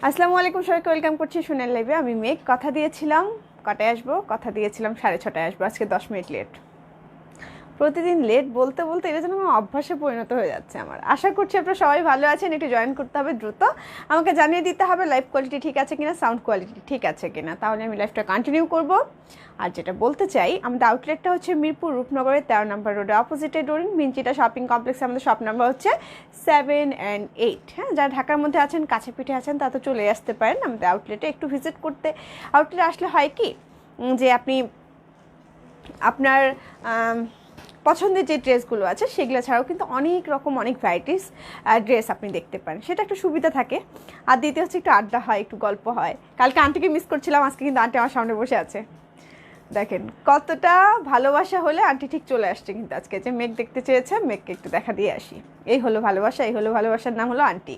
আসসালামু আলাইকুম, সবাইকে ওয়েলকাম করছি সোনার লাইভে। আমি মেঘ। কথা দিয়েছিলাম কটায় আসবো, কথা দিয়েছিলাম 6:30টায় আসবো। আজকে 10 মিনিট লেট। প্রতিদিন লেট বলতে বলতে এটা যেন আমার অভ্যাসে পরিণত হয়ে যাচ্ছে। আমার আশা করছি আপনারা সবাই ভালো আছেন। একটু জয়েন করতে হবে দ্রুত, আমাকে জানিয়ে দিতে হবে লাইভ কোয়ালিটি ঠিক আছে কিনা, সাউন্ড কোয়ালিটি ঠিক আছে কিনা, তাহলে আমি লাইভটা কন্টিনিউ করব। আর যেটা বলতে চাই, আমাদের আউটলেটটা হচ্ছে মিরপুর রূপনগরের 13 নম্বর রোডে অপোজিটে ডোরিন মিঞ্চিটা শপিং কমপ্লেক্সে। আমাদের শপ নাম্বার হচ্ছে 7 and 8। হ্যাঁ, যারা ঢাকার মধ্যে আছেন, কাছে পিঠে আছেন, তা তো চলে আসতে পারেন আমাদের আউটলেটে একটু ভিজিট করতে। আউটলেটে আসলে হয় কি, যে আপনি আপনার পছন্দের যে ড্রেসগুলো আছে সেগুলো ছাড়াও কিন্তু অনেক রকম অনেক ভ্যারাইটিস ড্রেস আপনি দেখতে পারেন, সেটা একটা সুবিধা থাকে। আর দ্বিতীয় হচ্ছে একটু আড্ডা হয়, একটু গল্প হয়। কালকে আন্টিকে মিস করছিলাম, আজকে কিন্তু আন্টি আমার সামনে বসে আছে। দেখেন কতটা ভালোবাসা হলে আন্টি ঠিক চলে আসছে কিন্তু আজকে, যে মেঘ দেখতে চেয়েছে, মেঘকে একটু দেখা দিয়ে আসি। এই হলো ভালোবাসা, এই হলো ভালোবাসার নাম হলো আন্টি।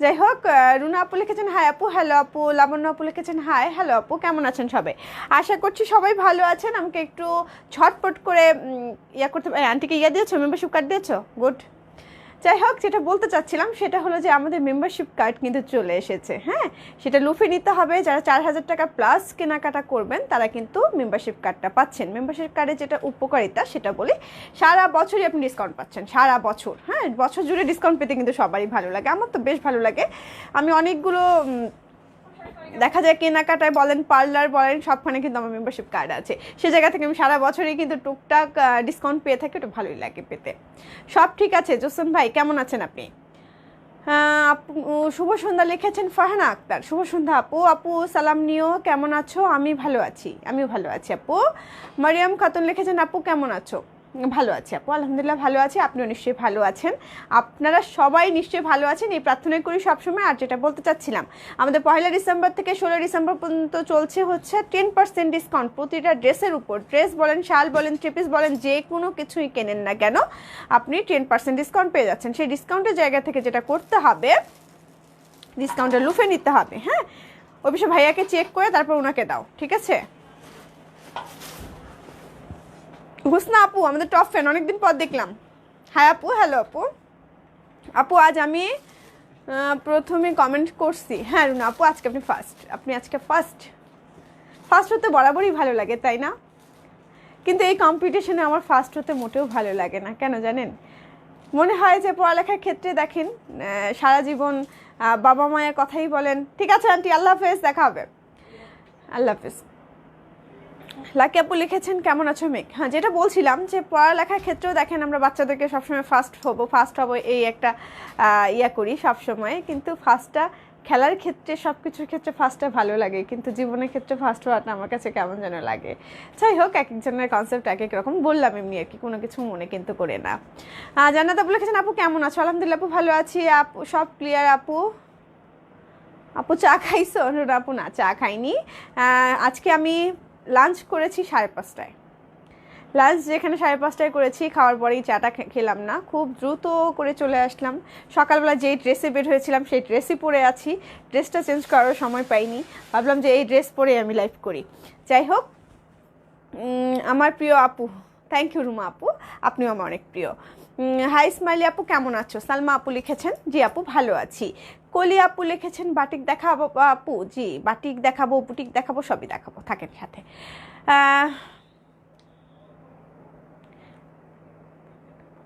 যাই হোক, রুনা আপু লিখেছেন হাই আপু, হ্যালো আপু। লাবণ্য আপু লিখেছেন হাই, হ্যালো আপু। কেমন আছেন সবাই? আশা করছি সবাই ভালো আছেন। আমাকে একটু ঝটপট করে ইয়া করতে, আন্টিকে ইয়া দিয়েছো, মেম্বারশিপ কার্ড দিয়েছো, গুড। যাই হোক, যেটা বলতে চাচ্ছিলাম সেটা হলো যে আমাদের মেম্বারশিপ কার্ড কিন্তু চলে এসেছে। হ্যাঁ, সেটা লুফে নিতে হবে। যারা 4,000 টাকা প্লাস কেনাকাটা করবেন তারা কিন্তু মেম্বারশিপ কার্ডটা পাচ্ছেন। মেম্বারশিপ কার্ডের যেটা উপকারিতা সেটা বলি, সারা বছরই আপনি ডিসকাউন্ট পাচ্ছেন, সারা বছর। হ্যাঁ, বছর জুড়ে ডিসকাউন্ট পেতে কিন্তু সবারই ভালো লাগে, আমার তো বেশ ভালো লাগে। আমি অনেকগুলো দেখা যায় কেনাকাটায় বলেন, পার্লার বলেন, সবখানে কিন্তু আমার মেম্বারশিপ কার্ড আছে। সে জায়গা থেকে আমি সারা বছরই কিন্তু টুকটাক ডিসকাউন্ট পেয়ে থাকি, ওটা ভালোই লাগে পেতে। সব ঠিক আছে। জোসেন ভাই কেমন আছেন আপনি? আপু শুভ সন্ধ্যা লিখেছেন ফারহানা আক্তার। শুভ সন্ধ্যা আপু। আপু সালাম নিও, কেমন আছো? আমি ভালো আছি, আমিও ভালো আছি আপু। মারিয়াম খাতুন লিখেছেন আপু কেমন আছো? ভালো আছি আপু, আলহামদুলিল্লাহ ভালো আছি। আপনিও নিশ্চয়ই ভালো আছেন। আপনারা সবাই নিশ্চয়ই ভালো আছেন, এই প্রার্থনাই করি সবসময়। আর যেটা বলতে চাচ্ছিলাম, আমাদের 1 ডিসেম্বর থেকে 16 ডিসেম্বর পর্যন্ত চলছে হচ্ছে 10% ডিসকাউন্ট প্রতিটা ড্রেসের উপর। ড্রেস বলেন, শাল বলেন, থ্রি পিস বলেন, যে কোনো কিছুই কেনেন না কেন আপনি 10% ডিসকাউন্ট পেয়ে যাচ্ছেন। সেই ডিসকাউন্টের জায়গা থেকে যেটা করতে হবে, ডিসকাউন্টটা লুফে নিতে হবে। হ্যাঁ, ওই বিষয়ে ভাইয়াকে চেক করে তারপর ওনাকে দাও, ঠিক আছে? হুসনা আপু আমাদের টপ ফ্যান, অনেকদিন পর দেখলাম। হাই আপু, হ্যালো আপু। আপু আজ আমি প্রথমে কমেন্ট করছি। হ্যাঁ রুনা আপু, আজকে আপনি ফার্স্ট, আপনি আজকে ফার্স্ট। ফার্স্ট হতে বরাবরই ভালো লাগে, তাই না? কিন্তু এই কম্পিটিশনে আমার ফার্স্ট হতে মোটেও ভালো লাগে না। কেন জানেন? মনে হয় যে পড়ালেখার ক্ষেত্রে দেখেন, সারা জীবন বাবা মায়ের কথাই বলেন। ঠিক আছে আন্টি, আল্লাহ হাফেজ, দেখা হবে। আল্লাহ হাফেজ। লাকি আপু লিখেছেন কেমন আছো মেঘ। হ্যাঁ, যেটা বলছিলাম যে পড়ালেখার ক্ষেত্রেও দেখেন আমরা বাচ্চাদেরকে সবসময় ফার্স্ট হবো এই একটা ইয়া করি সবসময়, কিন্তু ফার্স্টটা খেলার ক্ষেত্রে সব কিছুর ক্ষেত্রে ফার্স্টটা ভালো লাগে, কিন্তু জীবনের ক্ষেত্রে ফার্স্ট হওয়াটা আমার কাছে কেমন যেন লাগে। যাই হোক, এক একজনের কনসেপ্ট এক এক রকম, বললাম এমনি আর কি, কোনো কিছু মনে কিন্তু করে না। জান্নাত আপু লিখেছেন আপু কেমন আছো? আলহামদুলিল্লাহ আপু ভালো আছি। আপু সব ক্লিয়ার আপু। আপু চা খাইছো? আপু না, চা খাইনি। আজকে আমি লাঞ্চ করেছি 5:30টায়। লাঞ্চ যেখানে 5:30টায় করেছি, খাওয়ার পরেই চাটা খেলাম না, খুব দ্রুত করে চলে আসলাম। সকালবেলা যেই ড্রেসে বের হয়েছিলাম সেই ড্রেসই পরে আছি, ড্রেসটা চেঞ্জ করার সময় পাইনি। ভাবলাম যে এই ড্রেস পরে আমি লাইভ করি। যাই হোক, আমার প্রিয় আপু, থ্যাংক ইউ রুমা আপু, আপনিও আমার অনেক প্রিয়। হাই স্মাইলি আপু কেমন আছো? সালমা আপু লিখেছেন জি আপু ভালো আছি। কলি আপু লিখেছেন বাটিক দেখাবো আপু। জি, বাটিক দেখাবো, বুটিক দেখাবো, সবই দেখাবো, থাকেন সাথে।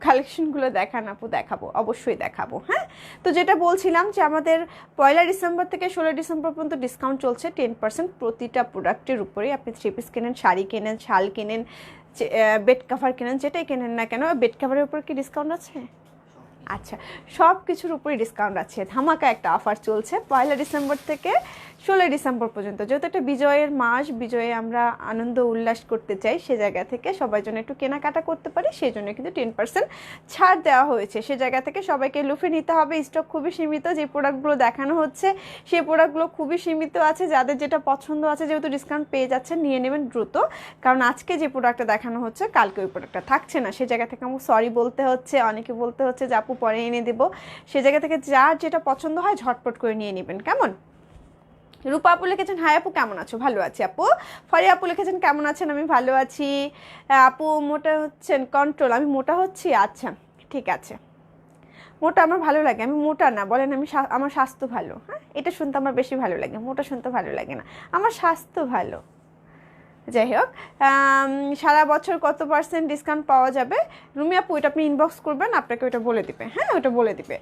কালেকশনগুলো দেখান আপু, দেখাবো, অবশ্যই দেখাবো। হ্যাঁ, তো যেটা বলছিলাম যে আমাদের 1 ডিসেম্বর থেকে 16 ডিসেম্বর পর্যন্ত ডিসকাউন্ট চলছে 10% প্রতিটা প্রোডাক্টের উপরেই। আপনি থ্রি পিস কেনেন, শাড়ি কেনেন, শাল কেনেন, বেড কাভার কেনেন, যেটাই কেনেন না কেন। বেড কাভারের উপর কি ডিসকাউন্ট আছে? আচ্ছা, সব কিছুর উপরে ডিসকাউন্ট আছে। ধামাকা একটা অফার চলছে 1 ডিসেম্বর থেকে 16 ডিসেম্বর পর্যন্ত। যেহেতু একটা বিজয়ের মাস, বিজয়ে আমরা আনন্দ উল্লাস করতে চাই, সে জায়গা থেকে সবার জন্য একটু কেনাকাটা করতে পারি, সেই জন্য কিন্তু 10% ছাড় দেওয়া হয়েছে। সে জায়গা থেকে সবাইকে লুফে নিতে হবে। স্টক খুবই সীমিত, যে প্রোডাক্টগুলো দেখানো হচ্ছে সেই প্রোডাক্টগুলো খুবই সীমিত আছে। যাদের যেটা পছন্দ আছে, যেহেতু ডিসকাউন্ট পেয়ে যাচ্ছেন, নিয়ে নেবেন দ্রুত, কারণ আজকে যে প্রোডাক্টটা দেখানো হচ্ছে কালকে ওই প্রোডাক্টটা থাকছে না। সে জায়গা থেকে আমাকে সরি বলতে হচ্ছে, অনেকে বলতে হচ্ছে যে আপু পরে এনে দেবো। সে জায়গা থেকে যার যেটা পছন্দ হয় ঝটপট করে নিয়ে নেবেন, কেমন? রূপা আপু লিখেছেন হাই আপু কেমন আছো? ভালো আছি আপু। ফারিয়া আপু লিখেছেন কেমন আছেন? আমি ভালো আছি। আপু মোটা হচ্ছেন, কন্ট্রোল, আমি মোটা হচ্ছি? আচ্ছা ঠিক আছে। মোটা আমার ভালো লাগে, আমি মোটা না, বলেন আমি আমার স্বাস্থ্য ভালো। হ্যাঁ, এটা শুনতে আমার বেশি ভালো লাগে, মোটা শুনতে ভালো লাগে না, আমার স্বাস্থ্য ভালো। যাই হোক, সারা বছর কত % ডিসকাউন্ট পাওয়া যাবে রুমি আপু, এটা আপনি ইনবক্স করবেন, আপনাকে ওটা বলে দিবে। হ্যাঁ, ওটা বলে দিবে।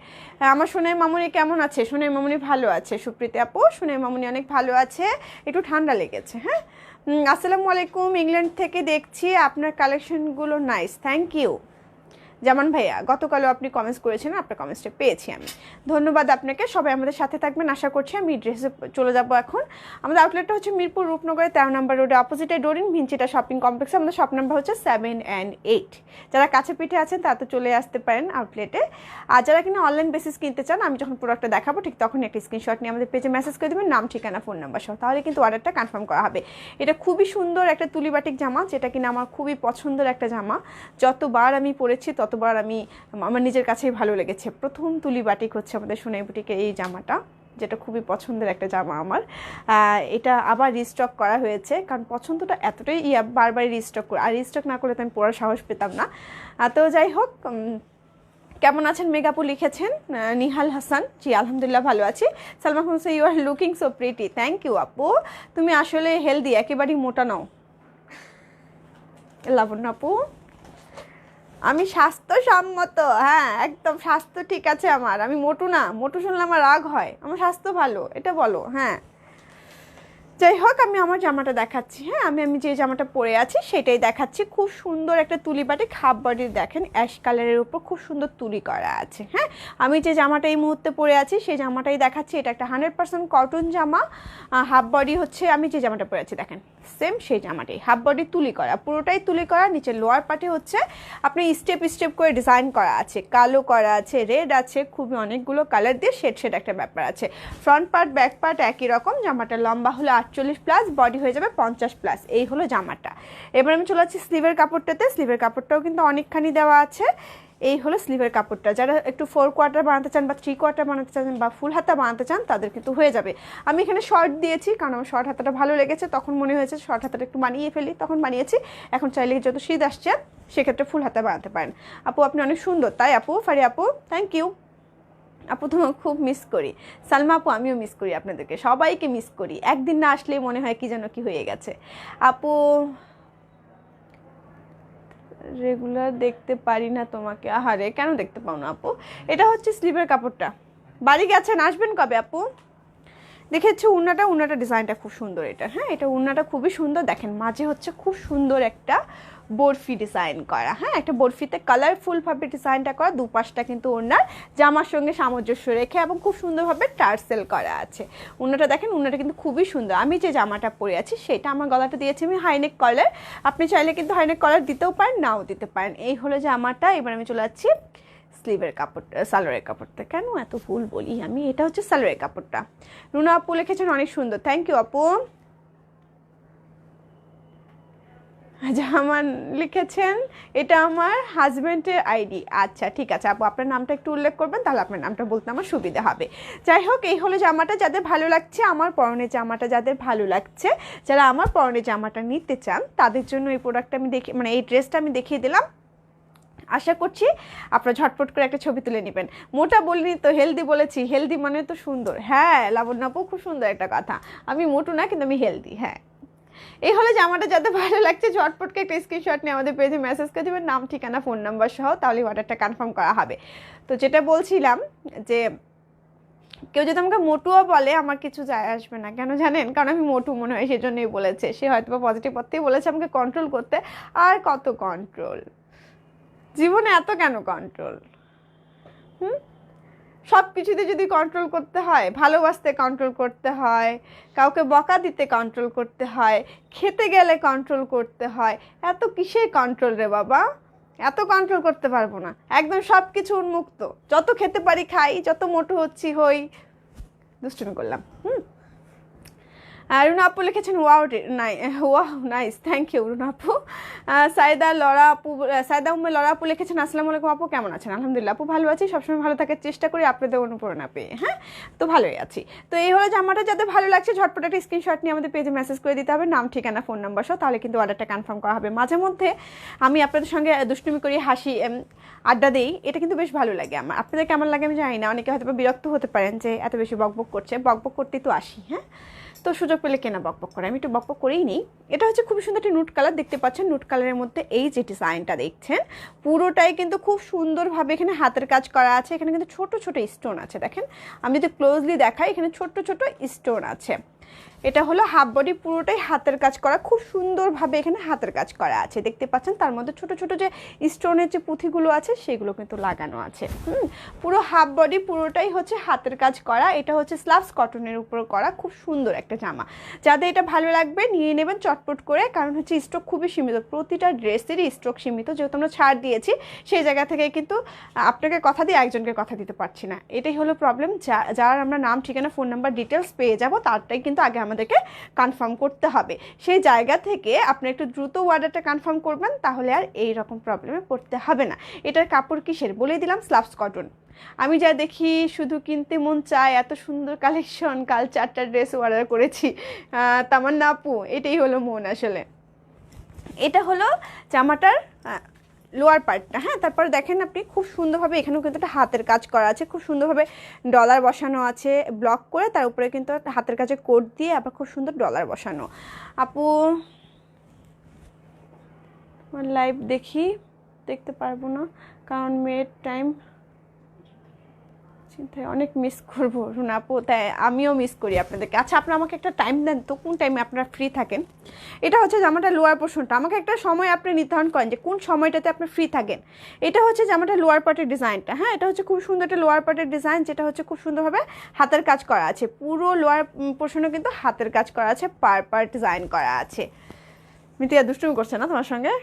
আমার সোনাই মামুনি কেমন আছে? সোনাই মামুনি ভালো আছে। সুপ্রীতি আপু, সোনাই মামুনি অনেক ভালো আছে, একটু ঠান্ডা লেগেছে। হ্যাঁ, আসসালামু আলাইকুম, ইংল্যান্ড থেকে দেখছি, আপনার কালেকশনগুলো নাইস, থ্যাংক ইউ। জামান ভাইয়া, গতকালও আপনি কমেন্টস করেছেন, আপনার কমেন্টসটা পেয়েছি আমি, ধন্যবাদ আপনাকে। সবাই আমাদের সাথে থাকবেন আশা করছি। আমি ড্রেসে চলে যাব এখন। আমাদের আউটলেটটা হচ্ছে মিরপুর রূপনগরে 13 নম্বর রোডে, অপোজিটে ডোরিন ভিঞ্চিটা শপিং কমপ্লেক্সে। আমাদের শপ নাম্বার হচ্ছে 7 and 8। যারা কাছে পিঠে আছেন তারা তো চলে আসতে পারেন আউটলেটে। আর যারা কিনা অনলাইন বেসিস কিনতে চান, আমি যখন প্রোডাক্টটা দেখাবো ঠিক তখন একটা স্ক্রিনশট নিয়ে আমাদের পেজে মেসেজ করে দেবেন, নাম, ঠিকানা, ফোন নাম্বার সহ, তাহলে কিন্তু অর্ডারটা কনফার্ম করা হবে। এটা খুবই সুন্দর একটা তুলিবাটিক জামা, যেটা কিনা আমার খুবই পছন্দের একটা জামা। যতবার আমি পরেছি ততবার আমার নিজের কাছেই ভালো লেগেছে। প্রথম তুলি বাটিক হচ্ছে আমাদের সোনাই বুটিকের এই জামাটা, যেটা খুবই পছন্দের একটা জামা আমার। এটা আবার রিস্টক করা হয়েছে, কারণ পছন্দটা এতটাই বারবারই রিস্টক করে, আর রিস্টক না করলে তো আমি পরার সাহস পেতাম না। তো যাই হোক, কেমন আছেন মেগাপু লিখেছেন নিহাল হাসান, জি আলহামদুলিল্লাহ ভালো আছি। Salma Hossain, you are looking so pretty, thank you আপু, তুমি আসলে হেলদি, একেবারেই মোটা নাও। লাবণ্য আপু, আমি স্বাস্থ্যসম্মত, হ্যাঁ একদম স্বাস্থ্য ঠিক আছে আমার, আমি মোটু না, মোটু শুনলে আমার রাগ হয়, আমার স্বাস্থ্য ভালো, এটা বলো। হ্যাঁ, যাই হোক, আমি আমার জামাটা দেখাচ্ছি। হ্যাঁ, আমি যে জামাটা পরে আছি সেটাই দেখাচ্ছি। খুব সুন্দর একটা তুলি বাটিক, হাফ বডির, দেখেন অ্যাশ কালারের উপর খুব সুন্দর তুলি করা আছে। হ্যাঁ, আমি যে জামাটা এই মুহূর্তে পরে আছি সেই জামাটাই দেখাচ্ছি। এটা একটা 100% কটন জামা, হাফ বডি হচ্ছে, আমি যে জামাটা পরে আছি দেখেন সেম সেই জামাটাই, হাফ বডি তুলি করা, পুরোটাই তুলি করা। নিচে লোয়ার পার্টে হচ্ছে আপনি স্টেপ স্টেপ করে ডিজাইন করা আছে, কালো করা আছে, রেড আছে, খুবই অনেকগুলো কালার দিয়ে শেড একটা ব্যাপার আছে। ফ্রন্ট পার্ট ব্যাক পার্ট একই রকম। জামাটা লম্বা হলো 48+, বডি হয়ে যাবে 50+। এই হলো জামাটা। এবার আমি চলে যাচ্ছি স্লিভের কাপড়টাতে। স্লিভের কাপড়টাও কিন্তু অনেকখানি দেওয়া আছে। এই হলো স্লিভের কাপড়টা। যারা একটু 4 কোয়ার্টার বানাতে চান বা 3 কোয়ার্টার বানাতে চান বা ফুল হাতা বানাতে চান তাদের কিন্তু হয়ে যাবে। আমি এখানে শর্ট দিয়েছি কারণ আমার শর্ট হাতাটা ভালো লেগেছে, তখন মনে হয়েছে শর্ট হাতাটা একটু বানিয়ে ফেলি, তখন বানিয়েছি। এখন চাইলে যত শীত আসছে সেক্ষেত্রে ফুল হাতা বানাতে পারেন। আপু আপনি অনেক সুন্দর, তাই আপু, ফারি আপু থ্যাংক ইউ। আপু তোমাকে খুব মিস করি। সালমা আপু, আমিও মিস করি আপনাদেরকে, সবাইকে মিস করি। একদিন না আসলেই মনে হয় কি যেন কি হয়ে গেছে। আপু, রেগুলার দেখতে পারি না তোমাকে। আহারে, কেন দেখতে পাও না আপু? এটা হচ্ছে স্লিভের কাপড়টা। বাড়ি গেছেন, আসবেন কবে আপু? দেখেছি উন্নাটা ডিজাইনটা খুব সুন্দর এটা। হ্যাঁ, এটা উন্নাটা খুবই সুন্দর, দেখেন মাঝে হচ্ছে খুব সুন্দর একটা বরফি ডিজাইন করা। হ্যাঁ, একটা বরফিতে কালারফুলভাবে ডিজাইনটা করা, দুপাশটা কিন্তু ওনার জামার সঙ্গে সামঞ্জস্য রেখে এবং খুব সুন্দরভাবে টার্সেল করা আছে। উন্নাটা দেখেন, উন্নাটা কিন্তু খুবই সুন্দর। আমি যে জামাটা পরে আছি সেটা আমার গলাটা দিয়েছি আমি হাইনেক কলার। আপনি চাইলে কিন্তু হাইনেক কলার দিতেও পারেন, নাও দিতে পারেন। এই হলো জামাটা। এবার আমি চলে যাচ্ছি স্লিভের কাপড়টা, সালোয়ারের কাপড়টা। কেন এত ভুল বলি আমি? এটা হচ্ছে সালোয়ারের কাপড়টা। রুনা আপু লিখেছেন অনেক সুন্দর, থ্যাংক ইউ আপু। জামান লিখেছেন এটা আমার হাজব্যান্ডের আইডি। আচ্ছা ঠিক আছে আপু, আপনার নামটা একটু উল্লেখ করবেন, তাহলে আপনার নামটা বলতে আমার সুবিধা হবে। যাই হোক, এই হলো জামাটা। যাদের ভালো লাগছে আমার পরনের জামাটা, যাদের ভালো লাগছে, যারা আমার পরনের জামাটা নিতে চান তাদের জন্য এই প্রোডাক্টটা আমি মানে এই ড্রেসটা আমি দেখিয়ে দিলাম। আশা করছি আপনারা ঝটপট করে একটা ছবি তুলে নেবেন। মোটা বলিনি তো, হেলদি বলেছি। হেলদি মানে তো সুন্দর। হ্যাঁ লাবণ্য আপু, খুব সুন্দর একটা কথা, আমি মোটু না কিন্তু আমি হেলদি। হ্যাঁ, এই হলো জামাটা। যাদের ভালো লাগছে ঝটপটকে একটা স্ক্রিনশট নিয়ে আমাদের পেজে মেসেজ করে দেবেন, নাম, ঠিকানা, ফোন নাম্বার সহ, তাহলে অর্ডারটা কনফার্ম করা হবে। তো যেটা বলছিলাম যে কেউ যদি আমাকে মোটুও বলে আমার কিছু যায় আসবে না। কেন জানেন? কারণ আমি মোটু মনে হয় সেজন্যই বলেছে। সে হয়তো বা পজিটিভ পথেই বলেছে আমাকে কন্ট্রোল করতে। আর কত কন্ট্রোল জীবনে, এত কেন কন্ট্রোল? সব কিছুতে যদি কন্ট্রোল করতে হয়, ভালোবাসতে কন্ট্রোল করতে হয়, কাউকে বকা দিতে কন্ট্রোল করতে হয়, খেতে গেলে কন্ট্রোল করতে হয়, এত কিসের কন্ট্রোল রে বাবা? এত কন্ট্রোল করতে পারবো না। একদম সব কিছু উন্মুক্ত, যত খেতে পারি খাই, যত মোটু হচ্ছি হই। দুষ্টুমি করলাম। রুনা আপু লিখেছেন wow wow nice, thank you Runa আপু। সাইদা লরা আপু, সাইদা উম্মে লরা আপু লিখেছেন আসসালামু আলাইকুম আপু, কেমন আছেন? আলহামদুলিল্লাহ আপু ভালো আছি, সবসময় ভালো থাকার চেষ্টা করি আপনাদের অনুপ্রেরণা পেয়ে। হ্যাঁ, তো ভালোই আছি। তো এই হলো জামাটা, যাদের ভালো লাগছে ঝটপট একটা স্ক্রিনশট নিয়ে আমাদের পেজে মেসেজ করে দিতে হবে, নাম ঠিকানা ফোন নাম্বার সহ, তাহলে কিন্তু অর্ডারটা কনফার্ম করা হবে। মাঝে মধ্যে আমি আপনাদের সঙ্গে দুষ্টুমি করি, হাসি, আড্ডা দেই, এটা কিন্তু বেশ ভালো লাগে আমার। আপনাদের কেমন লাগে আমি জানি না, অনেকে হয়তো বিরক্ত হতে পারেন যে এত বেশি বকবক করছে, বকবক করতেই তো আসি। হ্যাঁ, তো সুযোগ পেলে কেনা বকবক করে, আমি একটু বকবক করেই নিই। এটা হচ্ছে খুবই সুন্দর একটি নুট কালার, দেখতে পাচ্ছেন নুট কালারের মধ্যে এই যে ডিজাইনটা দেখছেন পুরোটাই কিন্তু খুব সুন্দরভাবে এখানে হাতের কাজ করা আছে। এখানে কিন্তু ছোট ছোট স্টোন আছে, দেখেন আমি যদি ক্লোজলি দেখাই এখানে ছোট ছোট স্টোন আছে। এটা হলো হাফ বডি, পুরোটাই হাতের কাজ করা, খুব সুন্দরভাবে এখানে হাতের কাজ করা আছে, দেখতে পাচ্ছেন। তার মধ্যে ছোট ছোট যে স্টোনের যে পুঁথিগুলো আছে সেগুলো কিন্তু লাগানো আছে। পুরো হাফ বডি পুরোটাই হচ্ছে হাতের কাজ করা। এটা হচ্ছে স্লাভস কটনের উপর করা, খুব সুন্দর একটা জামা। যাদের এটা ভালো লাগবে নিয়ে নেবেন চটপট করে, কারণ হচ্ছে স্টক খুবই সীমিত, প্রতিটা ড্রেসেরই স্টক সীমিত। যেহেতু আমরা ছাড় দিয়েছি সেই জায়গা থেকে কিন্তু আপনাকে কথা দিয়ে একজনকে কথা দিতে পারছি না, এটাই হলো প্রবলেম। যার আমরা নাম ঠিকানা ফোন নাম্বার ডিটেলস পেয়ে যাব, তারটাই কিন্তু আগে আমাদেরকে কনফার্ম করতে হবে। সেই জায়গা থেকে আপনি একটু দ্রুত অর্ডারটা কনফার্ম করবেন, তাহলে আর এই রকম প্রবলেমে পড়তে হবে না। এটার কাপড় কিসের বলে দিলাম, স্লাভস কটন। আমি যা দেখি শুধু কিনতে মন চায়, এত সুন্দর কালেকশন, কাল 4টা ড্রেস অর্ডার করেছি তামান্না আপু, এটাই হলো মন আসলে। এটা হলো জামাটার লোয়ার পার্টটা। হ্যাঁ, তারপরে দেখেন আপনি খুব সুন্দরভাবে এখানেও কিন্তু একটা হাতের কাজ করা আছে, খুব সুন্দরভাবে ডলার বসানো আছে ব্লক করে, তার উপরে কিন্তু হাতের কাজে কোট দিয়ে আবার খুব সুন্দর ডলার বসানো। আপু লাইভ দেখতে পারবো না, কারণ মেয়ের টাইম চিন্তায় অনেক মিস করবো রুনা আপু, তাই আমিও মিস করি আপনাদেরকে। আচ্ছা, আপনারা আমাকে একটা টাইম দেন তো, কোন টাইমে আপনারা ফ্রি থাকেন? এটা হচ্ছে জামাটা লোয়ার পোর্শনটা, আমাকে একটা সময় আপনি নির্ধারণ করেন যে কোন সময়টাতে আপনি ফ্রি থাকেন। এটা হচ্ছে জামাটা লোয়ার পার্টের ডিজাইনটা। হ্যাঁ, এটা হচ্ছে খুব সুন্দর একটা লোয়ার পার্টের ডিজাইন, যেটা হচ্ছে খুব সুন্দরভাবে হাতের কাজ করা আছে। পুরো লোয়ার পোর্শনে কিন্তু হাতের কাজ করা আছে, পার্ট ডিজাইন করা আছে। মিতিয়া দুষ্টুমি করছে না তোমার সঙ্গে?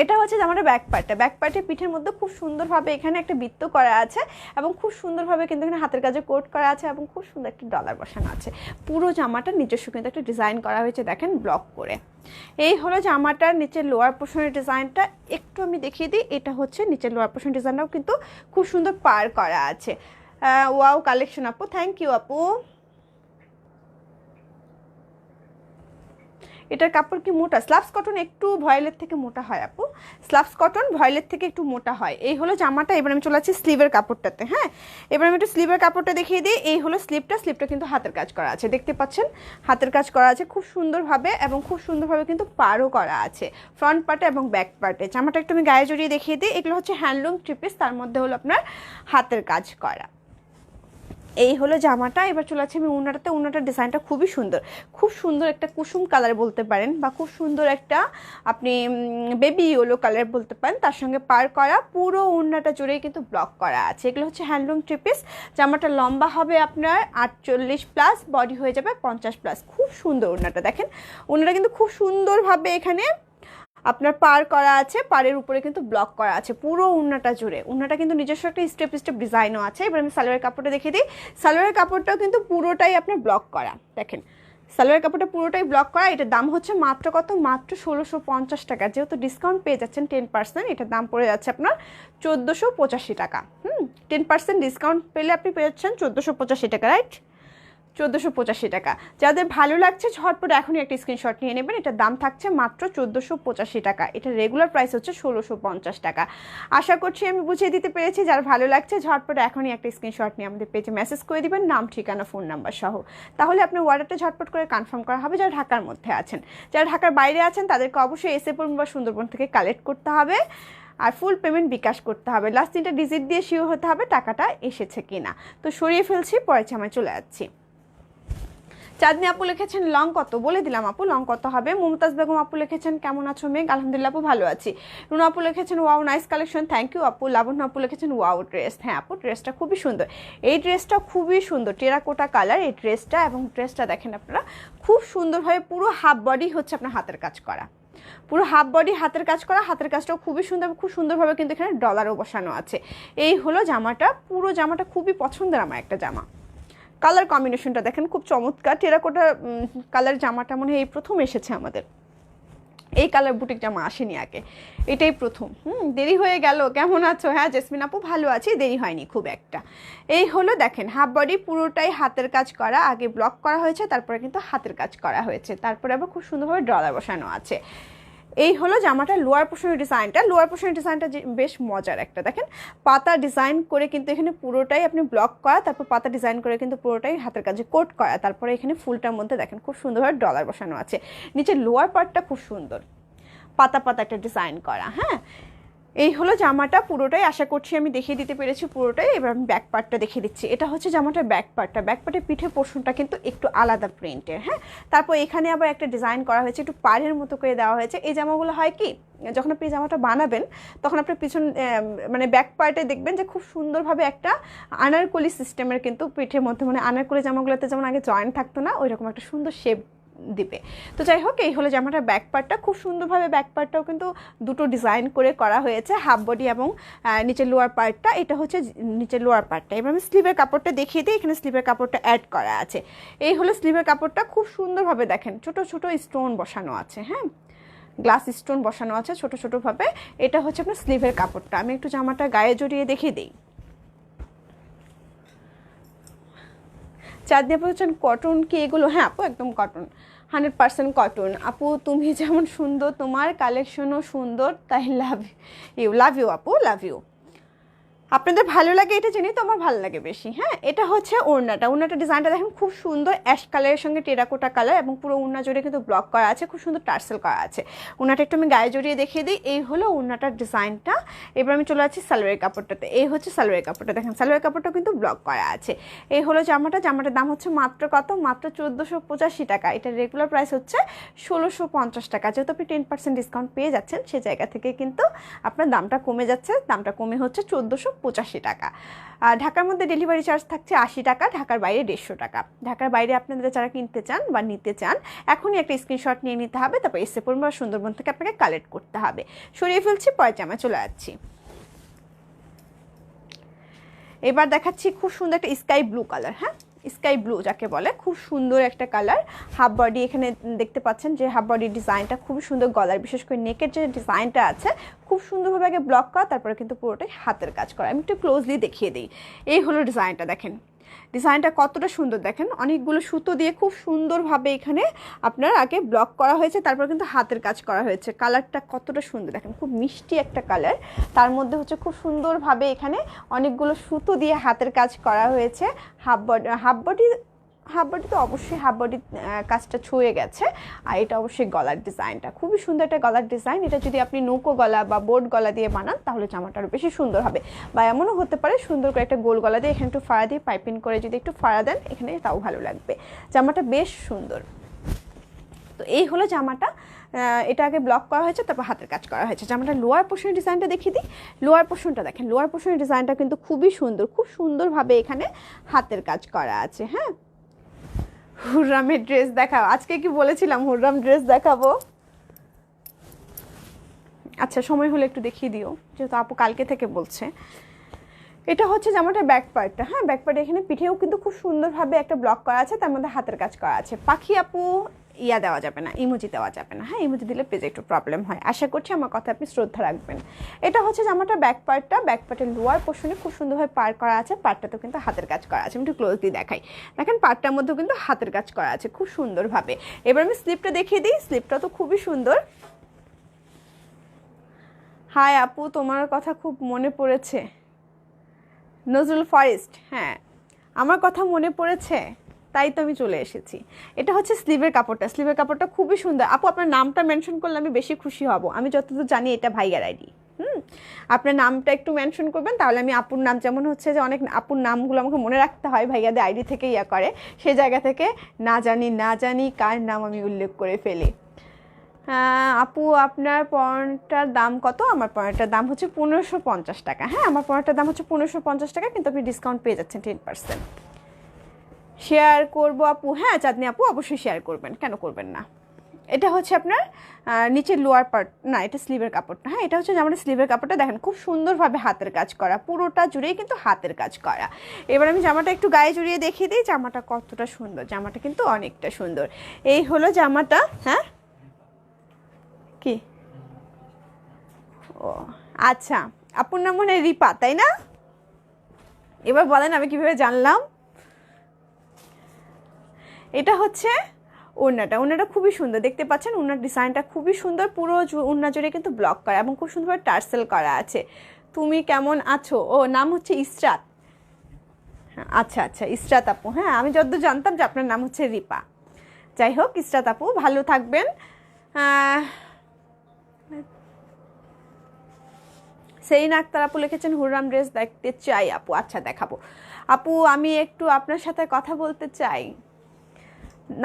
এটা হচ্ছে জামাটা ব্যাক পার্টে পিঠের মধ্যে খুব সুন্দরভাবে এখানে একটা বৃত্ত করা আছে, এবং খুব সুন্দরভাবে কিন্তু এখানে হাতের কাজে কোট করা আছে, এবং খুব সুন্দর একটা ডলার বসানো আছে। পুরো জামাটার নিজস্ব কিন্তু একটা ডিজাইন করা হয়েছে, দেখেন ব্লক করে। এই হলো জামাটার নিচের লোয়ার পোর্শনের ডিজাইনটা, একটু আমি দেখিয়ে দিই। এটা হচ্ছে নিচের লোয়ার পোর্শন ডিজাইনটাও কিন্তু খুব সুন্দর পার করা আছে। ওয়াও কালেকশন আপু, থ্যাংক ইউ আপু। এটার কাপড় কি মোটা? স্লাভস কটন একটু ভয়েলের থেকে মোটা হয় আপু, স্লাভস কটন ভয়েলের থেকে একটু মোটা হয়। এই হলো জামাটা। এবার আমি চলে আসছি স্লিভের কাপড়টাতে। হ্যাঁ, এবার আমি একটু স্লিভের কাপড়টা দেখিয়ে দিই। এই হলো স্লিভটা কিন্তু হাতের কাজ করা আছে, দেখতে পাচ্ছেন হাতের কাজ করা আছে খুব সুন্দরভাবে, এবং খুব সুন্দরভাবে কিন্তু পারও করা আছে ফ্রন্ট পার্টে এবং ব্যাক পার্টে। জামাটা একটু আমি গায়ে জড়িয়ে দেখিয়ে দিই। এগুলো হচ্ছে হ্যান্ডলুম থ্রি পিস, তার মধ্যে হলো আপনার হাতের কাজ করা। এই হলো জামাটা। এবার চলে আছে আমি উন্নাটাতে। উন্নাটার ডিজাইনটা খুবই সুন্দর, খুব সুন্দর একটা কুসুম কালার বলতে পারেন, বা খুব সুন্দর একটা আপনি বেবি ইয়েলো কালার বলতে পারেন। তার সঙ্গে পার করা পুরো উন্নাটা জুড়েই কিন্তু ব্লক করা আছে। এগুলো হচ্ছে হ্যান্ডলুম থ্রি পিস। জামাটা লম্বা হবে আপনার 48+, বডি হয়ে যাবে 50+। খুব সুন্দর উন্নাটা, দেখেন উন্নাটা কিন্তু খুব সুন্দরভাবে এখানে আপনার পার করা আছে, পাড়ের উপরে কিন্তু ব্লক করা আছে পুরো উন্নাটা জুড়ে। উন্নাটা কিন্তু নিজস্ব একটা স্টেপ ডিজাইনও আছে। এবার আমি সালোয়ারের কাপড়টা দেখিয়ে দিই। সালোয়ারের কাপড়টাও কিন্তু পুরোটাই আপনার ব্লক করা, দেখেন সালোয়ারের কাপড়টা পুরোটাই ব্লক করা। এটার দাম হচ্ছে মাত্র কত? মাত্র 1650 টাকা। যেহেতু ডিসকাউন্ট পেয়ে যাচ্ছেন 10%, এটার দাম পড়ে যাচ্ছে আপনার 1485 টাকা। 10% ডিসকাউন্ট পেলে আপনি পেয়ে যাচ্ছেন 1485 টাকা, রাইট? 1485 টাকা। যাদের ভালো লাগছে ঝটপট এখনই একটা স্ক্রিনশট নিয়ে নেবেন। এটার দাম থাকছে মাত্র 1485 টাকা। এটা রেগুলার প্রাইস হচ্ছে 1650 টাকা। আশা করছি আমি বুঝিয়ে দিতে পেরেছি। যার ভালো লাগছে ঝটপট এখনই একটা স্ক্রিনশট নিয়ে আমাদের পেজে মেসেজ করে দিবেন, নাম ঠিকানা ফোন নাম্বার সহ। তাহলে আপনার অর্ডারটা ঝটপট করে কনফার্ম করা হবে। যারা ঢাকার মধ্যে আছেন, যারা ঢাকার বাইরে আছেন তাদেরকে অবশ্যই এসএপুর বা সুন্দরবন থেকে কালেক্ট করতে হবে, আর ফুল পেমেন্ট বিকাশ করতে হবে। লাস্ট 3টা ডিজিট দিয়ে শিওর হতে হবে টাকাটা এসেছে কিনা। তো সরিয়ে ফেলছি, পরে আমি চলে যাচ্ছি। চাঁদনি আপু লিখেছেন লং কত? বলে দিলাম আপু লং কত হবে। মুমতাজ বেগম আপু লিখেছেন কেমন আছো মেঘ? আলহামদুলিল্লাহ আপু ভালো আছি। রুনা আপু লিখেছেন wow nice collection, thank you আপু। লাবণ্য আপু লিখেছেন ওয়াও ড্রেস। হ্যাঁ আপু, ড্রেসটা খুবই সুন্দর। এই ড্রেসটা খুবই সুন্দর, টেরাকোটা কালার এই ড্রেসটা, এবং ড্রেসটা দেখেন আপনারা খুব সুন্দরভাবে পুরো হাফ বডি হচ্ছে আপনার হাতের কাজ করা, পুরো হাফ বডি হাতের কাজ করা। হাতের কাজটাও খুবই সুন্দর, খুব সুন্দরভাবে কিন্তু এখানে ডলারও বসানো আছে। এই হলো জামাটা। পুরো জামাটা খুবই পছন্দের আমার একটা জামা, কালার কম্বিনেশনটা দেখেন খুব চমৎকার। টেরাকোটা কালার জামাটা মনে হয় এই প্রথম এসেছে আমাদের, এই কালার বুটিক জামা আসেনি আগে, এটাই প্রথম। দেরি হয়ে গেল, কেমন আছো? হ্যাঁ জেসমিন আপু ভালো আছি, দেরি হয়নি খুব একটা। এই হলো দেখেন হাফ বডি পুরোটাই হাতের কাজ করা, আগে ব্লক করা হয়েছে তারপরে কিন্তু হাতের কাজ করা হয়েছে, তারপরে আবার খুব সুন্দরভাবে ডলার বসানো আছে। এই হলো জামাটা লোয়ার পোর্শনের ডিজাইনটা। লোয়ার পোর্শনের ডিজাইনটা বেশ মজার একটা, দেখেন পাতা ডিজাইন করে কিন্তু এখানে পুরোটাই আপনি ব্লক করা, তারপর পাতা ডিজাইন করে কিন্তু পুরোটাই হাতের কাজে কোট করা, তারপরে এখানে ফুলটার মধ্যে দেখেন খুব সুন্দরভাবে ডলার বসানো আছে। নিচে লোয়ার পার্টটা খুব সুন্দর পাতা পাতা একটা ডিজাইন করা। হ্যাঁ এই হলো জামাটা পুরোটাই, আশা করছি আমি দেখিয়ে দিতে পেরেছি পুরোটাই। এবার আমি ব্যাক পার্টটা দেখিয়ে দিচ্ছি। এটা হচ্ছে জামাটার ব্যাক পার্টটা, ব্যাক পার্টের পিঠে পোর্শনটা কিন্তু একটু আলাদা প্রিন্টের। হ্যাঁ তারপর এখানে আবার একটা ডিজাইন করা হয়েছে, একটু পাড়ের মতো করে দেওয়া হয়েছে। এই জামাগুলো হয় কি যখন আপনি জামাটা বানাবেন তখন আপনার পিছন মানে ব্যাক পার্টে দেখবেন যে খুব সুন্দরভাবে একটা আনারকলি সিস্টেমের কিন্তু পিঠের মধ্যে, মানে আনারকলি জামাগুলোতে যেমন আগে জয়েন্ট থাকতো না, ওইরকম একটা সুন্দর শেপ দিবে। তো যাই হোক এই হলো জামাটার ব্যাক পার্টটা, খুব সুন্দরভাবে ব্যাক পার্টটাও কিন্তু দুটো ডিজাইন করে করা হয়েছে, হাফ বডি এবং নিচের লোয়ার পার্টটা। এটা হচ্ছে নিচের লোয়ার পার্টটা। এবার আমি স্লিভের কাপড়টা দেখিয়ে দিই, এখানে স্লিভের কাপড়টা অ্যাড করা আছে। এই হলো স্লিভের কাপড়টা, খুব সুন্দরভাবে দেখেন ছোট ছোট স্টোন বসানো আছে। হ্যাঁ গ্লাস স্টোন বসানো আছে ছোট ছোটোভাবে। এটা হচ্ছে আপনার স্লিভের কাপড়টা। আমি একটু জামাটা গায়ে জড়িয়ে দেখিয়ে দিই। চাঁদনি আপু বলছেন কটন কি এগুলো? হ্যাঁ আপু একদম কটন, 100% কটন। আপু তুমি যেমন সুন্দর তোমার কালেকশনও সুন্দর, তাই লাভ ইউ। লাভ ইউ আপু, লাভ ইউ। আপনাদের ভালো লাগে এটা জেনেই তো আমার ভালো লাগে বেশি। হ্যাঁ এটা হচ্ছে ওড়নাটা, ওড়নাটা ডিজাইনটা দেখেন খুব সুন্দর অ্যাশ কালারের সঙ্গে টেরাকোটা কালার, এবং পুরো ওড়না জড়িয়ে কিন্তু ব্লক করা আছে, খুব সুন্দর টার্সেল করা আছে। ওড়নাটা একটু আমি গায়ে জড়িয়ে দেখিয়ে দিই। এই হলো ওড়নাটার ডিজাইনটা। এবার আমি চলে যাচ্ছি সালোয়ারের কাপড়টাতে। এই হচ্ছে সালোয়ারের কাপড়টা, দেখেন সালোয়ারের কাপড়টা কিন্তু ব্লক করা আছে। এই হলো জামাটা, জামাটার দাম হচ্ছে মাত্র কত? মাত্র 1485 টাকা। এটার রেগুলার প্রাইস হচ্ছে 1650 টাকা। যেহেতু আপনি 10% ডিসকাউন্ট পেয়ে যাচ্ছেন, সে জায়গা থেকে কিন্তু আপনার দামটা কমে যাচ্ছে, দামটা কমে হচ্ছে 1485 টাকা। ঢাকার মধ্যে ডেলিভারি চার্জ থাকছে 80 টাকা, ঢাকার বাইরে 150 টাকা। ঢাকার বাইরে আপনারা যারা কিনতে চান বা নিতে চান এখনই একটা স্ক্রিনশট নিয়ে নিতে হবে, তারপর এসে পড়বে বা সুন্দরবন থেকে আপনাকে কালেক্ট করতে হবে। সরিয়ে ফেলছি, পরের জামায় চলে যাচ্ছি। এবার দেখাচ্ছি খুব সুন্দর একটা স্কাই ব্লু কালার। হ্যাঁ স্কাই ব্লু যাকে বলে, খুব সুন্দর একটা কালার। হাফ বডি এখানে দেখতে পাচ্ছেন যে হাফ বডির ডিজাইনটা খুবই সুন্দর, গলার বিশেষ করে নেকের যে ডিজাইনটা আছে খুব সুন্দরভাবে আগে ব্লক করা, তারপরে কিন্তু পুরোটাই হাতের কাজ করা। আমি একটু ক্লোজলি দেখিয়ে দিই। এই হলো ডিজাইনটা, দেখেন ডিজাইনটা কতটা সুন্দর, দেখেন অনেকগুলো সুতো দিয়ে খুব সুন্দরভাবে এখানে আপনার আগে ব্লক করা হয়েছে, তারপর কিন্তু হাতের কাজ করা হয়েছে। কালারটা কতটা সুন্দর দেখেন, খুব মিষ্টি একটা কালার, তার মধ্যে হচ্ছে খুব সুন্দরভাবে এখানে অনেকগুলো সুতো দিয়ে হাতের কাজ করা হয়েছে। হাফ বডি তো অবশ্যই হাফ বডির কাজটা ছুঁয়ে গেছে। আর এটা অবশ্যই গলার ডিজাইনটা খুবই সুন্দর একটা গলার ডিজাইন। এটা যদি আপনি নৌকো গলা বা বোট গলা দিয়ে বানান তাহলে জামাটা আরও বেশি সুন্দর হবে, বা এমনও হতে পারে সুন্দর করে একটা গোল গলা দিয়ে এখানে একটু ফাড়া দিয়ে পাইপিং করে যদি একটু ফাড়া দেন এখানে, তাও ভালো লাগবে। জামাটা বেশ সুন্দর। তো এই হলো জামাটা, এটা আগে ব্লক করা হয়েছে, তারপর হাতের কাজ করা হয়েছে। জামাটা লোয়ার পোর্শনের ডিজাইনটা দেখিয়ে দিই। লোয়ার পোর্শনটা দেখেন, লোয়ার পোর্শনের ডিজাইনটা কিন্তু খুবই সুন্দর, খুব সুন্দরভাবে এখানে হাতের কাজ করা আছে। হ্যাঁ হুররামের ড্রেস দেখাও, আজকে কি বলেছিলাম হুররাম ড্রেস দেখাবো? আচ্ছা সময় হলে একটু দেখিয়ে দিও, যেহেতু আপু কালকে থেকে বলছে। এটা হচ্ছে জামাটার ব্যাক পার্টটা। হ্যাঁ ব্যাক পার্টে এখানে পিঠেও কিন্তু খুব সুন্দরভাবে একটা ব্লক করা আছে, তার মধ্যে হাতের কাজ করা আছে। পাখি আপু ইয়া দেওয়া যাবে না, ইমোজি দেওয়া যাবে না। হ্যাঁ ইমোজি দিলে পেজে একটু প্রবলেম হয়, আশা করছি আমার কথা আপনি শ্রদ্ধা রাখবেন। এটা হচ্ছে জামাটার ব্যাক পার্টটা, ব্যাক পার্টের লোয়ার পোর্শনে খুব সুন্দরভাবে পার করা আছে, পার্টটাতেও কিন্তু হাতের কাজ করা আছে। আমি একটু ক্লোজলি দেখাই, দেখেন পার্টটার মধ্যেও কিন্তু হাতের কাজ করা আছে খুব সুন্দরভাবে। এবার আমি স্লিপটা দেখিয়ে দিই, স্লিপটা তো খুবই সুন্দর। হাই আপু তোমার কথা খুব মনে পড়েছে। নজরুল ফরেস্ট, হ্যাঁ আমার কথা মনে পড়েছে, তাই তো আমি চলে এসেছি। এটা হচ্ছে স্লিভের কাপড়টা, স্লিভের কাপড়টা খুবই সুন্দর। আপু আপনার নামটা মেনশন করলে আমি বেশি খুশি হব, আমি যতদূর জানি এটা ভাইয়ার আইডি। আপনার নামটা একটু মেনশন করবেন, তাহলে আমি আপুর নাম, যেমন হচ্ছে যে অনেক আপুর নামগুলো আমাকে মনে রাখতে হয়, ভাইয়াদের আইডি থেকে ইয়া করে, সেই জায়গা থেকে না জানি কার নাম আমি উল্লেখ করে ফেলি। আপু আপনার পণ্যটার দাম কত? আমার পণ্যটার দাম হচ্ছে 1550 টাকা। হ্যাঁ আমার পণ্যটার দাম হচ্ছে 1550 টাকা, কিন্তু আপনি ডিসকাউন্ট পেয়ে যাচ্ছেন 10%। শেয়ার করবো আপু? হ্যাঁ চাঁদনি আপু অবশ্যই শেয়ার করবেন, কেন করবেন না। এটা হচ্ছে আপনার নিচের লোয়ার পার্ট, না এটা স্লিভের কাপড়টা, হ্যাঁ এটা হচ্ছে জামাটা স্লিভের কাপড়টা, দেখেন খুব সুন্দরভাবে হাতের কাজ করা, পুরোটা জুড়েই কিন্তু হাতের কাজ করা। এবার আমি জামাটা একটু গায়ে জড়িয়ে দেখিয়ে দিই জামাটা কতটা সুন্দর, জামাটা কিন্তু অনেকটা সুন্দর। এই হলো জামাটা। হ্যাঁ কি, ও আচ্ছা, আপুর নাম মনে হয় রিপা, তাই না? এবার বলেন আমি কিভাবে জানলাম। এটা হচ্ছে ওড়নাটা খুবই সুন্দর, দেখতে পাচ্ছেন ওড়নার ডিজাইনটা খুবই সুন্দর, পুরো ওড়না জুড়ে কিন্তু ব্লক করা এবং খুব সুন্দরভাবে টার্সেল করা আছে। তুমি কেমন আছো? ও নাম হচ্ছে ইসরাত। আচ্ছা আচ্ছা, ইসরাত আপু, হ্যাঁ আমি যতদূর জানতাম যে আপনার নাম হচ্ছে রিপা। যাই হোক ইসরাত আপু, ভালো থাকবেন। সেইন আক্তার আপু লিখেছেন হুররাম ড্রেস দেখতে চাই আপু। আচ্ছা দেখাবো আপু, আমি একটু আপনার সাথে কথা বলতে চাই।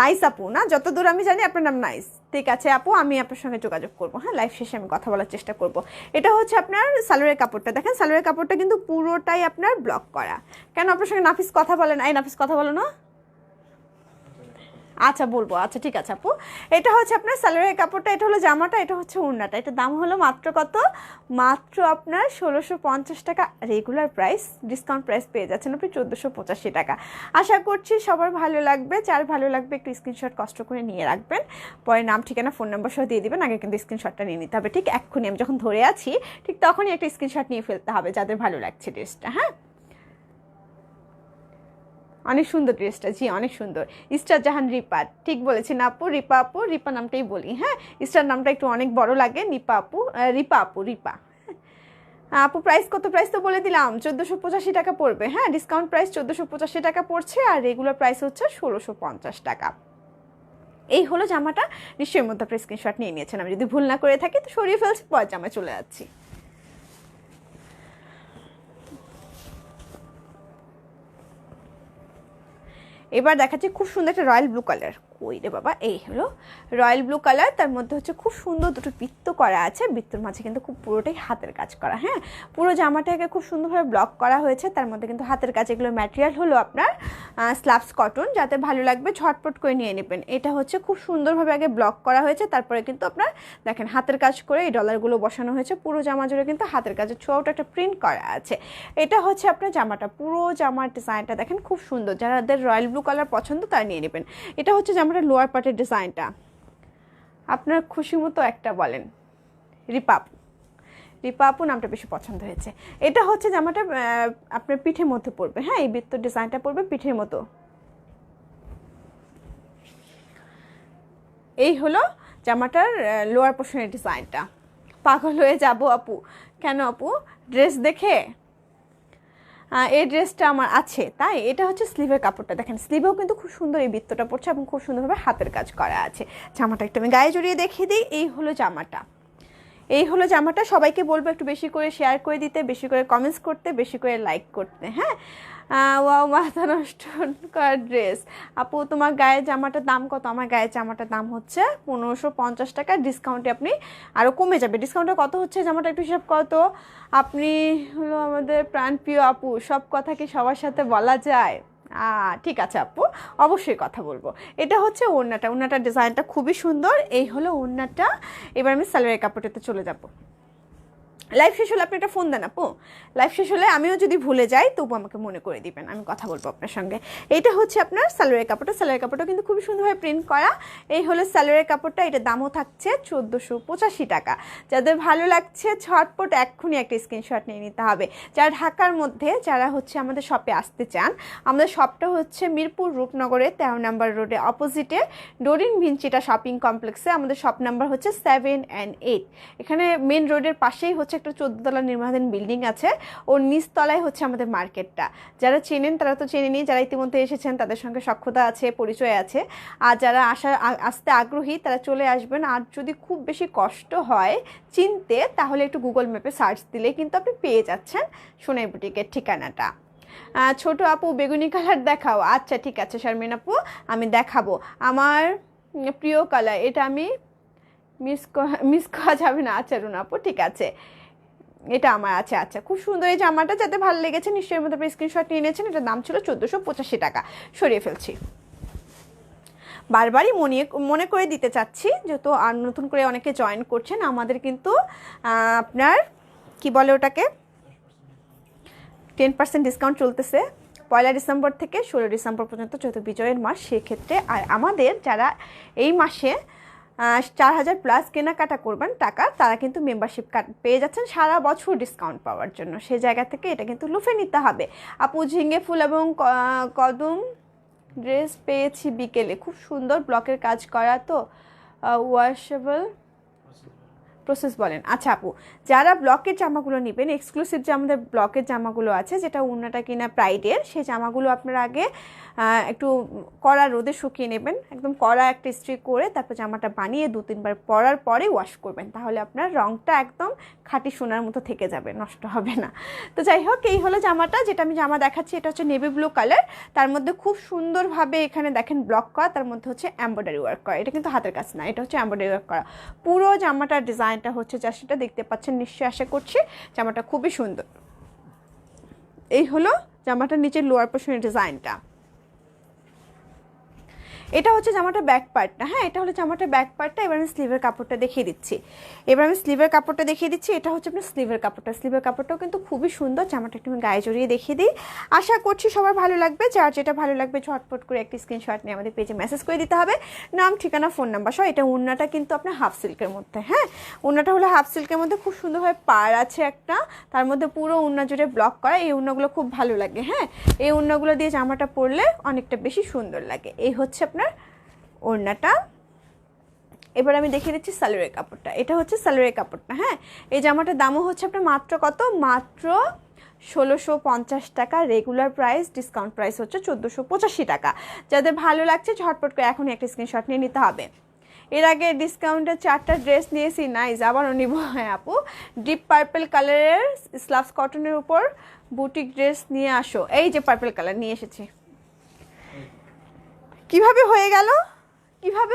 নাইস আপু, না যতদূর আমি জানি আপনার নাম নাইস। ঠিক আছে আপু, আমি আপনার সঙ্গে যোগাযোগ করবো, হ্যাঁ লাইভ শেষে আমি কথা বলার চেষ্টা করব। এটা হচ্ছে আপনার সালোয়ারের কাপড়টা, দেখেন সালোয়ারের কাপড়টা কিন্তু পুরোটাই আপনার ব্লক করা। কেন আপনার সঙ্গে নাফিস কথা বলেন? এই নাফিস কথা বলো না। আচ্ছা বলবো, আচ্ছা ঠিক আছে আপু। এটা হচ্ছে আপনার সালোয়ারের কাপড়টা, এটা হলো জামাটা, এটা হচ্ছে ওড়নাটা। এটার দাম হলো মাত্র কত? মাত্র আপনার 1650 টাকা রেগুলার প্রাইস, ডিসকাউন্ট প্রাইস পেয়ে যাচ্ছেন আপনি 1485 টাকা। আশা করছি সবার ভালো লাগবে, যার ভালো লাগবে একটু স্ক্রিনশট কষ্ট করে নিয়ে রাখবেন, পরে নাম ঠিকানা ফোন নাম্বার সহ দিয়ে দিবেন। আগে কিন্তু স্ক্রিনশটটা নিয়ে নিতে হবে, ঠিক এক্ষুনি আমি যখন ধরে আছি ঠিক তখনই একটা স্ক্রিনশট নিয়ে ফেলতে হবে যাদের ভালো লাগছে ড্রেসটা। হ্যাঁ অনেক সুন্দর ড্রেসটা, জি অনেক সুন্দর। ইস্টার জাহান রিপা, ঠিক বলেছেন আপু, রিপা আপু, রিপা নামটাই বলি। হ্যাঁ ইস্টার নামটা একটু অনেক বড় লাগে, রিপা আপু, রিপা আপু, রিপা। আপু প্রাইস কত? প্রাইস তো বলে দিলাম 1485 টাকা পড়বে, হ্যাঁ ডিসকাউন্ট প্রাইস 1485 টাকা পড়ছে, আর রেগুলার প্রাইস হচ্ছে 1650 টাকা। এই হলো জামাটা, নিশ্চয়ই মধ্যে আপনি স্ক্রিনশট নিয়ে নিয়েছেন, আমি যদি ভুল না করে থাকি তো সরিয়ে ফেলছি, পরে জামায় চলে যাচ্ছি। এবার দেখাচ্ছি খুব সুন্দর একটা রয়্যাল ব্লু কালার। কই রে বাবা, এই হলো রয়্যাল ব্লু কালার, তার মধ্যে হচ্ছে খুব সুন্দর দুটো বৃত্ত করা আছে, বৃত্তর মাঝে কিন্তু খুব পুরোটাই হাতের কাজ করা। হ্যাঁ পুরো জামাটাকে খুব সুন্দরভাবে ব্লক করা হয়েছে, তার মধ্যে কিন্তু হাতের কাজ। এগুলো ম্যাটেরিয়াল হলো আপনার স্ল্যাবস কটন, যাতে ভালো লাগবে ঝটপট করে নিয়ে নেবেন। এটা হচ্ছে খুব সুন্দরভাবে আগে ব্লক করা হয়েছে, তারপরে কিন্তু আপনার দেখেন হাতের কাজ করে এই ডলারগুলো বসানো হয়েছে, পুরো জামা জুড়ে কিন্তু হাতের কাজের ছোট একটা প্রিন্ট করা আছে। এটা হচ্ছে আপনার জামাটা, পুরো জামার ডিজাইনটা দেখেন খুব সুন্দর, যাদের রয়্যাল ব্লু কালার পছন্দ তারা নিয়ে নেবেন। এটা হচ্ছে জামাটা লোয়ার পার্টের ডিজাইনটা, আপনার খুশি মতো একটা বলেন। রিপা আপু, রিপা আপু নামটা বেশি পছন্দ হয়েছে। এটা হচ্ছে জামাটা আপনার পিঠের মধ্যে পড়বে, হ্যাঁ এই বৃত্ত ডিজাইনটা পড়বে পিঠের মতো। এই হলো জামাটার লোয়ার পোর্শনের ডিজাইনটা। পাগল হয়ে যাব আপু। কেন আপু? ড্রেস দেখে? এই ড্রেসটা আমার আছে তাই। এটা হচ্ছে স্লিভের কাপড়টা, দেখেন স্লিভেও কিন্তু খুব সুন্দর এই বৃত্তটা পড়ছে এবং খুব সুন্দরভাবে হাতের কাজ করা আছে। জামাটা একটু আমি গায়ে জড়িয়ে দেখিয়ে দিই। এই হলো জামাটা, এই হলো জামাটা। সবাইকে বলবো একটু বেশি করে শেয়ার করে দিতে, বেশি করে কমেন্টস করতে, বেশি করে লাইক করতে। হ্যাঁ ওয়াও, মাথা নষ্ট করার ড্রেস। আপু তোমার গায়ের জামাটার দাম কত? আমার গায়ের জামাটার দাম হচ্ছে 1550 টাকা, ডিসকাউন্টে আপনি আরও কমে যাবে। ডিসকাউন্টে কত হচ্ছে জামাটা একটু হিসাব কত? আপনি হলো আমাদের প্রাণপ্রিয় আপু, সব কথা কি সবার সাথে বলা যায়? ঠিক আছে আপু, অবশ্যই কথা বলবো। এটা হচ্ছে ওড়নাটা, ওড়নাটার ডিজাইনটা খুবই সুন্দর। এই হলো ওড়নাটা। এবার আমি সালোয়ারের কাপড়টাতে চলে যাব। লাইভ শেষ হলে আপনি একটা ফোন দেন আপু, লাইভ শেষ হলে আমিও যদি ভুলে যাই তবু আমাকে মনে করে দিবেন, আমি কথা বলবো আপনার সঙ্গে। এইটা হচ্ছে আপনার সালোয়ারের কাপড়টা, সালোয়ারের কাপড়টা কিন্তু খুবই সুন্দরভাবে প্রিন্ট করা। এই হলো সালোয়ারের কাপড়টা, এটার দামও থাকছে 1485 টাকা। যাদের ভালো লাগছে ঝটপট এক্ষুনি একটা স্ক্রিনশট নিয়ে নিতে হবে। যারা ঢাকার মধ্যে, যারা হচ্ছে আমাদের শপে আসতে চান, আমাদের শপটা হচ্ছে মিরপুর রূপনগরে 13 নম্বর রোডে অপোজিটে ডোরিন ভিঞ্চিটা শপিং কমপ্লেক্সে। আমাদের শপ নাম্বার হচ্ছে 7 and 8। এখানে মেন রোডের পাশেই হচ্ছে একটা 14 তলা নির্মাণাধীন বিল্ডিং আছে, ওর নিচতলায় হচ্ছে আমাদের মার্কেটটা। যারা চেনেন তারা তো চেনেনি, যারা ইতিমধ্যে এসেছেন তাদের সঙ্গে সখ্যতা আছে, পরিচয় আছে। আর যারা আসতে আগ্রহী তারা চলে আসবেন। আর যদি খুব বেশি কষ্ট হয় চিনতে, তাহলে একটু গুগল ম্যাপে সার্চ দিলে কিন্তু আপনি পেয়ে যাচ্ছেন সোনাই বুটিকের ঠিকানাটা। ছোট আপু বেগুনি কালার দেখাও। আচ্ছা ঠিক আছে শারমিন আপু, আমি দেখাবো। আমার প্রিয় কালার, এটা আমি মিস করা যাবে না। আচ্ছা রুনা আপু ঠিক আছে, এটা আমার আছে। আচ্ছা খুব সুন্দর এই জামাটা, যাতে ভালো লেগেছে নিশ্চয়ই মধ্যে স্ক্রিনশট নিয়ে নিয়েছেন। এটার দাম ছিল 1485 টাকা। সরিয়ে ফেলছি। বারবারই মনে করে দিতে চাচ্ছি, যেহেতু আর নতুন করে অনেকে জয়েন করছেন, আমাদের কিন্তু আপনার কি বলে ওটাকে 10% ডিসকাউন্ট চলতেছে 1 ডিসেম্বর থেকে 16 ডিসেম্বর পর্যন্ত, যেহেতু বিজয়ের মাস সেক্ষেত্রে। আর আমাদের যারা এই মাসে 4000 প্লাস কেনাকাটা করবেন টাকা, তারা কিন্তু মেম্বারশিপ কার্ড পেয়ে যাচ্ছেন সারা বছর ডিসকাউন্ট পাওয়ার জন্য। সেই জায়গা থেকে এটা কিন্তু লুফে নিতে হবে। আপু ঝিঙে ফুল এবং কদম ড্রেস পেয়েছি বিকেলে, খুব সুন্দর, ব্লকের কাজ করা তো, ওয়াশেবল প্রসেস বলেন। আচ্ছা আপু, যারা ব্লকের জামাগুলো নেবেন, এক্সক্লুসিভ যে আমাদের ব্লকের জামাগুলো আছে, যেটা উন্নাটা কিনা প্রাইডের, সেই জামাগুলো আপনারা আগে একটু কড়া রোদে শুকিয়ে নেবেন, একদম কড়া একটা ইস্ত্রি করে তারপর জামাটা বানিয়ে 2-3 বার পরার পরে ওয়াশ করবেন, তাহলে আপনার রঙটা একদম খাঁটি সোনার মতো থেকে যাবে, নষ্ট হবে না। তো যাই হোক, এই হলো জামাটা, যেটা আমি জামা দেখাচ্ছি, এটা হচ্ছে নেভি ব্লু কালার, তার মধ্যে খুব সুন্দরভাবে এখানে দেখেন ব্লক করা, তার মধ্যে হচ্ছে এমব্রয়ডারি ওয়ার্ক করা, এটা কিন্তু হাতের কাজ না, এটা হচ্ছে এমব্রয়ডারি ওয়ার্ক করা। পুরো জামাটার ডিজাইনটা হচ্ছে যা সেটা দেখতে পাচ্ছেন নিশ্চয়ই, আশা করছি। জামাটা খুবই সুন্দর। এই হলো জামাটার নিচের লোয়ার পোর্শনের ডিজাইনটা। এটা হচ্ছে জামাটা ব্যাক পার্টটা। হ্যাঁ, এটা হলো জামাটা ব্যাক পার্টটা। এবার আমি স্লিভের কাপড়টা দেখিয়ে দিচ্ছি। এটা হচ্ছে আপনার স্লিভের কাপড়টা। স্লিভের কাপড়টাও কিন্তু খুবই সুন্দর। জামাটা একটু আমি গায়ে জড়িয়ে দেখিয়ে দিই। আশা করছি সবার ভালো লাগবে। যার যেটা ভালো লাগবে ঝটপট করে একটা স্ক্রিনশট নিয়ে আমাদের পেজে মেসেজ করে দিতে হবে, নাম, ঠিকানা, ফোন নাম্বার সহ। এটা ওড়নাটা কিন্তু আপনার হাফ সিল্কের মধ্যে। হ্যাঁ, ওড়নাটা হলো হাফ সিল্কের মধ্যে, খুব সুন্দরভাবে পাড় আছে একটা, তার মধ্যে পুরো ওড়না জুড়ে ব্লক করা। এই ওড়নাগুলো খুব ভালো লাগে। হ্যাঁ, এই ওড়নাগুলো দিয়ে জামাটা পরলে অনেকটা বেশি সুন্দর লাগে। এই হচ্ছে আপনার ওড়নাটা। এবার আমি দেখিয়ে দিচ্ছি সালোয়ারের কাপড়টা। এটা হচ্ছে সালোয়ারের কাপড়টা। হ্যাঁ, এই জামাটার দামও হচ্ছে আপনার মাত্র কত, মাত্র 1650 টাকা। রেগুলার প্রাইস, ডিসকাউন্ট প্রাইস হচ্ছে 1485 টাকা। যাদের ভালো লাগছে ঝটপট করে এখনই একটা স্ক্রিনশট নিয়ে নিতে হবে। এর আগে ডিসকাউন্টে 4টা ড্রেস নিয়েছি, নাইস, আবারও নিব। হ্যাঁ আপু, ডিপ পার্পল কালারের স্লাভস কটনের উপর বুটিক ড্রেস নিয়ে আসো। এই যে পার্পল কালার নিয়ে এসেছি। কিভাবে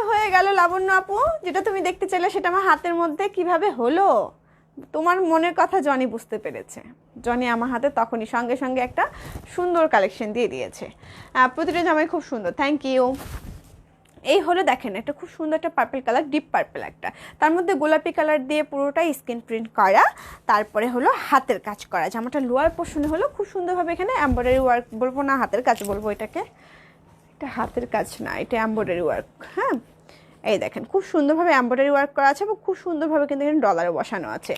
হয়ে গেল লাবণ্য আপু, যেটা তুমি দেখতে চাইলে সেটা আমার হাতের মধ্যে কিভাবে হলো? তোমার মনের কথা জনি বুঝতে পেরেছে। জনি আমার হাতে তখনই সঙ্গে সঙ্গে একটা সুন্দর কালেকশন দিয়ে দিয়েছে। প্রতিটা জামাই খুব সুন্দর, থ্যাংক ইউ। এই হলো দেখেন, একটা খুব সুন্দর একটা পার্পল কালার, ডিপ পার্পল একটা, তার মধ্যে গোলাপি কালার দিয়ে পুরোটাই স্ক্রিন প্রিন্ট করা, তারপরে হলো হাতের কাজ করা। জামাটা লোয়ার পোর্শনে হলো খুব সুন্দরভাবে এখানে এমব্রয়ডারি ওয়ার্ক, বলবো না হাতের কাজ বলবো এটাকে, এটা হাতের কাজ না, এটা এমব্রয়ডারি ওয়ার্ক। হ্যাঁ, এই দেখেন খুব সুন্দরভাবে এমব্রয়ডারি ওয়ার্ক করা আছে এবং খুব সুন্দরভাবে কিন্তু এখানে ডলারও বসানো আছে।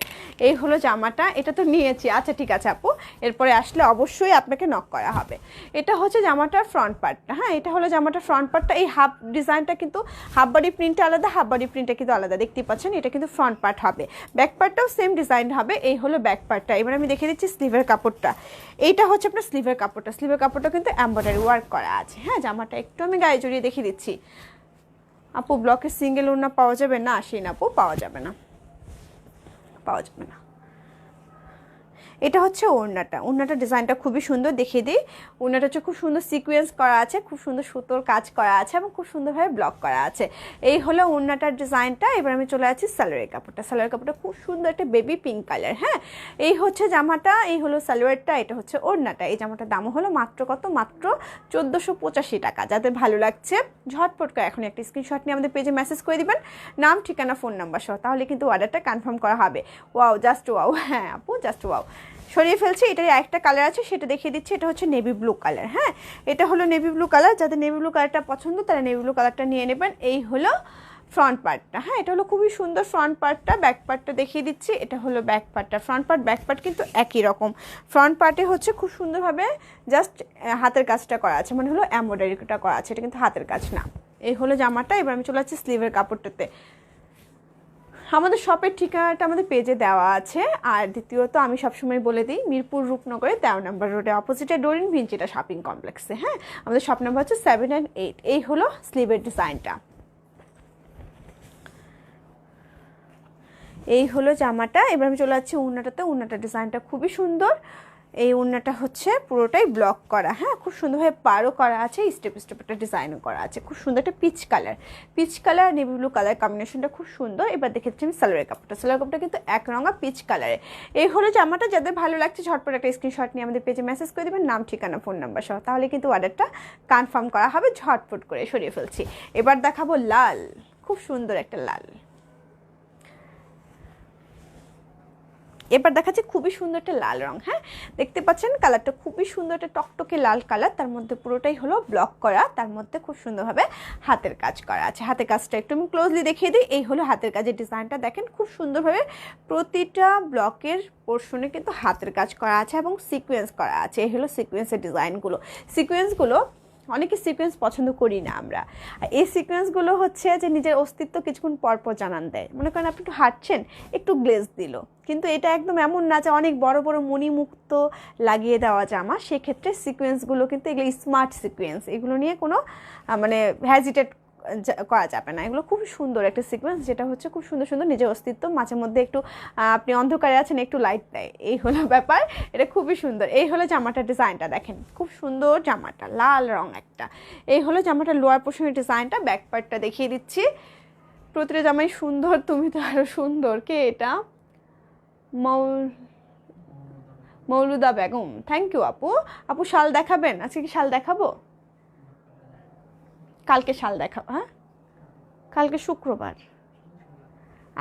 এই হলো জামাটা। এটা তো নিয়েছি, আচ্ছা ঠিক আছে আপু, এরপরে আসলে অবশ্যই আপনাকে নক করা হবে। এটা হচ্ছে জামাটার ফ্রন্ট পার্টটা। হ্যাঁ, এটা হলো জামাটার ফ্রন্ট পার্টটা। এই হাফ ডিজাইনটা কিন্তু হাফ বডি প্রিন্টটা আলাদা, হাফ বডি প্রিন্টটা কিন্তু আলাদা, দেখতে পাচ্ছেন। এটা কিন্তু ফ্রন্ট পার্ট হবে, ব্যাক পার্টটাও সেম ডিজাইন হবে। এই হলো ব্যাক পার্টটা। এবার আমি দেখে দিচ্ছি স্লিভের কাপড়টা। এইটা হচ্ছে আপনার স্লিভের কাপড়টা। স্লিভের কাপড়টা কিন্তু এমব্রয়ডারি ওয়ার্ক করা আছে। হ্যাঁ, জামাটা একটু আমি গায়ে জড়িয়ে দেখিয়ে দিচ্ছি। আপু ব্লকের সিঙ্গেল ওড়না পাওয়া যাবে না? আসেন আপু, পাওয়া যাবে না। এটা হচ্ছে ওড়নাটা। ওড়নাটা ডিজাইনটা খুবই সুন্দর, দেখিয়ে দিই। ওড়নাটা হচ্ছে খুব সুন্দর সিকোয়েন্স করা আছে, খুব সুন্দর সুতোর কাজ করা আছে এবং খুব সুন্দরভাবে ব্লক করা আছে। এই হলো ওড়নাটার ডিজাইনটা। এবার আমি চলে যাচ্ছি সালোয়ারের কাপড়টা। সালোয়ারের কাপড়টা খুব সুন্দর একটা বেবি পিঙ্ক কালার। হ্যাঁ, এই হচ্ছে জামাটা, এই হলো সালোয়ারটা, এটা হচ্ছে ওড়নাটা। এই জামাটার দাম হলো মাত্র কত, মাত্র 1485 টাকা। যাদের ভালো লাগছে ঝটপট করে এখন একটা স্ক্রিনশট নিয়ে আমাদের পেজে মেসেজ করে দিবেন, নাম, ঠিকানা, ফোন নাম্বার সহ, তাহলে কিন্তু অর্ডারটা কনফার্ম করা হবে। Wow, just wow. হ্যাঁ আপু, জাস্ট ওয়াও। সরিয়ে ফেলছি, এটার একটা কালার আছে সেটা দেখিয়ে দিচ্ছি। এটা হচ্ছে নেভি ব্লু কালার। হ্যাঁ, এটা হলো নেভি ব্লু কালার। যাদের নেভি ব্লু কালারটা পছন্দ তারা নেভি ব্লু কালারটা নিয়ে নেবেন। এই হলো ফ্রন্ট পার্টটা। হ্যাঁ, এটা হলো খুবই সুন্দর ফ্রন্ট পার্টটা। ব্যাক পার্টটা দেখিয়ে দিচ্ছি। এটা হলো ব্যাক পার্টটা। ফ্রন্ট পার্ট ব্যাক পার্ট কিন্তু একই রকম। ফ্রন্ট পার্টে হচ্ছে খুব সুন্দরভাবে জাস্ট হাতের কাজটা করা আছে, মানে হলো এমব্রয়ডারিটা করা আছে, এটা কিন্তু হাতের কাজ না। এই হলো জামাটা। এবার আমি চলে যাচ্ছি স্লিভের কাপড়টাতে। আমাদের শপের ঠিকানাটা আমাদের পেজে দেওয়া আছে। আর দ্বিতীয়ত আমি সবসময় বলে দিই, মিরপুর রূপনগরে 13 নম্বর রোডে অপোজিটে ডোরিন ভিঞ্চিটা শপিং কমপ্লেক্সে। হ্যাঁ, আমাদের শপ নাম্বার হচ্ছে 7 and 8। এই হলো স্লিভের ডিজাইনটা। এই হলো জামাটা। এবার আমি চলে যাচ্ছি ওড়নাটাতে। ওড়নাটার ডিজাইনটা খুবই সুন্দর। এই ওড়নাটা হচ্ছে পুরোটাই ব্লক করা, হ্যাঁ, খুব সুন্দরভাবে পারও করা আছে, স্টেপ স্টেপ একটা ডিজাইনও করা আছে, খুব সুন্দর একটা peach colour navy blue colour কম্বিনেশনটা খুব সুন্দর। এবার দেখেছি আমি সালোয়ারের কাপড়টা কিন্তু এক রঙা পিচ কালারে। এই হলো জামাটা, যাদের ভালো লাগছে ঝটপট একটা স্ক্রিনশট নিয়ে আমাদের পেজে মেসেজ করে দেবেন, নাম ঠিকানা ফোন নাম্বার সহ, তাহলে কিন্তু অর্ডারটা কনফার্ম করা হবে। ঝটপট করে সরিয়ে ফেলছি। এবার দেখাবো লাল, খুব সুন্দর একটা লাল। এবার দেখাচ্ছি খুবই সুন্দর একটা লাল রং, হ্যাঁ, দেখতে পাচ্ছেন কালারটা খুবই সুন্দর, একটা টকটকে লাল কালার, তার মধ্যে পুরোটাই হলো ব্লক করা, তার মধ্যে খুব সুন্দরভাবে হাতের কাজ করা আছে। হাতের কাজটা একটু আমি ক্লোজলি দেখিয়ে দিই। এই হলো হাতের কাজের ডিজাইনটা, দেখেন খুব সুন্দরভাবে প্রতিটা ব্লকের পোর্শনে কিন্তু হাতের কাজ করা আছে এবং সিকোয়েন্স করা আছে। এই হলো সিকোয়েন্সের সিকোয়েন্সগুলো অনেকে সিকোয়েন্স পছন্দ করি না আমরা। এই সিকোয়েন্সগুলো হচ্ছে যে নিজের অস্তিত্ব কিছুক্ষণ পরপর জানান দেয়। মনে করেন আপনি একটু হাঁটছেন, একটু গ্লেজ দিল, কিন্তু এটা একদম এমন না যে অনেক বড় বড় মণিমুক্ত লাগিয়ে দেওয়া জামা। সেক্ষেত্রে সিকোয়েন্সগুলো কিন্তু এগুলো স্মার্ট সিকোয়েন্স, এগুলো নিয়ে কোনো মানে হ্যাজিটেট করা যাবে না। এগুলো খুব সুন্দর একটা সিকোয়েন্স, যেটা হচ্ছে খুব সুন্দর সুন্দর নিজের অস্তিত্ব, মাঝে মধ্যে একটু আপনি অন্ধকারে আছেন একটু লাইট দেয়, এই হলো ব্যাপার। এটা খুবই সুন্দর। এই হলো জামাটার ডিজাইনটা, দেখেন খুব সুন্দর জামাটা, লাল রং একটা। এই হলো জামাটার লোয়ার পোর্শনের ডিজাইনটা। ব্যাক পার্টটা দেখিয়ে দিচ্ছি। প্রতিটা জামাই সুন্দর, তুমি তো আরো সুন্দর। কে এটা? মৌলুদা বেগম, থ্যাংক ইউ আপু শাল দেখাবেন? আজকে কি শাল দেখাবো? কালকে শাল দেখাবো, হ্যাঁ, কালকে শুক্রবার।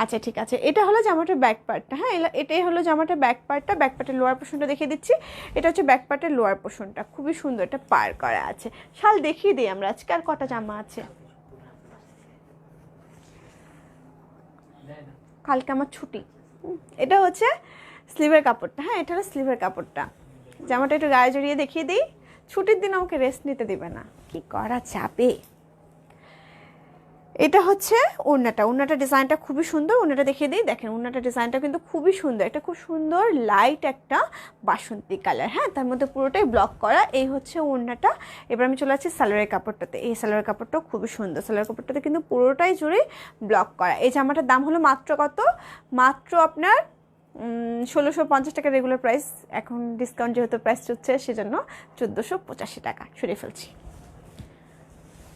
আচ্ছা ঠিক আছে। এটা হলো জামাটার ব্যাক পার্টটা, হ্যাঁ, এটাই হলো জামাটার ব্যাক পার্টের লোয়ার পোর্শনটা দেখিয়ে দিচ্ছি। এটা হচ্ছে ব্যাক পার্টের লোয়ার পোর্শনটা, খুবই সুন্দর, এটা পার করা আছে। শাল দেখিয়ে দিই আমরা আজকে। আর কটা জামা আছে? কালকে আমার ছুটি। এটা হচ্ছে স্লিভের কাপড়টা, হ্যাঁ, এটা হলো স্লিভের কাপড়টা। জামাটা একটু গায়ে জড়িয়ে দেখিয়ে দিই। ছুটির দিন আমাকে রেস্ট নিতে দেবে না, কি করা যাবে। এটা হচ্ছে ওড়নাটা ডিজাইনটা খুবই সুন্দর। ওড়নাটা দেখিয়ে দিই, দেখেন ওড়নাটা ডিজাইনটা কিন্তু খুবই সুন্দর, এটা খুব সুন্দর লাইট একটা বাসন্তী কালার, হ্যাঁ, তার মধ্যে পুরোটাই ব্লক করা। এই হচ্ছে ওড়নাটা। এবার আমি চলে যাচ্ছি সালোয়ারের কাপড়টাতে। এই সালোয়ার কাপড়টাও খুবই সুন্দর। সালোয়ার কাপড়টাতে কিন্তু পুরোটাই জুড়ে ব্লক করা। এই জামাটার দাম হলো মাত্র কত? মাত্র আপনার 1650 টাকা রেগুলার প্রাইস, এখন ডিসকাউন্ট যেহেতু প্রাইস চলছে সেজন্য 1485 টাকা। সরিয়ে ফেলছি।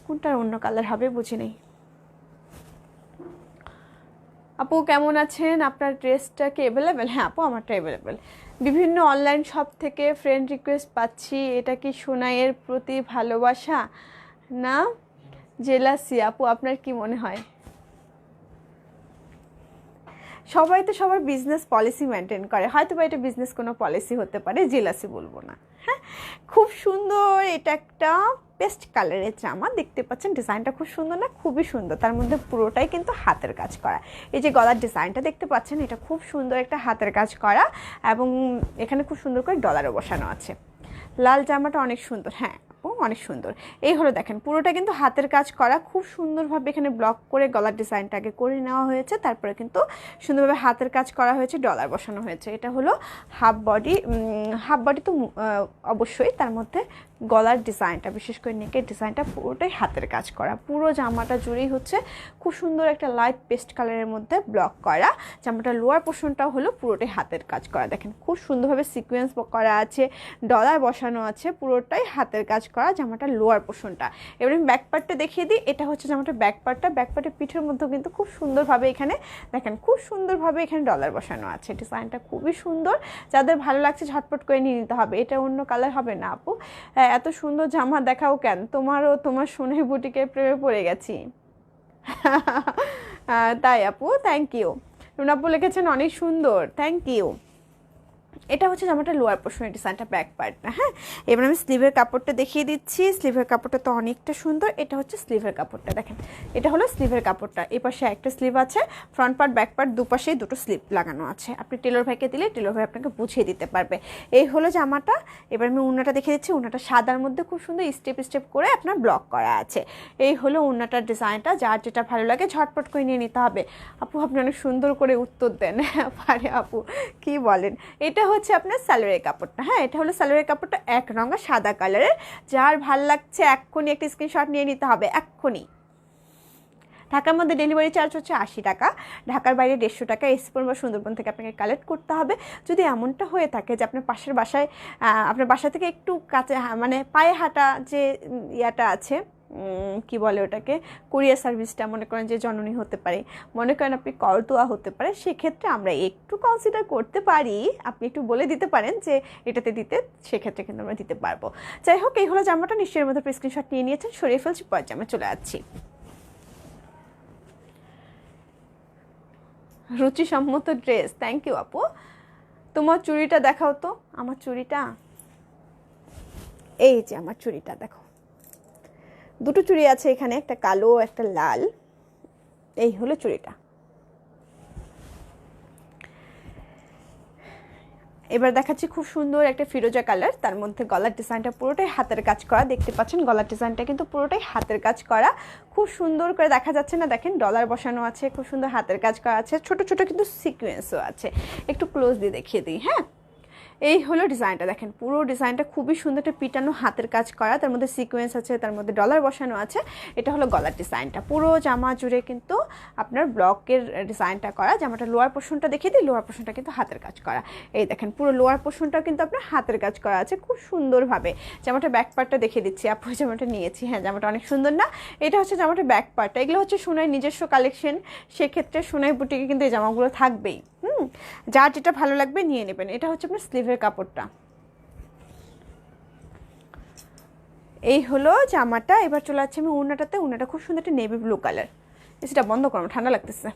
কোনটার অন্য কালার হবে বুঝি নেই। আপু কেমন আছেন? আপনার ড্রেসটা কি অ্যাভেলেবেল? হ্যাঁ আপু, আমারটা অ্যাভেলেবেল। বিভিন্ন অনলাইন শপ থেকে ফ্রেন্ড রিকোয়েস্ট পাচ্ছি, এটা কি সোনাইয়ের প্রতি ভালোবাসা না জেলাসি? আপু আপনার কি মনে হয়? সবাই তো সবার বিজনেস পলিসি মেনটেন করে, হয়তো বা এটা বিজনেস কোনো পলিসি হতে পারে, জেলাসি বলবো না। হ্যাঁ, খুব সুন্দর। এটা একটা পেস্ট কালারের জামা, দেখতে পাচ্ছেন ডিজাইনটা খুব সুন্দর না? খুবই সুন্দর। তার মধ্যে পুরোটাই কিন্তু হাতের কাজ করা। এই যে গলার ডিজাইনটা দেখতে পাচ্ছেন, এটা খুব সুন্দর একটা হাতের কাজ করা, এবং এখানে খুব সুন্দর করে ডলারও বসানো আছে। লাল জামাটা অনেক সুন্দর, হ্যাঁ অনেক সুন্দর। এই হলো দেখেন পুরোটা কিন্তু হাতের কাজ করা, খুব সুন্দরভাবে এখানে ব্লক করে গলার ডিজাইনটা আগে করে নেওয়া হয়েছে, তারপরে কিন্তু সুন্দরভাবে হাতের কাজ করা হয়েছে, ডলার বসানো হয়েছে। এটা হলো হাফ বডি তো অবশ্যই, তার মধ্যে গলার ডিজাইনটা, বিশেষ করে নেকের ডিজাইনটা পুরোটাই হাতের কাজ করা। পুরো জামাটা জুড়েই হচ্ছে খুব সুন্দর একটা লাইট পেস্ট কালারের মধ্যে ব্লক করা। জামাটার লোয়ার পোর্শনটাও হলো পুরোটাই হাতের কাজ করা, দেখেন খুব সুন্দরভাবে সিকোয়েন্স করা আছে, ডলার বসানো আছে, পুরোটাই হাতের কাজ করা জামাটার লোয়ার পোর্শনটা। এবার আমি ব্যাক পার্টটা দেখিয়ে দিই। এটা হচ্ছে জামাটার ব্যাক পার্টের পিঠের মধ্যেও কিন্তু খুব সুন্দরভাবে এখানে দেখেন, খুব সুন্দরভাবে এখানে ডলার বসানো আছে। ডিজাইনটা খুবই সুন্দর, যাদের ভালো লাগছে ঝটপট করে নিয়ে নিতে হবে। এটা অন্য কালার হবে না আপু। এত সুন্দর জামা দেখাও কেন? তোমার সোনাই বুটিকের প্রেমে পড়ে গেছি। তাই আপু, থ্যাংক ইউ। রুনাপু লিখেছেন অনেক সুন্দর, থ্যাংক ইউ। এটা হচ্ছে জামাটা লোয়ার পোর্শনের ডিজাইনটা, ব্যাক পার্টটা। হ্যাঁ, এবার আমি স্লিভের কাপড়টা দেখিয়ে দিচ্ছি। স্লিভের কাপড়টা তো অনেকটা সুন্দর। এটা হচ্ছে স্লিভের কাপড়টা, দেখেন এটা হলো স্লিভের কাপড়টা। এই পাশে একটা স্লিভ আছে, ফ্রন্ট পার্ট ব্যাক পার্ট দুপাশেই দুটো স্লিভ লাগানো আছে। আপনি টেলর ভাইকে দিলে টেলর ভাই আপনাকে বুঝিয়ে দিতে পারবে। এই হলো জামাটা। এবার আমি ওড়নাটা দেখিয়ে দিচ্ছি। ওড়নাটা সাদার মধ্যে খুব সুন্দর স্টেপ করে আপনার ব্লক করা আছে। এই হলো ওড়নাটার ডিজাইনটা। যার যেটা ভালো লাগে ঝটপট করে নিয়ে নিতে হবে। আপু আপনি অনেক সুন্দর করে উত্তর দেন, পারে আপু, কি বলেন? এটা হচ্ছে আপনার সালোয়ারের কাপড়টা। হ্যাঁ, এটা হলো সালোয়ারের কাপড়টা, এক রঙা সাদা কালারের। যার ভাল লাগছে এক্ষুনি একটা স্ক্রিনশট নিয়ে নিতে হবে, এক্ষুনি। ঢাকার মধ্যে ডেলিভারি চার্জ হচ্ছে 80 টাকা, ঢাকার বাইরে 150 টাকা। এসিপুর বা সুন্দরবন থেকে আপনাকে কালেক্ট করতে হবে। যদি এমনটা হয়ে থাকে যে আপনার পাশের বাসায়, আপনার বাসা থেকে একটু কাছে মানে পায়ে হাঁটা যে ইয়াটা আছে, কি বলে ওটাকে, কুরিয়ার সার্ভিসটা, মনে করেন যে জননী হতে পারে, মনে করেন আপনি করতোয়া হতে পারে, সেক্ষেত্রে আমরা একটু কনসিডার করতে পারি। আপনি একটু বলে দিতে পারেন যে এটাতে দিতে, সেক্ষেত্রে কিন্তু আমরা দিতে পারবো। যাই হোক, এই হলো জামাটা। নিশ্চয়ই মধ্যে স্ক্রিনশট নিয়ে নিয়েছেন, সরিয়ে ফেলছি, পরের জামা চলে যাচ্ছি। রুচিসম্মত ড্রেস, থ্যাংক ইউ আপু। তোমার চুড়িটা দেখাও তো, আমার চুড়িটা, এই যে আমার চুড়িটা দেখো, দুটো চুড়ি আছে এখানে, একটা কালো একটা লাল। এই হলো চুড়িটা। এবার দেখাচ্ছি খুব সুন্দর একটা ফিরোজা কালার, তার মধ্যে গলার ডিজাইনটা পুরোটাই হাতের কাজ করা। দেখতে পাচ্ছেন গলার ডিজাইনটা কিন্তু পুরোটাই হাতের কাজ করা, খুব সুন্দর করে দেখা যাচ্ছে না, দেখেন ডলার বসানো আছে, খুব সুন্দর হাতের কাজ করা আছে, ছোট ছোট কিন্তু সিকোয়েন্সও আছে। একটু ক্লোজ দিয়ে দেখিয়ে দিই। হ্যাঁ, এই হলো ডিজাইনটা, দেখেন পুরো ডিজাইনটা খুবই সুন্দর, একটা পিটানো হাতের কাজ করা, তার মধ্যে সিকোয়েন্স আছে, তার মধ্যে ডলার বসানো আছে। এটা হলো গলার ডিজাইনটা। পুরো জামা জুড়ে কিন্তু আপনার ব্লকের ডিজাইনটা করা। জামাটা লোয়ার পোর্শনটা দেখিয়ে দিই, লোয়ার পোর্শনটা কিন্তু হাতের কাজ করা। এই দেখেন পুরো লোয়ার পোর্শনটাও কিন্তু আপনার হাতের কাজ করা আছে খুব সুন্দরভাবে। জামাটা ব্যাক পার্টটা দেখিয়ে দিচ্ছি, আপু জামাটা নিয়েছি, হ্যাঁ জামাটা অনেক সুন্দর না? এটা হচ্ছে জামাটা ব্যাক পার্টটা। এগুলো হচ্ছে সোনাই নিজস্ব কালেকশন, সেক্ষেত্রে সোনাই বুটিকে কিন্তু এই জামাগুলো থাকবেই। যার যেটা ভালো লাগবে নিয়ে নেবেন। এটা হচ্ছে আপনার স্লিভের কাপড়টা। এই হলো জামাটা। এবার চলে যাচ্ছে আমি ওড়নাটাতে। ওড়নাটা খুব সুন্দর একটা নেভি ব্লু কালার। সেটা বন্ধ করো, ঠান্ডা লাগতেছে।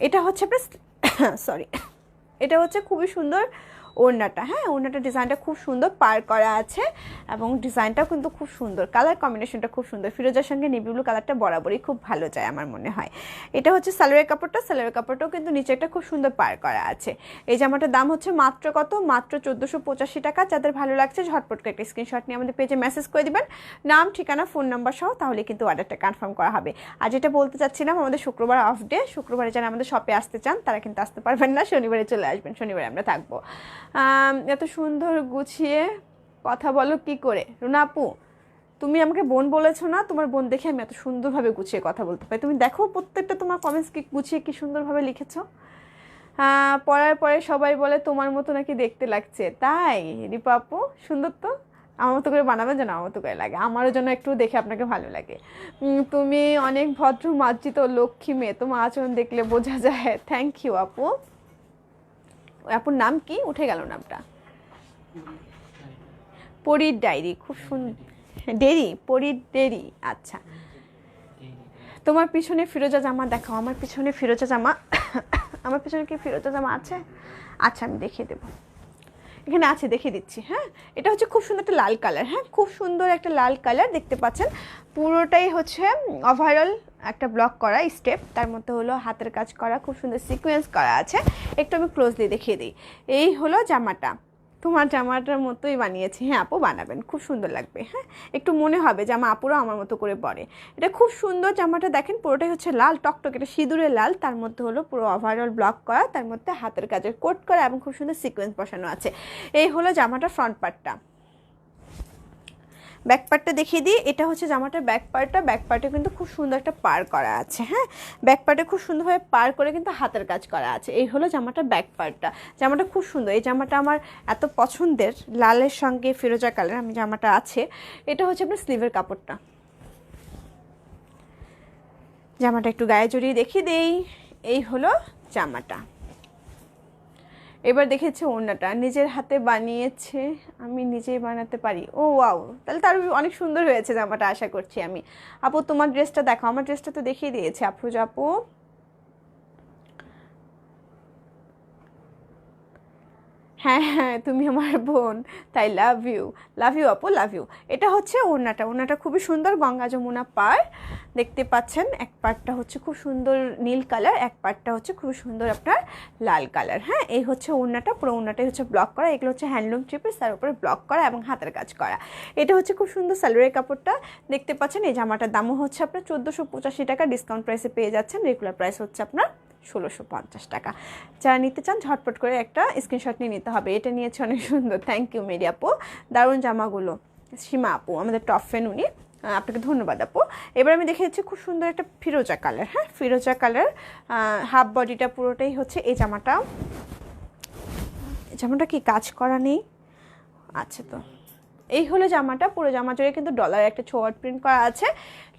এটা হচ্ছে আপনার সরি, এটা হচ্ছে খুবই সুন্দর ওড়নাটা। হ্যাঁ, ওড়নাটা ডিজাইনটা খুব সুন্দর পার করা আছে এবং ডিজাইনটাও কিন্তু খুব সুন্দর, কালার কম্বিনেশনটা খুব সুন্দর। ফিরোজার সঙ্গে নেভি ব্লু কালারটা বরাবরই খুব ভালো যায় আমার মনে হয়। এটা হচ্ছে সালোয়ারের কাপড়টা। সালোয়ারের কাপড়টাও কিন্তু নিচে একটা খুব সুন্দর পার করা আছে। এই জামাটার দাম হচ্ছে মাত্র কত? মাত্র 1485 টাকা। যাদের ভালো লাগছে ঝটপট করে একটা স্ক্রিনশট নিয়ে আমাদের পেজে মেসেজ করে দিবেন, নাম, ঠিকানা, ফোন নাম্বার সহ, তাহলে কিন্তু অর্ডারটা কনফার্ম করা হবে। আর যেটা বলতে চাচ্ছিলাম, আমাদের শুক্রবার অফ ডে। শুক্রবারে যারা আমাদের শপে আসতে চান তারা কিন্তু আসতে পারবেন না, শনিবারে চলে আসবেন, শনিবারে আমরা থাকবো। এত সুন্দর গুছিয়ে কথা বলো কি করে রুনা আপু? তুমি আমাকে বোন বলেছো না, তোমার বোন দেখে আমি এত সুন্দরভাবে গুছিয়ে কথা বলতে পারি। তুমি দেখো প্রত্যেকটা তোমার কমেন্টস কি গুছিয়ে কি সুন্দরভাবে লিখেছো। পড়ার পরে সবাই বলে তোমার মতো নাকি দেখতে লাগছে, তাই রিপা আপু? সুন্দর তো। আমার মতো করে বানাবেন যেন আমার মতো করে লাগে, আমারও জন্য একটু দেখে আপনাকে ভালো লাগে। তুমি অনেক ভদ্র, মার্জিত, লক্ষ্মী মেয়ে, তোমার আচরণ দেখলে বোঝা যায়। থ্যাংক ইউ আপু। আপুর নাম কি? উঠে গেল নামটা। পরীর ডায়েরি, খুব সুন্দর। ডেরি, পরীর ডেরি, আচ্ছা। তোমার পিছনে ফিরোজা জামা দেখাও। আমার পিছনে ফিরোজা জামা আমার পিছনে কি ফিরোজা জামা আছে? আচ্ছা, আমি দেখিয়ে দেবো, এখানে আছে, দেখিয়ে দিচ্ছি। হ্যাঁ, এটা হচ্ছে খুব সুন্দর একটা লাল কালার। হ্যাঁ, খুব সুন্দর একটা লাল কালার, দেখতে পাচ্ছেন পুরোটাই হচ্ছে ওভারঅল একটা ব্লক করা স্টেপ, তার মধ্যে হলো হাতের কাজ করা, খুব সুন্দর সিকোয়েন্স করা আছে। একটু আমি ক্লোজলি দেখিয়ে দিই। এই হলো জামাটা, তোমার জামাটার মতোই বানিয়েছি। হ্যাঁ আপু, বানাবেন, খুব সুন্দর লাগবে। হ্যাঁ, একটু মনে হবে জামা আপুরও আমার মতো করে পরে। এটা খুব সুন্দর জামাটা, দেখেন পুরোটাই হচ্ছে লাল টকটক, এটা সিঁদুরের লাল, তার মধ্যে হলো পুরো ওভারঅল ব্লক করা, তার মধ্যে হাতের কাজের কোট করা এবং খুব সুন্দর সিকোয়েন্স বসানো আছে। এই হলো জামাটার ফ্রন্ট পার্টটা। ব্যাক পার্টটা দেখিয়ে দিই। এটা হচ্ছে জামাটার ব্যাক পার্টটা। ব্যাক পার্টে কিন্তু খুব সুন্দর একটা পার করা আছে। হ্যাঁ, ব্যাক পার্টে খুব সুন্দরভাবে পার করে কিন্তু হাতের কাজ করা আছে। এই হলো জামাটার ব্যাক পার্টটা। জামাটা খুব সুন্দর। এই জামাটা আমার এত পছন্দের, লালের সঙ্গে ফিরোজা কালার আমি জামাটা আছে। এটা হচ্ছে আপনার স্লিভের কাপড়টা। জামাটা একটু গায়ে জড়িয়ে দেখিয়ে দেই। এই হলো জামাটা। এবার দেখেছে ওড়নাটা নিজের হাতে বানিয়েছে, আমি নিজেই বানাতে পারি। ও ওয়াও, তাহলে তার অনেক সুন্দর হয়েছে জামাটা, আশা করছি আমি। আপু তোমার ড্রেসটা দেখো। আমার ড্রেসটা তো দেখিয়ে দিয়েছে আফরোজা আপু। হ্যাঁ হ্যাঁ, তুমি আমার বোন, তাই লাভ ইউ। লাভ ইউ আপু, লাভ ইউ। এটা হচ্ছে ওড়নাটা। ওড়নাটা খুবই সুন্দর, গঙ্গা যমুনা পার, দেখতে পাচ্ছেন। এক পার্টটা হচ্ছে খুব সুন্দর নীল কালার, এক পার্টটা হচ্ছে খুব সুন্দর আপনার লাল কালার। হ্যাঁ, এই হচ্ছে ওড়নাটা। পুরো ওড়নাটাই হচ্ছে ব্লক করা। এগুলো হচ্ছে হ্যান্ডলুম ট্রিপেস, তার উপরে ব্লক করা এবং হাতের কাজ করা। এটা হচ্ছে খুব সুন্দর সালোয়ারের কাপড়টা, দেখতে পাচ্ছেন। এই জামাটার দামও হচ্ছে আপনার 1485 টাকা, ডিসকাউন্ট প্রাইসে পেয়ে যাচ্ছেন। রেগুলার প্রাইস হচ্ছে আপনার 1650 টাকা। যারা নিতে চান ঝটপট করে একটা স্ক্রিনশট নিয়ে নিতে হবে। এটা নিয়েছে অনেক সুন্দর, থ্যাংক ইউ মেরি আপু, দারুণ জামাগুলো। সীমা আপু আমাদের টপ ফ্যান, উনি আপনাকে ধন্যবাদ আপু। এবার আমি দেখে যাচ্ছি খুব সুন্দর একটা ফিরোজা কালার, হ্যাঁ ফিরোজা কালার, হাফ বডিটা পুরোটাই হচ্ছে এই জামাটা। জামাটা কি কাজ করা নেই? আচ্ছা, তো এই হলো জামাটা। পুরো জামা জুড়ে কিন্তু ডলার একটা ছোঁয়ার প্রিন্ট করা আছে।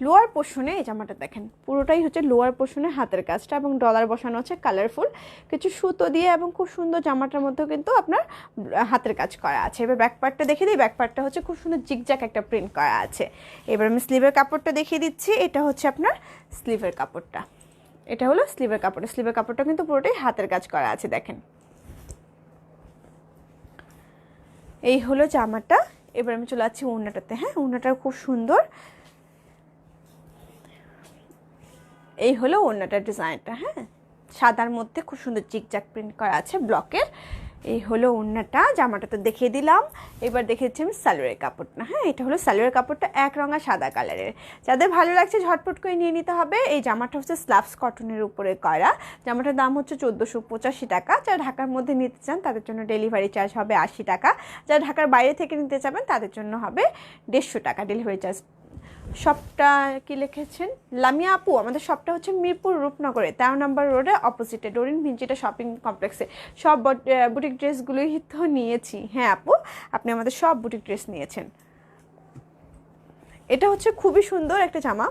লোয়ার পোর্শনে এই জামাটা দেখেন পুরোটাই হচ্ছে লোয়ার পোর্শনে হাতের কাজটা এবং ডলার বসানো হচ্ছে কালারফুল কিছু সুতো দিয়ে, এবং খুব সুন্দর জামাটার মধ্যেও কিন্তু আপনার হাতের কাজ করা আছে। এবার ব্যাক পার্টটা দেখিয়ে দিই। ব্যাক পার্টটা হচ্ছে খুব সুন্দর জিগজ্যাক একটা প্রিন্ট করা আছে। এবার আমি স্লিভের কাপড়টা দেখিয়ে দিচ্ছি। এটা হচ্ছে আপনার স্লিভের কাপড়টা, এটা হলো স্লিভের কাপড়। স্লিভের কাপড়টা কিন্তু পুরোটাই হাতের কাজ করা আছে দেখেন। এই হলো জামাটা। এবার আমি চলে যাচ্ছি ওড়নাটাতে, হ্যাঁ ওড়নাটা খুব সুন্দর। এই হলো ওড়নাটার ডিজাইনটা, হ্যাঁ সাদার মধ্যে খুব সুন্দর জিগজ্যাগ প্রিন্ট করা আছে ব্লকের। এই হলো ওড়নাটা, জামাটা তো দেখিয়ে দিলাম। এবার দেখেছি আমি সালোয়ারের কাপড়টা, হ্যাঁ এটা হলো সালোয়ারের কাপড়টা এক রঙা সাদা কালারের। যাদের ভালো লাগছে ঝটপট করে নিয়ে নিতে হবে। এই জামাটা হচ্ছে স্লাবস কটনের উপরে করা। জামাটার দাম হচ্ছে 1485 টাকা। যারা ঢাকার মধ্যে নিতে চান তাদের জন্য ডেলিভারি চার্জ হবে 80 টাকা। যারা ঢাকার বাইরে থেকে নিতে চাবেন তাদের জন্য হবে 150 টাকা ডেলিভারি চার্জ। শপটা কি লিখেছেন? লামিয়া আপু, আমাদের শপটা হচ্ছে মিরপুর রূপনগরে 13 নম্বর রোডে অপোজিটে ডোরিন ভিঞ্চিটা শপিং কমপ্লেক্সে। সব বুটিক ড্রেসগুলোই তো নিয়েছি। হ্যাঁ আপু, আপনি আমাদের সব বুটিক ড্রেস নিয়েছেন। এটা হচ্ছে খুবই সুন্দর একটা জামা,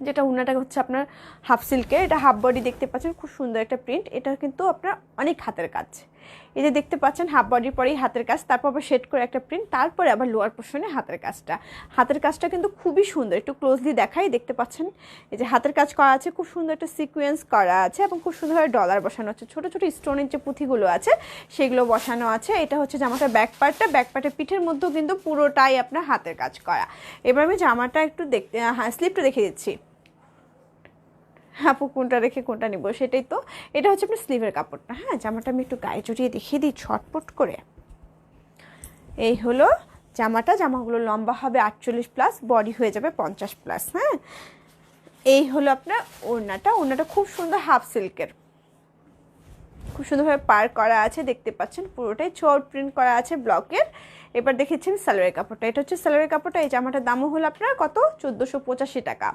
যেটা উন্নাটা হচ্ছে আপনার হাফ সিল্কের। এটা হাফ বডি দেখতে পাচ্ছেন, খুব সুন্দর একটা প্রিন্ট। এটা কিন্তু আপনার অনেক হাতের কাজ। এই যে দেখতে পাচ্ছেন হাফ বডির পরেই হাতের কাজ, তারপর আবার শেড করে একটা প্রিন্ট, তারপরে আবার লোয়ার পোর্শনে হাতের কাজটা কিন্তু খুবই সুন্দর। একটু ক্লোজলি দেখাই, দেখতে পাচ্ছেন এই যে হাতের কাজ করা আছে, খুব সুন্দর একটা সিকোয়েন্স করা আছে এবং খুব সুন্দরভাবে ডলার বসানো আছে। ছোটো ছোটো স্টোনের যে পুঁথিগুলো আছে সেগুলো বসানো আছে। এটা হচ্ছে জামাটার ব্যাক পার্টটা। ব্যাক পার্টের পিঠের মধ্যেও কিন্তু পুরোটাই আপনার হাতের কাজ করা। এবার আমি জামাটা একটু দেখতে স্লিপটা দেখে দিচ্ছি। আপু কোনটা রেখে কোনটা নিব সেটাই তো। এটা হচ্ছে আপনার স্লিভের কাপড়টা, হ্যাঁ জামাটা আমি একটু গায়ে জড়িয়ে দেখিয়ে দিই ছটপট করে। এই হলো জামাটা। জামাগুলো লম্বা হবে 48+, বডি হয়ে যাবে 50+, হ্যাঁ। এই হলো আপনার ওড়নাটা। ওড়নাটা খুব সুন্দর হাফ সিল্কের, খুব সুন্দরভাবে পার করা আছে, দেখতে পাচ্ছেন পুরোটাই ছোট প্রিন্ট করা আছে ব্লকের। এবার দেখেছেন সালোয়ারের কাপড়টা। এটা হচ্ছে সালোয়ারের কাপড়টা। এই জামাটার দামও হলো আপনার কত? 1485 টাকা।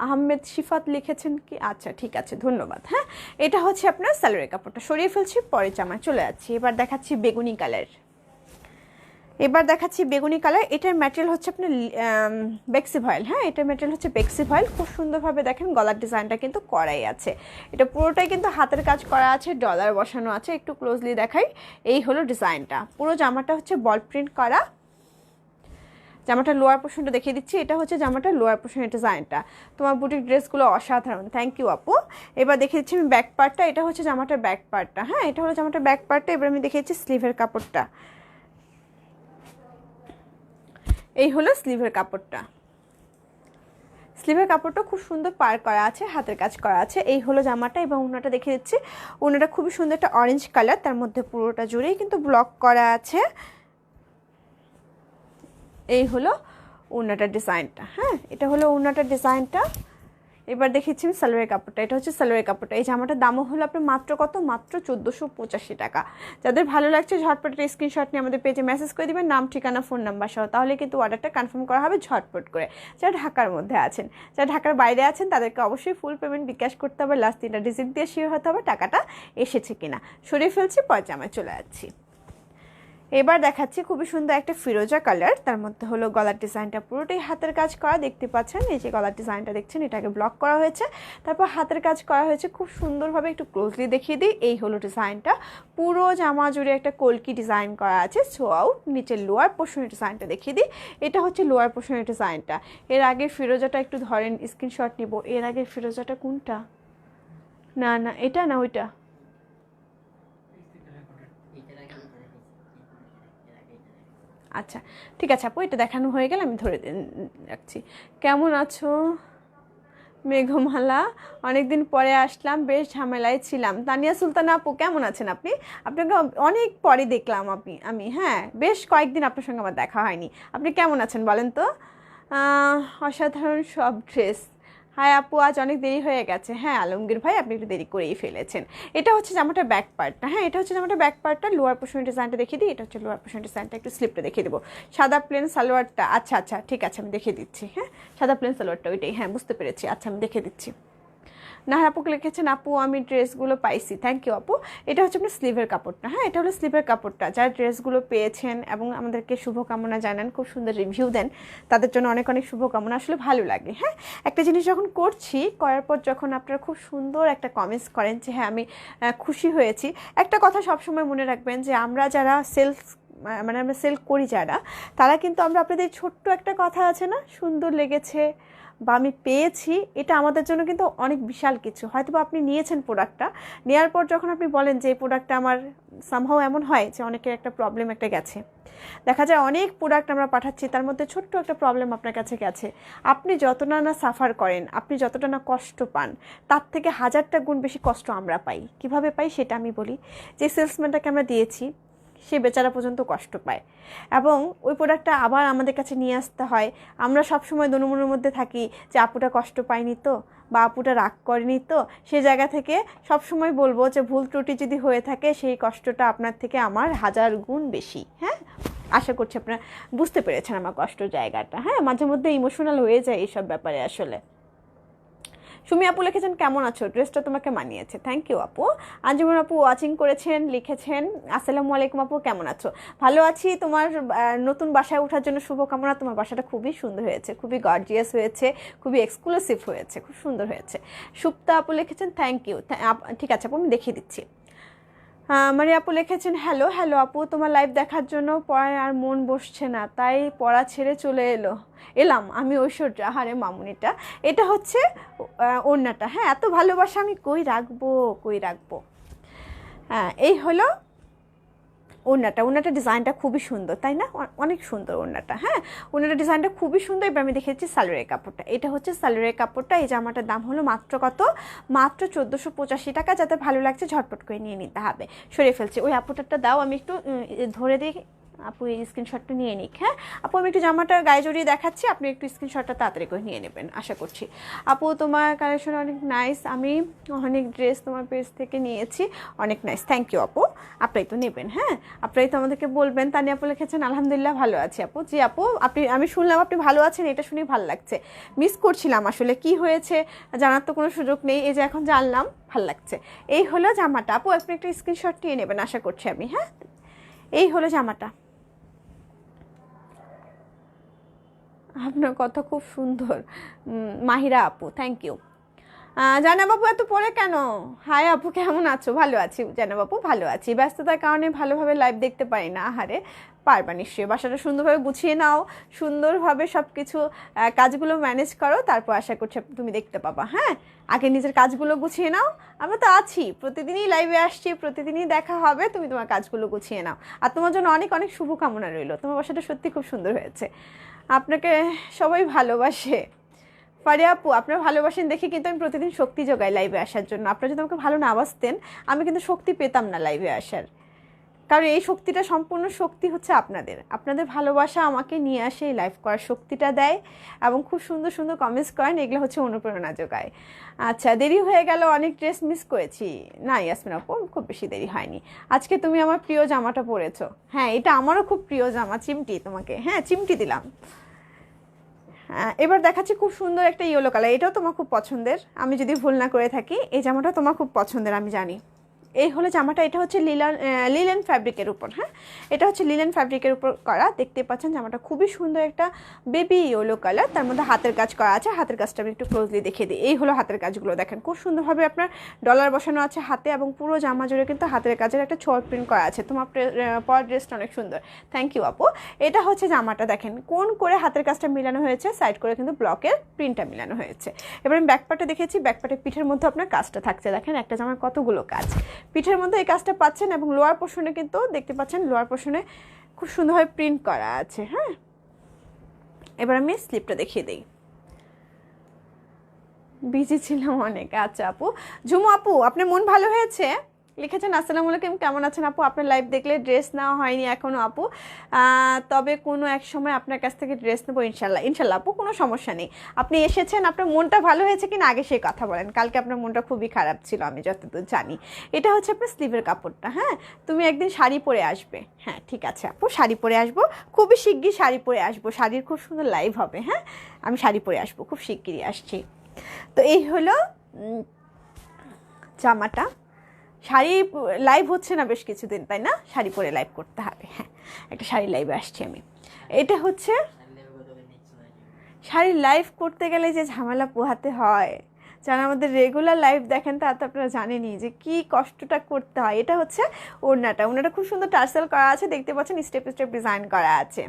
আহমেদ শিফাত লিখেছেন কি? আচ্ছা ঠিক আছে, ধন্যবাদ। হ্যাঁ এটা হচ্ছে আপনার সালোয়ারের কাপড়টা। সরিয়ে ফেলছি, পরে জামায় চলে যাচ্ছি। এবার দেখাচ্ছি বেগুনি কালার। এটার ম্যাটেরিয়াল হচ্ছে আপনার বেক্সি ভয়েল, হ্যাঁ এটার ম্যাটেরিয়াল হচ্ছে বেক্সি ভয়েল। খুব সুন্দরভাবে দেখেন গলার ডিজাইনটা কিন্তু করাই আছে। এটা পুরোটাই কিন্তু হাতের কাজ করা আছে, ডলার বসানো আছে। একটু ক্লোজলি দেখাই। এই হলো ডিজাইনটা। পুরো জামাটা হচ্ছে বল প্রিন্ট করা। জামাটার লোয়ার পোর্শনটা দেখিয়ে দিচ্ছি। এটা হচ্ছে জামাটার লোয়ার পোর্শনের ডিজাইনটা। তোমার বুটিক ড্রেসগুলো অসাধারণ, থ্যাংক ইউ আপু। এবার দেখিয়ে দিচ্ছি আমি ব্যাক পার্টটা। এটা হচ্ছে জামাটার ব্যাক পার্টটা, হ্যাঁ এটা হলো জামাটার ব্যাক পার্টটা। এবার আমি দেখিয়েছি স্লিভের কাপড়টা। এই হলো স্লিভের কাপড়টা। স্লিভের কাপড়টা খুব সুন্দর পার করা আছে, হাতের কাজ করা আছে। এই হলো জামাটা। এবং ওনাটা দেখিয়ে দিচ্ছি। ওনাটা খুবই সুন্দর একটা অরেঞ্জ কালার, তার মধ্যে পুরোটা জুড়েই কিন্তু ব্লক করা আছে। এই হলো ওড়নাটার ডিজাইনটা, হ্যাঁ এটা হলো ওড়নাটার ডিজাইনটা। এবার দেখেছি সালোয়ারের কাপড়টা। এটা হচ্ছে সালোয়ারের কাপড়টা। এই জামাটার দামও হলো আপনার মাত্র কত? মাত্র 1485 টাকা। যাদের ভালো লাগছে ঝটপট স্ক্রিনশট নিয়ে আমাদের পেজে মেসেজ করে দিবেন, নাম ঠিকানা ফোন নাম্বার সহ, তাহলে কিন্তু অর্ডারটা কনফার্ম করা হবে ঝটপট করে। যারা ঢাকার মধ্যে আছেন, যারা ঢাকার বাইরে আছেন তাদেরকে অবশ্যই ফুল পেমেন্ট বিকাশ করতে হবে। লাস্ট 3টা ডিজিট দিয়ে শিওর হতে হবে টাকাটা এসেছে কিনা। সরিয়ে ফেলছি, পরে জামায় চলে যাচ্ছি। এবার দেখাচ্ছি খুবই সুন্দর একটা ফিরোজা কালার, তার মধ্যে হলো গলার ডিজাইনটা পুরোটাই হাতের কাজ করা। দেখতে পাচ্ছেন এই যে গলার ডিজাইনটা দেখছেন, এটাকে ব্লক করা হয়েছে, তারপর হাতের কাজ করা হয়েছে খুব সুন্দরভাবে। একটু ক্লোজলি দেখিয়ে দিই। এই হলো ডিজাইনটা। পুরো জামা জুড়ে একটা কলকি ডিজাইন করা আছে থ্রু আউট। নিচের লোয়ার পোর্শনের ডিজাইনটা দেখিয়ে দিই। এটা হচ্ছে লোয়ার পোর্শনের ডিজাইনটা। এর আগে ফিরোজাটা একটু ধরেন, স্ক্রিনশট নিব। এর আগে ফিরোজাটা কোনটা? না না এটা না, ওইটা। আচ্ছা ঠিক আছে আপু, এটা দেখানো হয়ে গেলে আমি ধরে রাখছি। কেমন আছো মেঘমালা? অনেকদিন পরে আসলাম, বেশ ঝামেলায় ছিলাম। তানিয়া সুলতানা আপু কেমন আছেন আপনি? আপনাকে অনেক পরে দেখলাম আমি, হ্যাঁ বেশ কয়েকদিন আপনার সঙ্গে আমার দেখা হয়নি। আপনি কেমন আছেন বলেন তো? অসাধারণ সব ড্রেস। হাই আপু, আজ অনেক দেরি হয়ে গেছে। হ্যাঁ আলমগীর ভাই, আপনি একটু দেরি করেই ফেলেছেন। এটা হচ্ছে জামাটা ব্যাক পার্টটা। হ্যাঁ এটা হচ্ছে জামাটা ব্যাক পার্টটা। লোয়ার পোর্শনের ডিজাইনটা দেখিয়ে দিই। এটা হচ্ছে লোয়ার পোর্শনের ডিজাইনটা, একটু স্লিপটা দেখিয়ে দেবো। সাদা প্লেন সালোয়ারটা, আচ্ছা আচ্ছা ঠিক আছে, আমি দেখিয়ে দিচ্ছি। হ্যাঁ সাদা প্লেন সালোয়ারটা ওইটাই, হ্যাঁ বুঝতে পেরেছি। আচ্ছা আমি দেখিয়ে দিচ্ছি। নাহার আপুকে লিখেছেন, আপু আমি ড্রেসগুলো পাইছি। থ্যাংক ইউ আপু। এটা হচ্ছে আপনার স্লিভের কাপড়টা। হ্যাঁ এটা হলো স্লিভের কাপড়টা। যারা ড্রেসগুলো পেয়েছেন এবং আমাদেরকে শুভকামনা জানান, খুব সুন্দর রিভিউ দেন, তাদের জন্য অনেক অনেক শুভকামনা। আসলে ভালো লাগে। হ্যাঁ একটা জিনিস যখন করছি, করার পর যখন আপনারা খুব সুন্দর একটা কমেন্টস করেন যে হ্যাঁ আমি খুশি হয়েছি, একটা কথা সবসময় মনে রাখবেন যে আমরা যারা মানে আমরা সেল করি যারা, তারা কিন্তু আমরা আপনাদের ছোট্ট একটা কথা আছে না, সুন্দর লেগেছে বা আমি পেয়েছি, এটা আমাদের জন্য কিন্তু অনেক বিশাল কিছু। হয়তো বা আপনি নিয়েছেন প্রোডাক্টটা, নেওয়ার পর যখন আপনি বলেন যে এই প্রোডাক্টটা আমার সামহাও এমন হয় যে অনেকের একটা প্রবলেম একটা গেছে, দেখা যায় অনেক প্রোডাক্ট আমরা পাঠাচ্ছি, তার মধ্যে ছোট্ট একটা প্রবলেম আপনার কাছে গেছে। আপনি যতটা না সাফার করেন, আপনি যতটা না কষ্ট পান, তার থেকে হাজারটা গুণ বেশি কষ্ট আমরা পাই। কিভাবে পাই সেটা আমি বলি। যে সেলসম্যানটাকে আমরা দিয়েছি, সে বেচারা পর্যন্ত কষ্ট পায় এবং ওই প্রোডাক্টটা আবার আমাদের কাছে নিয়ে আসতে হয়। আমরা সবসময় দনুমনের মধ্যে থাকি যে আপুটা কষ্ট পায়নি তো, বা আপুটা রাগ করেনি তো। সে জায়গা থেকে সবসময় বলবো যে ভুল ত্রুটি যদি হয়ে থাকে, সেই কষ্টটা আপনার থেকে আমার হাজার গুণ বেশি। হ্যাঁ আশা করছি আপনারা বুঝতে পেরেছেন আমার কষ্ট জায়গাটা। হ্যাঁ মাঝে মধ্যে ইমোশনাল হয়ে যায় এইসব ব্যাপারে আসলে। সুমি আপু লিখেছেন, কেমন আছো, ড্রেসটা তোমাকে মানিয়েছে। থ্যাংক ইউ আপু। আঞ্জুমান আপু ওয়াচিং করেছেন, লিখেছেন আসসালামু আলাইকুম আপু, কেমন আছো। ভালো আছি। তোমার নতুন বাসায় ওঠার জন্য শুভকামনা। তোমার বাসাটা খুবই সুন্দর হয়েছে, খুবই গর্জিয়াস হয়েছে, খুবই এক্সক্লুসিভ হয়েছে, খুব সুন্দর হয়েছে। সুপ্তা আপু লিখেছেন, থ্যাংক ইউ। ঠিক আছে আপু, আমি দেখিয়ে দিচ্ছি। মারিয়া আপু লিখেছেন, হ্যালো হ্যালো আপু, তোমার লাইভ দেখার জন্য পড়ায় আর মন বসছে না, তাই পড়া ছেড়ে চলে এলাম আমি ঐশ্বর্যা। হারে মামুনিটা, এটা হচ্ছে ওড়নাটা। হ্যাঁ এত ভালোবাসা আমি কই রাখবো, কই রাখবো। এই হলো ওড়নাটা ডিজাইনটা খুবই সুন্দর, তাই না? অনেক সুন্দর ওড়নাটা। হ্যাঁ ওড়নাটা ডিজাইনটা খুবই সুন্দর। এবার আমি দেখেছি সালোয়ারের কাপড়টা। এটা হচ্ছে সালোয়ারের কাপড়টা। এই জামাটার দাম হলো মাত্র কত, মাত্র 1485 টাকা। যাতে ভালো লাগছে ঝটপট করে নিয়ে নিতে হবে। সরিয়ে ফেলছি, ওই আপুটারটা দাও, আমি একটু ধরে দিই। আপু এই স্ক্রিনশটটা নিয়ে নিক। হ্যাঁ আপু আমি একটু জামাটা গায়ে জড়িয়ে দেখাচ্ছি, আপনি একটু স্ক্রিনশটটা তাড়াতাড়ি করে নিয়ে নেবেন আশা করছি। আপু তোমার কালেকশন অনেক নাইস, আমি অনেক ড্রেস তোমার পেজ থেকে নিয়েছি, অনেক নাইস। থ্যাংক ইউ আপু। আপনারাই তো নেবেন, হ্যাঁ আপনারাই তো আমাদেরকে বলবেন। তানিয়া আপু লিখেছেন, আলহামদুলিল্লাহ ভালো আছি আপু। জি আপু, আমি শুনলাম আপনি ভালো আছেন, এটা শুনেই ভালো লাগছে। মিস করছিলাম আসলে, কি হয়েছে জানার তো কোনো সুযোগ নেই, এই যে এখন জানলাম, ভালো লাগছে। এই হলো জামাটা আপু, আপনি একটা স্ক্রিনশট নিয়ে নেবেন আশা করছি আমি। হ্যাঁ এই হলো জামাটা। আপনার কথা খুব সুন্দর মাহিরা আপু, থ্যাংক ইউ। জানাব আপু এত পরে কেন। হাই আপু, কেমন আছো। ভালো আছি জানাব আপু, ভালো আছি। ব্যস্ততার কারণে ভালোভাবে লাইভ দেখতে পারি না। আহারে, পারবা নিশ্চয়ই। বাসাটা সুন্দরভাবে গুছিয়ে নাও, সুন্দরভাবে সব কিছু কাজগুলো ম্যানেজ করো, তারপর আশা করছি তুমি দেখতে পাবা। হ্যাঁ আগে নিজের কাজগুলো গুছিয়ে নাও। আমরা তো আছি, প্রতিদিনই লাইভে আসছি, প্রতিদিনই দেখা হবে। তুমি তোমার কাজগুলো গুছিয়ে নাও। আর তোমার জন্য অনেক অনেক শুভকামনা রইল। তোমার বাসাটা সত্যি খুব সুন্দর হয়েছে। আপনাকে সবাই ভালোবাসে। ফারিয়া আপু, আপনার ভালোবাসেন দেখে কিন্তু আমি প্রতিদিন শক্তি যোগাই লাইভে আসার জন্য। আপনারা যদি আমাকে ভালো না বাসতেন, আমি কিন্তু শক্তি পেতাম না লাইভে আসার। কারণ এই শক্তিটা, সম্পূর্ণ শক্তি হচ্ছে আপনাদের ভালোবাসা আমাকে নিয়ে আসে, এই লাইভ করার শক্তিটা দেয় এবং খুব সুন্দর সুন্দর কমেন্টস করেন, এগুলো হচ্ছে অনুপ্রেরণা যোগায়। আচ্ছা দেরি হয়ে গেল, অনেক ড্রেস মিস করেছি। না ইয়াসমিন আপু, খুব বেশি দেরি হয়নি। আজকে তুমি আমার প্রিয় জামাটা পরেছো। হ্যাঁ এটা আমারও খুব প্রিয় জামা, চিমটি তোমাকে, হ্যাঁ চিমটি দিলাম। এবার দেখাচ্ছি খুব সুন্দর একটা ইয়েলো কালার, এটাও তোমার খুব পছন্দের, আমি যদি ভুল না করে থাকি। এই জামাটা তোমার খুব পছন্দের আমি জানি। এই হলো জামাটা। এটা হচ্ছে লিলেন ফ্যাব্রিকের উপর। হ্যাঁ এটা হচ্ছে লিলেন ফ্যাব্রিকের উপর করা। দেখতে পাচ্ছেন জামাটা খুবই সুন্দর, একটা বেবি ইয়েলো কালার, তার মধ্যে হাতের কাজ করা আছে। হাতের কাজটা আমি একটু ক্লোজলি দেখিয়ে দিই। এই হলো হাতের কাজগুলো, দেখেন খুব সুন্দরভাবে আপনার ডলার বসানো আছে হাতে, এবং পুরো জামা জুড়ে কিন্তু হাতের কাজের একটা ছোট প্রিন্ট করা আছে। তোমার পর ড্রেসটা অনেক সুন্দর, থ্যাংক ইউ আপু। এটা হচ্ছে জামাটা, দেখেন কোন করে হাতের কাজটা মিলানো হয়েছে, সাইড করে কিন্তু ব্লকের প্রিন্টটা মিলানো হয়েছে। এবার আমি ব্যাকপার্টে দেখেছি, ব্যাকপার্টের পিঠের মধ্যে আপনার কাজটা থাকছে। দেখেন একটা জামার কতগুলো কাজ, পিঠের মধ্যে এই কাজটা পাচ্ছেন, এবং লোয়ার পোর্শনে কিন্তু দেখতে পাচ্ছেন লোয়ার পোর্শনে খুব সুন্দরভাবে প্রিন্ট করা আছে। হ্যাঁ এবার আমি স্লিপটা দেখিয়ে দিই। বিজি ছিলাম অনেক। আচ্ছা আপু, ঝুমু আপু আপনার মন ভালো হয়েছে। লিখেছেন আসসালামু আলাইকুম, কেমন আছেন আপু? আপনার লাইভ দেখলে ড্রেস নেওয়া হয়নি এখনও আপু, তবে কোনো এক সময় আপনার কাছ থেকে ড্রেস নেবো ইনশাল্লাহ। ইনশাল্লাহ আপু, কোনো সমস্যা নেই। আপনি এসেছেন, আপনার মনটা ভালো হয়েছে কিনা আগে সেই কথা বলেন। কালকে আপনার মনটা খুবই খারাপ ছিল আমি যতদূর জানি। এটা হচ্ছে আপনার স্লিভের কাপড়টা। হ্যাঁ, তুমি একদিন শাড়ি পরে আসবে। হ্যাঁ ঠিক আছে আপু, শাড়ি পরে আসবো, খুবই শিগগির শাড়ি পরে আসবো। শাড়ির খুব সুন্দর লাইভ হবে। হ্যাঁ, আমি শাড়ি পরে আসবো, খুব শিগগিরই আসছি। তো এই হলো জামাটা। শাড়ি লাইভ হচ্ছে না বেশ কিছুদিন, তাই না? শাড়ি পরে লাইভ করতে হবে। হ্যাঁ, একটা শাড়ি লাইভে আসছি আমি। এটা হচ্ছে শাড়ি লাইভ করতে গেলে যে ঝামেলা পোহাতে হয়, যারা আমাদের রেগুলার লাইভ দেখেন তা তো আপনারা জানেনই যে কি কষ্টটা করতে হয়। এটা হচ্ছে ওড়নাটা। ওড়নাটা খুব সুন্দর টার্সেল করা আছে, দেখতে পাচ্ছেন স্টেপ স্টেপ ডিজাইন করা আছে।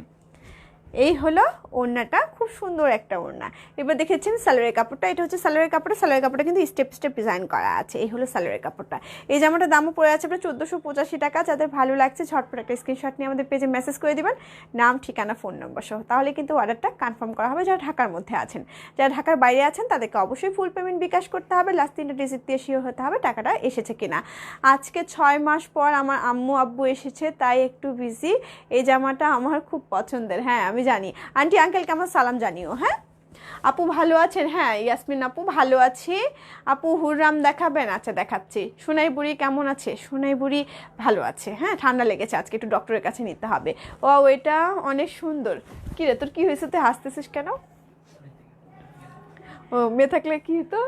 এই হলো ওড়নাটা, খুব সুন্দর একটা ওড়না। এবার দেখেছেন সালোয়ারের কাপড়টা, এটা হচ্ছে সালোয়ারের কাপড়টা। সালোয়ারের কাপড়টা কিন্তু স্টেপ স্টেপ ডিজাইন করা আছে। এই হলো সালোয়ারের কাপড়টা। এই জামাটার দামও পড়ে আছে আপনার 1485 টাকা। যাদের ভালো লাগছে ঝটপট একটা স্ক্রিনশট নিয়ে আমাদের পেজে মেসেজ করে দিবেন, নাম, ঠিকানা, ফোন নম্বর সহ। তাহলে কিন্তু অর্ডারটা কনফার্ম করা হবে। যারা ঢাকার মধ্যে আছেন, যারা ঢাকার বাইরে আছেন তাদেরকে অবশ্যই ফুল পেমেন্ট বিকাশ করতে হবে। লাস্ট 3টা ডিজিট দিয়ে শিওর হতে হবে টাকাটা এসেছে কিনা। আজকে 6 মাস পর আমার আম্মু আব্বু এসেছে, তাই একটু বিজি। এই জামাটা আমার খুব পছন্দের। হ্যাঁ আমি জানি। আন্টি আঙ্কেলকে আমার সালাম জানিও। হ্যাঁ আপু ভালো আছেন? হ্যাঁ ইয়াসমিন আপু ভালো আছি। আপু হুররাম দেখাবেন? আচ্ছা দেখাচ্ছি। সোনাই বুড়ি কেমন আছে? সোনাই বুড়ি ভালো আছে। হ্যাঁ ঠান্ডা লেগেছে, আজকে একটু ডক্টরের কাছে নিতে হবে। ও এটা অনেক সুন্দর। কী রে তোর কী হয়েছে, তুই হাসতেছিস কেন? ও মেয়ে থাকলে কি হতো?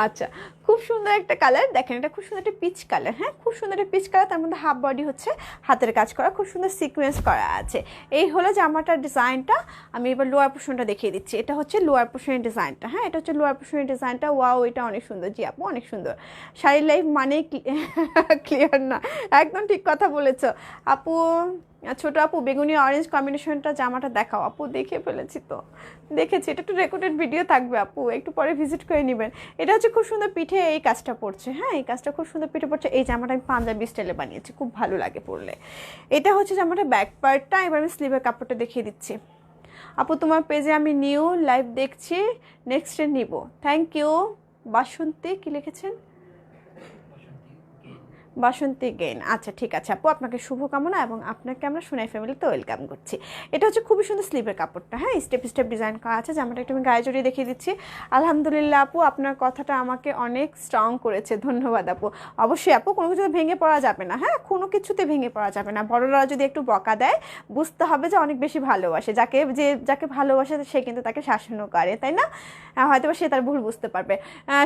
আচ্ছা, খুব সুন্দর একটা কালার। দেখেন এটা খুব সুন্দর একটা পিচ কালার। হ্যাঁ খুব সুন্দর একটা পিচ কালার, তার মধ্যে হাফ বডি হচ্ছে হাতের কাজ করা, খুব সুন্দর সিকোয়েন্স করা আছে। এই হলো জামাটার ডিজাইনটা। আমি এবার লোয়ার পোর্শনটা দেখিয়ে দিচ্ছি। এটা হচ্ছে লোয়ার পোর্শনের ডিজাইনটা। হ্যাঁ এটা হচ্ছে লোয়ার পোর্শনের ডিজাইনটা। ওয়াও এটা অনেক সুন্দর। জি আপু অনেক সুন্দর। শাড়ির লাইফ মানে ক্লিয়ার না, একদম ঠিক কথা বলেছো আপু। ছোটো আপু বেগুনি অরেঞ্জ কম্বিনেশনটা জামাটা দেখাও। আপু দেখে ফেলেছি তো, দেখেছি। এটা একটু রেকর্ডেড ভিডিও থাকবে আপু, একটু পরে ভিজিট করে নেবেন। এটা হচ্ছে খুব সুন্দর পিঠে এই কাজটা পড়ছে। হ্যাঁ এই কাজটা খুব সুন্দর পিঠে পড়ছে। এই জামাটা আমি পাঞ্জাবি স্টাইলে বানিয়েছি, খুব ভালো লাগে পরলে। এটা হচ্ছে জামাটা ব্যাক পার্টটা। এবার আমি স্লিভের কাপড়টা দেখিয়ে দিচ্ছি। আপু তোমার পেজে আমি নিউ লাইভ দেখছি, নেক্সটে নিব। Thank you. বাসন্তী কি লিখেছেন? বাসন্তী গেইন। আচ্ছা ঠিক আছে আপু, আপনাকে শুভকামনা এবং আপনাকে আমরা সোনাই ফ্যামিলিতে ওয়েলকাম করছি। এটা হচ্ছে খুবই সুন্দর স্লিভের কাপড়টা। হ্যাঁ স্টেপ স্টেপ ডিজাইন করা আছে। জামাটা একটু আমি গায়ে জড়িয়ে দেখিয়ে দিচ্ছি। আলহামদুলিল্লাহ আপু, আপনার কথাটা আমাকে অনেক স্ট্রং করেছে, ধন্যবাদ আপু। অবশ্যই আপু, কোনো কিছুতে ভেঙে পড়া যাবে না। হ্যাঁ কোনো কিছুতে ভেঙে পড়া যাবে না। বড়রা যদি একটু বকা দেয় বুঝতে হবে যে অনেক বেশি ভালোবাসে। যাকে ভালোবাসে সে কিন্তু তাকে শাসনও করে, তাই না? হয়তো সে তার ভুল বুঝতে পারবে।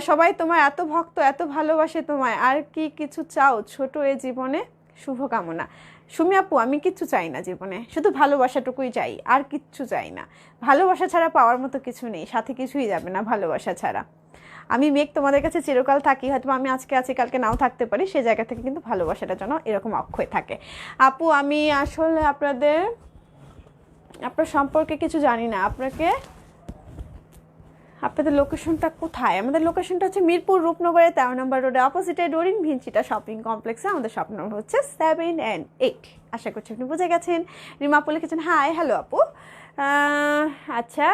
সবাই তোমার এত ভক্ত, এত ভালোবাসে তোমায়, আর কি কিছু চাও ছোট এ জীবনে? শুভকামনা। সুমি আপু আমি কিচ্ছু চাই না জীবনে, শুধু ভালোবাসাটুকুই চাই, আর কিচ্ছু চাই না। ভালোবাসা ছাড়া পাওয়ার মতো কিছু নেই, সাথে কিছুই যাবে না ভালোবাসা ছাড়া। আমি মেঘ তোমাদের কাছে চিরকাল থাকি, হয়তো আমি আজকে আছি কালকে নাও থাকতে পারি, সে জায়গা থেকে কিন্তু ভালোবাসাটা যেন এরকম অক্ষয় থাকে। আপু আমি আসলে আপনার সম্পর্কে কিছু জানি না। আপনাদের লোকেশনটা কোথায়? আমাদের লোকেশনটা হচ্ছে মিরপুর রূপনগরের 13 নম্বর রোডে অপোজিটে ডোরিন ভিনচিটা শপিং কমপ্লেক্সে। আমাদের শপ নম্বর হচ্ছে 7 and 8। আশা করছি আপনি বুঝে গেছেন। রিমা আপু লিখেছেন হাই। হ্যালো আপু। আচ্ছা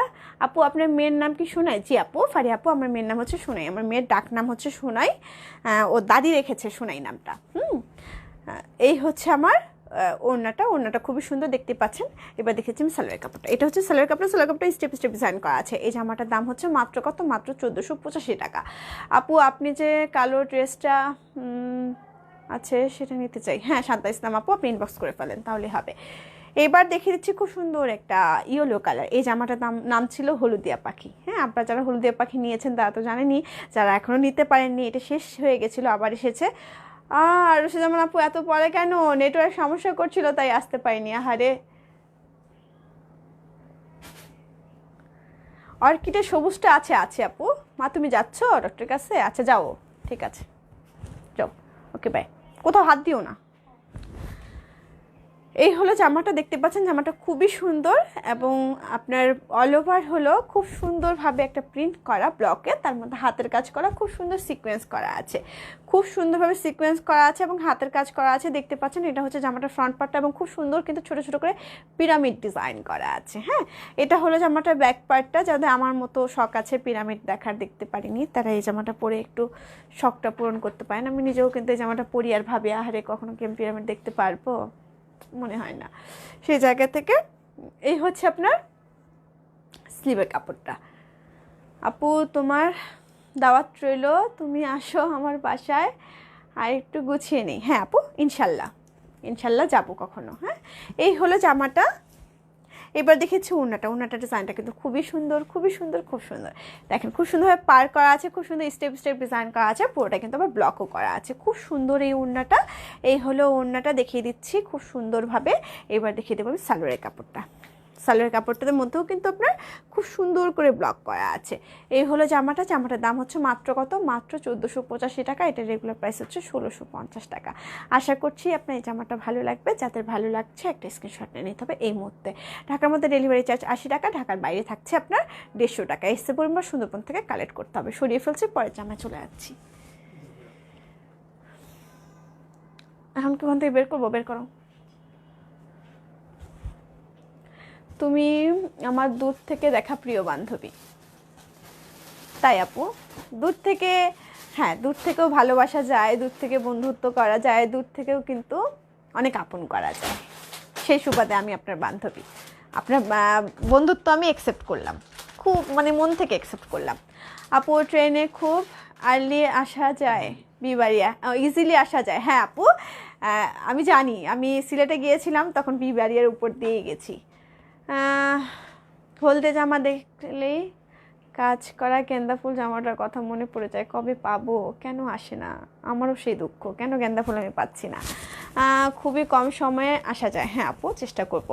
আপু আপনার মেয়ের নাম কি সোনাই? জি আপু, ফারি আপু আমার মেয়ের নাম হচ্ছে সোনাই। আমার মেয়ের ডাক নাম হচ্ছে সোনাই, ও দাদি রেখেছে সোনাই নামটা। এই হচ্ছে আমার ওড়নাটা খুবই সুন্দর দেখতে পাচ্ছেন। এবার দেখেছি আমি সালোয়ার কাপড়টা। এটা হচ্ছে সালোয়ার কাপড়টা স্টেপ স্টেপ ডিজাইন করা আছে। এই জামাটার দাম হচ্ছে মাত্র 1485 টাকা। আপু আপনি যে কালো ড্রেসটা আছে সেটা নিতে চাই। হ্যাঁ শান্তা ইসলাম আপু, আপনি ইনবক্স করে ফেলেন তাহলে হবে। এবার দেখিয়ে দিচ্ছি খুব সুন্দর একটা ইয়েলো কালার। এই জামাটার নাম ছিল হলুদিয়া পাখি। হ্যাঁ আপনারা যারা হলুদিয়া পাখি নিয়েছেন তারা তো জানেনই, যারা এখনও নিতে পারেননি এটা শেষ হয়ে গেছিলো, আবার এসেছে। আর সে যেমন আপু এত পরে কেন? নেটওয়ার্ক সমস্যা করছিল তাই আসতে পারিনি। আহারে। অর্কিডের সবুজটা আছে আপু। মা তুমি যাচ্ছ ডক্টরের কাছে? আচ্ছা যাও, ঠিক আছে যাও, ওকে বাই। কোথাও হাত দিও না। এই হলো জামাটা, দেখতে পাচ্ছেন জামাটা খুবই সুন্দর এবং আপনার অল ওভার হলো খুব সুন্দরভাবে একটা প্রিন্ট করা ব্লকে, তার মধ্যে হাতের কাজ করা, খুব সুন্দর সিকোয়েন্স করা আছে, খুব সুন্দরভাবে সিকোয়েন্স করা আছে এবং হাতের কাজ করা আছে। দেখতে পাচ্ছেন এটা হচ্ছে জামাটার ফ্রন্ট পার্টটা এবং খুব সুন্দর কিন্তু ছোটো ছোটো করে পিরামিড ডিজাইন করা আছে। হ্যাঁ, এটা হলো জামাটার ব্যাক পার্টটা। যাদের আমার মতো শখ আছে পিরামিড দেখার, দেখতে পারিনি, তারা এই জামাটা পরে একটু শখটা পূরণ করতে পারেন। আমি নিজেও কিন্তু এই জামাটা পরি আর ভাবি আহারে কখনো কি আমি পিরামিড দেখতে পারবো, মনে হয় না। সেই জায়গা থেকে এই হচ্ছে আপনার স্লিভের কাপড়টা। আপু তোমার দাওয়াত রইল, তুমি আসো আমার বাসায় আর একটু গুছিয়ে নেই। হ্যাঁ আপু, ইনশাল্লাহ ইনশাল্লাহ যাবো কখনো। হ্যাঁ, এই হলো জামাটা। এবার দেখেছি ওড়নাটা ডিজাইনটা কিন্তু খুবই সুন্দর, খুবই সুন্দর, খুব সুন্দর। দেখেন খুব সুন্দরভাবে পার করা আছে, খুব সুন্দর স্টেপ স্টেপ ডিজাইন করা আছে, পুরোটা কিন্তু আবার ব্লকও করা আছে। খুব সুন্দর এই ওড়নাটা। এই হলো ওড়নাটা, দেখিয়ে দিচ্ছি খুব সুন্দরভাবে। এবার দেখিয়ে দেবো আমি সালোয়ারের কাপড়টা। সালোয়ারের কাপড়টার মধ্যেও কিন্তু আপনার খুব সুন্দর করে ব্লক করা আছে। এই হলো জামাটার দাম হচ্ছে মাত্র কত, মাত্র 1485 টাকা। এটা রেগুলার প্রাইস হচ্ছে 1650 টাকা। আশা করছি আপনার এই জামাটা ভালো লাগবে। যাদের ভালো লাগছে একটা স্ক্রিনশট নিয়ে নিতে হবে এই মুহূর্তে। ঢাকার মধ্যে ডেলিভারি চার্জ 80 টাকা, ঢাকার বাইরে থাকছে আপনার 150 টাকা। এসে পরিমাণ সুন্দরবন থেকে কালেক্ট করতে হবে। সরিয়ে ফেলছি, পরের জামায় চলে যাচ্ছি। এখন কি ওখান থেকে বের করবো? বের করো। তুমি আমার দূর থেকে দেখা প্রিয় বান্ধবী। তাই আপু, দূর থেকে, হ্যাঁ দূর থেকেও ভালোবাসা যায়, দূর থেকে বন্ধুত্ব করা যায়, দূর থেকেও কিন্তু অনেক আপন করা যায়। সেই সুবাদে আমি আপনার বান্ধবী, আপনার বন্ধুত্ব আমি অ্যাকসেপ্ট করলাম, খুব মানে মন থেকে অ্যাকসেপ্ট করলাম। আপু ট্রেনে খুব আর্লি আসা যায় বিবাড়িয়া, ইজিলি আসা যায়? হ্যাঁ আপু, আমি জানি, আমি সিলেটে গিয়েছিলাম তখন বিবাড়িয়ার উপর দিয়ে গেছি। হলদে জামা দেখলেই কাজ করা গেন্দা ফুল জামাটার কথা মনে পড়ে যায়, কবে পাবো, কেন আসে না? আমারও সেই দুঃখ, কেন গেন্দা ফুল আমি পাচ্ছি না। খুবই কম সময়ে আসা যায়। হ্যাঁ আপু, চেষ্টা করব।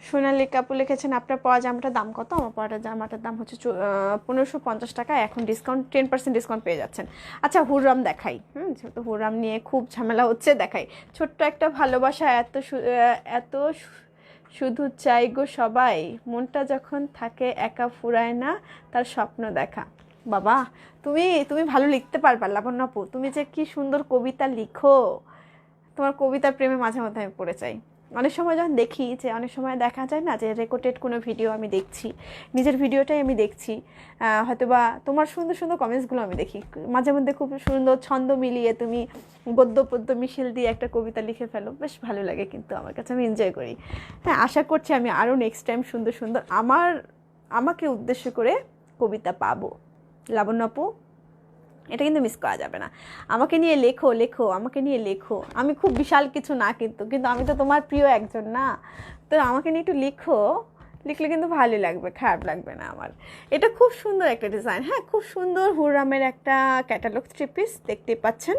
সোনালী আপু লিখেছেন আপনার পরা জামাটার দাম কত? আমার পরা জামাটার দাম হচ্ছে 1550 টাকা। এখন ডিসকাউন্ট 10% ডিসকাউন্ট পেয়ে যাচ্ছেন। আচ্ছা হুররাম দেখাই। যেহেতু হুররাম নিয়ে খুব ঝামেলা হচ্ছে, দেখাই। ছোট্ট একটা ভালোবাসা, এত শুধু চাই গো সবাই, মনটা যখন থাকে একা ফুরায় না তার স্বপ্ন দেখা। বাবা, তুমি ভালো লিখতে পারবা লাবণ্য আপু, তুমি যে কি সুন্দর কবিতা লিখো। তোমার কবিতার প্রেমে মাঝে মধ্যে আমি পড়ে যাই। অনেক সময় যখন দেখি, যে অনেক সময় দেখা যায় না যে রেকর্ডেড কোনো ভিডিও আমি দেখছি, নিজের ভিডিওটাই আমি দেখছি, হয়তো বা তোমার সুন্দর সুন্দর কমেন্টসগুলো আমি দেখি, মাঝে মধ্যে খুব সুন্দর ছন্দ মিলিয়ে তুমি গদ্য পদ্য মিশেল দিয়ে একটা কবিতা লিখে ফেলো, বেশ ভালো লাগে কিন্তু আমার কাছে, আমি এনজয় করি। হ্যাঁ, আশা করছি আমি আরও নেক্সট টাইম সুন্দর সুন্দর আমাকে উদ্দেশ্য করে কবিতা পাবো। লাবণ্য আপু, এটা কিন্তু মিস করা যাবে না। আমাকে নিয়ে লেখো লেখো, আমাকে নিয়ে লেখো। আমি খুব বিশাল কিছু না, কিন্তু আমি তো তোমার প্রিয় একজন না, তো আমাকে নিয়ে একটু লিখো, লিখলে কিন্তু ভালোই লাগবে, খারাপ লাগবে না আমার। এটা খুব সুন্দর একটা ডিজাইন। হ্যাঁ, খুব সুন্দর হুররামের একটা ক্যাটালগ 3 পিস দেখতে পাচ্ছেন।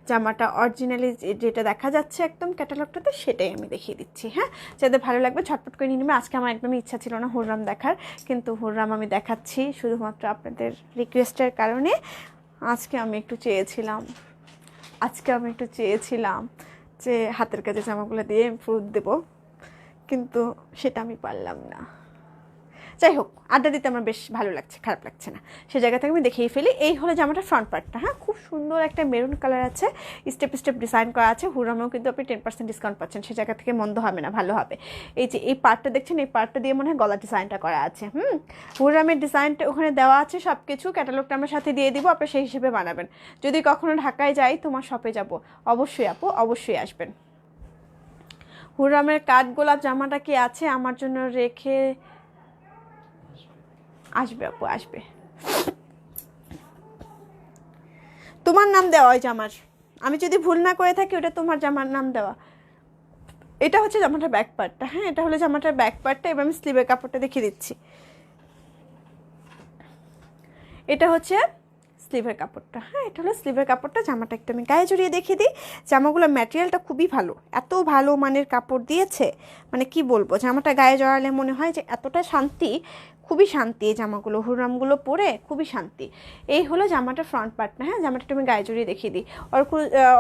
জামাটা অরিজিনালি যেটা দেখা যাচ্ছে একদম ক্যাটালগটাতে, সেটাই আমি দেখিয়ে দিচ্ছি। হ্যাঁ, যাদের ভালো লাগবে ঝটপট করে নিয়ে নেবে। আজকে আমার একদমই ইচ্ছা ছিল না হুররাম দেখার, কিন্তু হুররাম আমি দেখাচ্ছি শুধুমাত্র আপনাদের রিকোয়েস্টের কারণে। আজকে আমি একটু চেয়েছিলাম যে হাতের কাজে জামাগুলো দিয়ে ফ্রুট দেবো, কিন্তু সেটা আমি পারলাম না। যাই হোক, আড্ডা দিতে আমার বেশ ভালো লাগছে, খারাপ লাগছে না। সে জায়গা থেকে আমি দেখেই ফেলি। এই হলো জামাটার ফ্রন্ট পার্টটা। হ্যাঁ, খুব সুন্দর একটা মেরুন কালার আছে, স্টেপ স্টেপ ডিজাইন করা আছে। হুররামেও কিন্তু আপনি 10% ডিসকাউন্ট পাচ্ছেন, সে জায়গা থেকে মন্দ হবে না, ভালো হবে। এই যে এই পার্টটা দেখছেন, এই পার্টটা দিয়ে মনে হয় গলা ডিজাইনটা করা আছে। হুররামের ডিজাইনটা ওখানে দেওয়া আছে, সব কিছু ক্যাটালগটা আমরা সাথে দিয়ে দিব, আপনি সেই হিসেবে বানাবেন। যদি কখনো ঢাকায় যাই, তোমার শপে যাব, অবশ্যই আপু, অবশ্যই আসবেন। হুররামের কাঠ গোলাপ জামাটা কি আছে? আমার জন্য রেখে আসবে আপু, আসবে। তোমার নাম দেওয়া ওই জামার, আমি যদি ভুল না করে থাকি ওটা তোমার জামার নাম দেওয়া। এটা হচ্ছে জামাটার ব্যাক পার্টটা। হ্যাঁ, এটা হলো জামাটার ব্যাক পার্টটা। এবার আমি স্লিভের কাপড়টা দেখিয়ে দিচ্ছি। এটা হচ্ছে স্লিভের কাপড়টা। হ্যাঁ, এটা হলো স্লিভের কাপড়টা। জামাটা একটু আমি গায়ে জড়িয়ে দেখিয়ে দিই। জামাগুলোর ম্যাটেরিয়ালটা খুবই ভালো, এত ভালো মানের কাপড় দিয়েছে, মানে কি বলবো, জামাটা গায়ে জড়ালে মনে হয় যে এতটা শান্তি, খুবই শান্তি। এই জামাগুলো হুররামগুলো পরে খুবই শান্তি। এই হলো জামাটা ফ্রন্ট পার্টটা। হ্যাঁ, জামাটা একটু আমি গায়ে জড়িয়ে দেখিয়ে দিই।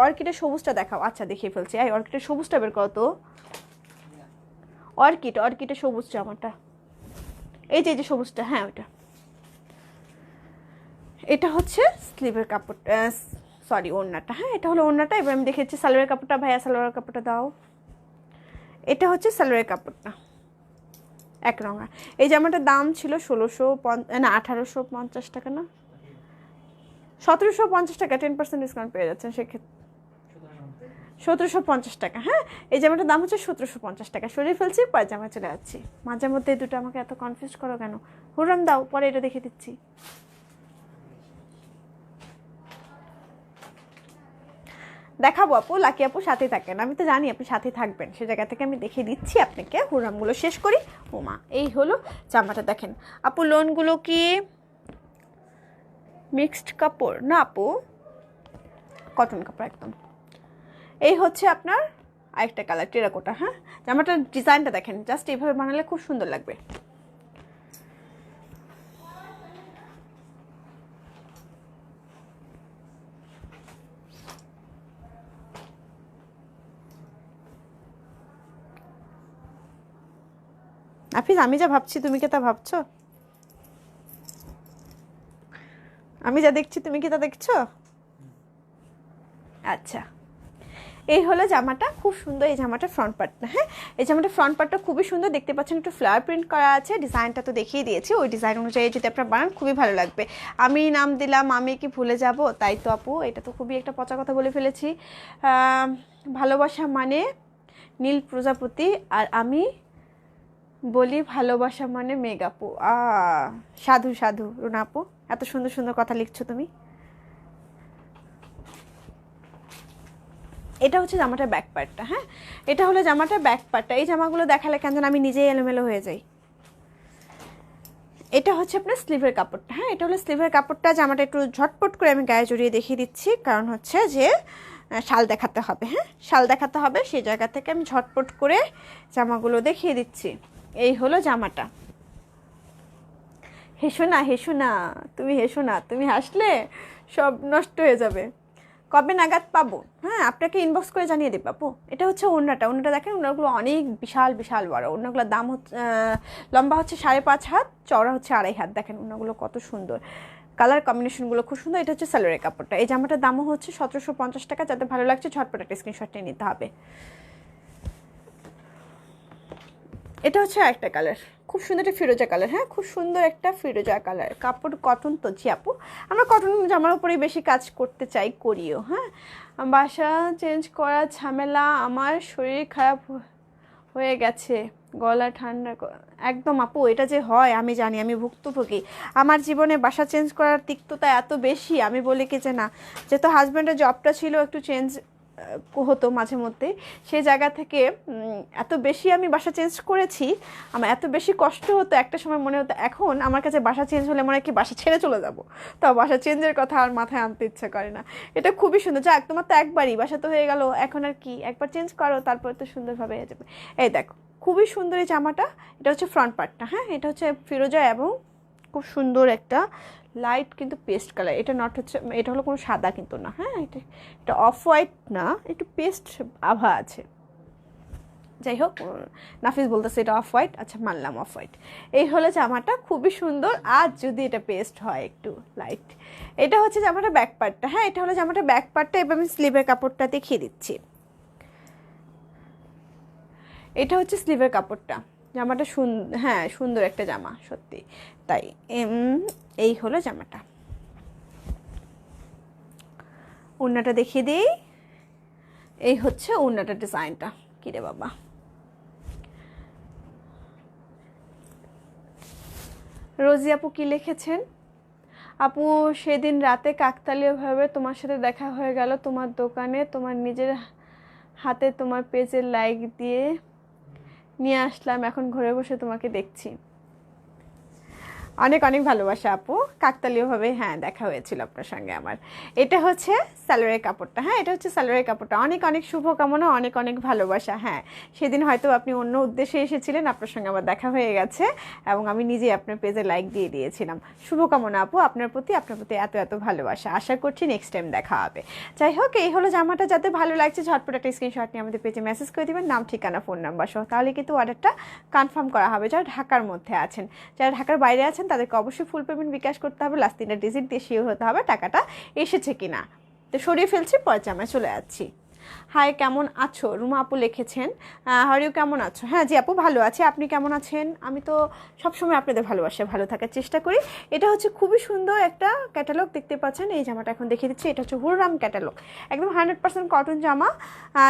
অর্কিডের সবুজটা দেখাও। আচ্ছা, দেখিয়ে ফেলছি। অর্কিডের সবুজটা বের করো তো। অর্কিডের সবুজ জামাটা, এই যে সবুজটা। হ্যাঁ, ওইটা। এটা হচ্ছে স্লিভের কাপড়টা, সরি ওড়নাটা। হ্যাঁ, এটা হলো ওড়নাটা। এবার আমি দেখেছি সালোয়ারের কাপড়টা। ভাইয়া সালোয়ারের কাপড়টা দাও। এটা হচ্ছে সালোয়ারের কাপড়টা, এক রঙা। এই জামাটার দাম ছিল 1850 টাকা, না 1750 টাকা। 10% ডিসকাউন্ট পেয়ে যাচ্ছেন সেক্ষেত্রে। 1750 টাকা। হ্যাঁ, এই জামাটার দাম হচ্ছে 1750 টাকা। সরিয়ে ফেলছি, পায়জামা চলে যাচ্ছি। মাঝে মধ্যে এই দুটো আমাকে এত কনফিউজ করো কেন? হুররাম দাও, পরে এটা দেখে দিচ্ছি। দেখাবো আপু, লাকি আপু সাথে থাকেন। আমি তো জানি আপনি সাথে থাকবেন, সে জায়গা থেকে আমি দেখিয়ে দিচ্ছি আপনাকে। হুররামগুলো শেষ করি। ওমা, এই হলো জামাটা। দেখেন আপু, লোনগুলো কি মিক্সড কাপড়? না আপু, কটন কাপড় একদম। এই হচ্ছে আপনার আরেকটা কালার, টেরাকোটা। হ্যাঁ, জামাটার ডিজাইনটা দেখেন, জাস্ট এইভাবে বানালে খুব সুন্দর লাগবে। নাফিস, আমি যা ভাবছি তুমি কি তা ভাবছো? আমি যা দেখছি তুমি কি তা দেখছো? আচ্ছা, এই হলো জামাটা, খুব সুন্দর। এই জামাটা ফ্রন্ট পার্টটা। হ্যাঁ, এই জামাটা ফ্রন্ট পার্টটা খুবই সুন্দর, দেখতে পাচ্ছেন একটু ফ্লাওয়ার প্রিন্ট করা আছে। ডিজাইনটা তো দেখিয়ে দিয়েছি, ওই ডিজাইন অনুযায়ী যদি আপনারা বানান খুবই ভালো লাগবে। আমি নাম দিলাম, আমি কি ভুলে যাব? তাই তো আপু, এটা তো খুবই একটা পচা কথা বলে ফেলেছি। ভালোবাসা মানে নীল প্রজাপতি, আর আমি বলি ভালোবাসা মানে মেঘাপু। সাধু সাধু রুনা আপু, এত সুন্দর সুন্দর কথা লিখছো তুমি। এটা হচ্ছে জামাটার ব্যাক পার্টটা। হ্যাঁ, এটা হলো জামাটার ব্যাক পার্টটা। এই জামাগুলো দেখালে কেন যেন আমি নিজেই এলোমেলো হয়ে যাই। এটা হচ্ছে আপনার স্লিভের কাপড়টা। হ্যাঁ, এটা হলো স্লিভের কাপড়টা। জামাটা একটু ঝটপট করে আমি গায়ে জড়িয়ে দেখিয়ে দিচ্ছি, কারণ হচ্ছে যে শাল দেখাতে হবে। হ্যাঁ, শাল দেখাতে হবে, সেই জায়গা থেকে আমি ঝটপট করে জামাগুলো দেখিয়ে দিচ্ছি। এই হলো জামাটা। হেসো না, হেসো না, তুমি হেসো না, তুমি হাসলে সব নষ্ট হয়ে যাবে। কবে নাগাদ পাবো? হ্যাঁ, আপনাকে ইনবক্স করে জানিয়ে দেবো আপু। এটা হচ্ছে ওড়নাটা। ওড়নাটা দেখেন, ওড়নাগুলো অনেক বিশাল বিশাল বড়। ওড়নাগুলোর দাম হচ্ছে, লম্বা হচ্ছে 5.5 হাত, চওড়া হচ্ছে 2.5 হাত। দেখেন ওড়নাগুলো কত সুন্দর, কালার কম্বিনেশনগুলো খুব সুন্দর। এটা হচ্ছে সালোয়ারের কাপড়টা। এই জামাটার দামও হচ্ছে 1750 টাকা। যাতে ভালো লাগছে ঝটপট একটা স্ক্রিনশট নিয়ে নিতে হবে। এটা হচ্ছে একটা কালার, খুব সুন্দর একটা ফিরোজা কালার। হ্যাঁ, খুব সুন্দর একটা ফিরোজা কালার। কাপড় কটন তো জি আপু, আমরা কটন জামার উপরেই বেশি কাজ করতে চাই, করিও। হ্যাঁ, বাসা চেঞ্জ করা ঝামেলা, আমার শরীর খারাপ হয়ে গেছে, গলা ঠান্ডা। একদম আপু, এটা যে হয় আমি জানি, আমি ভুক্তভোগী। আমার জীবনে বাসা চেঞ্জ করার তিক্ততা এত বেশি, আমি বলি কি যে না, যেহেতু হাজব্যান্ডের জবটা ছিল একটু চেঞ্জ হতো মাঝে মধ্যে, সেই জায়গা থেকে এত বেশি আমি বাসা চেঞ্জ করেছি, আমার এত বেশি কষ্ট হতো। একটা সময় মনে হতো, এখন আমার কাছে বাসা চেঞ্জ হলে মনে হয় কি বাসা ছেড়ে চলে যাব। তো বাসা চেঞ্জের কথা আর মাথায় আনতে ইচ্ছা করে না। এটা খুবই সুন্দর। যাক, তোমার তো একবারই বাসা তো হয়ে গেল, এখন আর কি, একবার চেঞ্জ করো, তারপর তো সুন্দরভাবে হয়ে যাবে। এই দেখো, খুবই সুন্দর এই জামাটা। এটা হচ্ছে ফ্রন্ট পার্টটা। হ্যাঁ, এটা হচ্ছে ফিরোজা এবং খুব সুন্দর একটা লাইট কিন্তু পেস্ট কালার। এটা নট হচ্ছে, এটা হলো কোনো সাদা কিন্তু না। হ্যাঁ, এটা অফ হোয়াইট না, একটু পেস্ট আভা আছে। যাই হোক, নাফিস বলতেছে এটা অফ হোয়াইট। আচ্ছা, মানলাম অফ হোয়াইট। এই হলো জামাটা, খুবই সুন্দর। আর যদি এটা পেস্ট হয় একটু লাইট। এটা হচ্ছে জামাটা ব্যাক পার্টটা। হ্যাঁ, এটা হলো জামাটা ব্যাক পার্টটা। এবার আমি স্লিভের কাপড়টা দেখিয়ে দিচ্ছি। এটা হচ্ছে স্লিভের কাপড়টা। জামাটা হ্যাঁ, সুন্দর একটা জামা সত্যি তাই। এই হলো জামাটা। ওড়নাটা দেখিয়ে দিই। এই হচ্ছে ওড়নাটার ডিজাইনটা। কিরে বাবা, রোজি আপু কি লিখেছেন? আপু, সেদিন রাতে কাকতালীয়ভাবে তোমার সাথে দেখা হয়ে গেল তোমার দোকানে, তোমার নিজের হাতে তোমার পেজের লাইক দিয়ে নিয়ে আসলাম, এখন ঘরে বসে তোমাকে দেখছি। অনেক অনেক ভালোবাসা আপু, কাকতালীয়ভাবে হ্যাঁ দেখা হয়েছিল আপনার সঙ্গে আমার। এটা হচ্ছে সালোয়ারের কাপড়টা, হ্যাঁ এটা হচ্ছে সালোয়ারের কাপড়টা। অনেক অনেক শুভকামনা, অনেক অনেক ভালোবাসা। হ্যাঁ সেদিন হয়তো আপনি অন্য উদ্দেশ্যে এসেছিলেন, আপনার সঙ্গে আমার দেখা হয়ে গেছে এবং আমি নিজেই আপনার পেজে লাইক দিয়ে দিয়েছিলাম। শুভকামনা আপু আপনার প্রতি এত এত ভালোবাসা। আশা করছি নেক্সট টাইম দেখা হবে। যাই হোক, এই হলো জামাটা, যাতে ভালো লাগছে ঝটপট একটা স্ক্রিনশট নিয়ে আমাদের পেজে মেসেজ করে দেবেন, নাম ঠিকানা ফোন নাম্বার সহ, তাহলে কিন্তু অর্ডারটা কনফার্ম করা হবে। যারা ঢাকার মধ্যে আছেন, যারা ঢাকার বাইরে আছেন তাদেরকে অবশ্যই ফুল পেমেন্ট বিকাশ করতে হবে, লাস্ট 3টা ডিজিট দিয়ে শিওর হতে হবে টাকাটা এসেছে কিনা। তো সরিয়ে ফেলছি, পরের জামায় চলে যাচ্ছি। হাই কেমন আছো, রুমা আপু লিখেছেন। হরিও কেমন আছো? হ্যাঁ জি আপু ভালো আছে, আপনি কেমন আছেন? আমি তো সবসময় আপনাদের ভালোবাসা ভালো থাকার চেষ্টা করি। এটা হচ্ছে খুবই সুন্দর একটা ক্যাটালগ, দেখতে পাচ্ছেন। এই জামাটা এখন দেখিয়ে দিচ্ছি, এটা হচ্ছে হুররাম ক্যাটালগ, একদম 100% কটন জামা।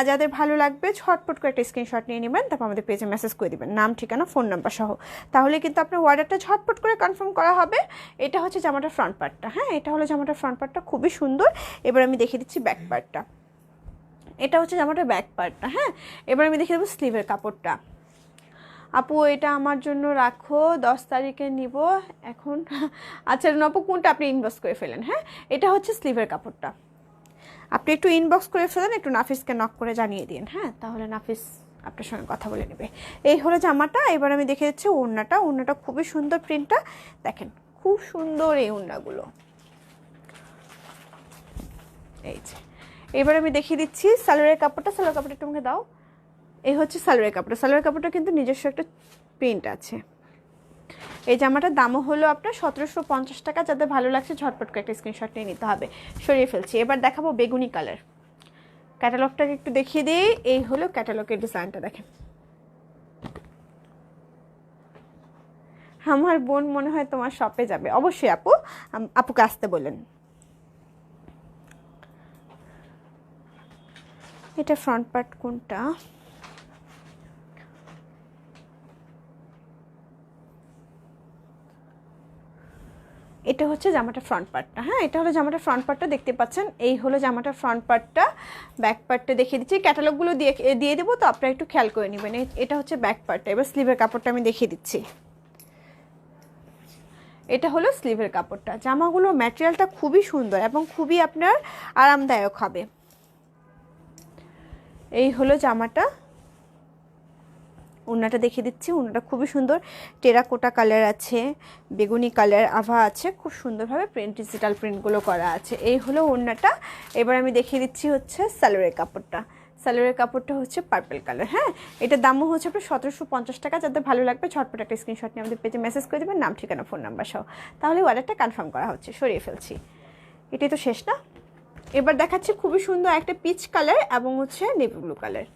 যাদের ভালো লাগবে ঝটপট করে একটা স্ক্রিনশট নিয়ে নেবেন, তারপর আমাদের পেজে মেসেজ করে দেবেন, নাম ঠিকানা ফোন নাম্বার সহ, তাহলে কিন্তু আপনার অর্ডারটা ঝটপট করে কনফার্ম করা হবে। এটা হচ্ছে জামাটার ফ্রন্ট পার্টটা, হ্যাঁ এটা হলো জামাটার ফ্রন্ট পার্টটা, খুবই সুন্দর। এবার আমি দেখিয়ে দিচ্ছি ব্যাক পার্টটা। এটা হচ্ছে জামাটার ব্যাক পার্টটা, হ্যাঁ এবার আমি দেখিয়ে দেবো স্লিভের কাপড়টা। আপু এটা আমার জন্য রাখো, 10 তারিখে নিব এখন। আচ্ছা আপু কোনটা আপনি ইনবক্স করে ফেলেন। হ্যাঁ এটা হচ্ছে স্লিভের কাপড়টা, আপনি একটু ইনবক্স করে ফেলেন, একটু নাফিসকে নক করে জানিয়ে দিন, হ্যাঁ তাহলে নাফিস আপনার সঙ্গে কথা বলে নেবে। এই হলো জামাটা। এবার আমি দেখে দিচ্ছি ওড়নাটা। ওড়নাটা খুবই সুন্দর, প্রিন্টটা দেখেন খুব সুন্দর এই ওড়নাগুলো। এই যে এবার আমি দেখিয়ে দিচ্ছি সালোয়ারের কাপড়টা। সালোয়ার কাপড়টা একটু আমাকে দাও। এই হচ্ছে সালোয়ারের কাপড়টা। সালোয়ারের কাপড়টা কিন্তু নিজস্ব একটা প্রিন্ট আছে। এই জামাটার দামও হলো আপনার 1750 টাকা। যাদের ভালো লাগছে ঝটপট করে একটা স্ক্রিনশট নিয়ে নিতে হবে। সরিয়ে ফেলছি, এবার দেখাবো বেগুনি কালার। ক্যাটালগটাকে একটু দেখিয়ে দিই। এই হলো ক্যাটালগের ডিজাইনটা, দেখেন। আমার বোন মনে হয় তোমার শপে যাবে। অবশ্যই আপু, আপুকে আসতে বলেন। এটা ফ্রন্ট পার্ট কোনটা? এটা হচ্ছে জামাটা ফ্রন্ট পার্টটা, হ্যাঁ এটা হলো জামাটা ফ্রন্ট পার্টটা, দেখতে পাচ্ছেন। এই হলো জামাটা ফ্রন্ট পার্টটা। ব্যাক পার্টটা দেখিয়ে দিচ্ছি, ক্যাটালগুলো দিয়ে দেবো, তো আপনারা একটু খেয়াল করে নেবেন। এটা হচ্ছে ব্যাক পার্টটা। এবার স্লিভের কাপড়টা আমি দেখিয়ে দিচ্ছি। এটা হলো স্লিভের কাপড়টা। জামাগুলো ম্যাটেরিয়ালটা খুবই সুন্দর এবং খুবই আপনার আরামদায়ক হবে। এই হলো জামাটা। ওড়নাটা দেখিয়ে দিচ্ছি। ওড়নাটা খুবই সুন্দর, টেরাকোটা কালার আছে, বেগুনি কালার আভা আছে, খুব সুন্দরভাবে প্রিন্ট, ডিজিটাল প্রিন্টগুলো করা আছে। এই হলো ওড়নাটা। এবার আমি দেখিয়ে দিচ্ছি হচ্ছে সালোয়ারের কাপড়টা। সালোয়ারের কাপড়টা হচ্ছে পার্পল কালার, হ্যাঁ এটার দামও হচ্ছে আপনার 1750 টাকা। যাদের ভালো লাগবে ঝটপট একটা স্ক্রিনশট নিয়ে আমাদের পেজে মেসেজ করে দেবেন, নাম ঠিকানা ফোন নাম্বার সহ, তাহলে অর্ডারটা কনফার্ম করা হচ্ছে। সরিয়ে ফেলছি, এটাই তো শেষ না। এবার দেখাচ্ছি খুবই সুন্দর একটা পিচ কালার এবং হচ্ছে নেভি ব্লু কালার।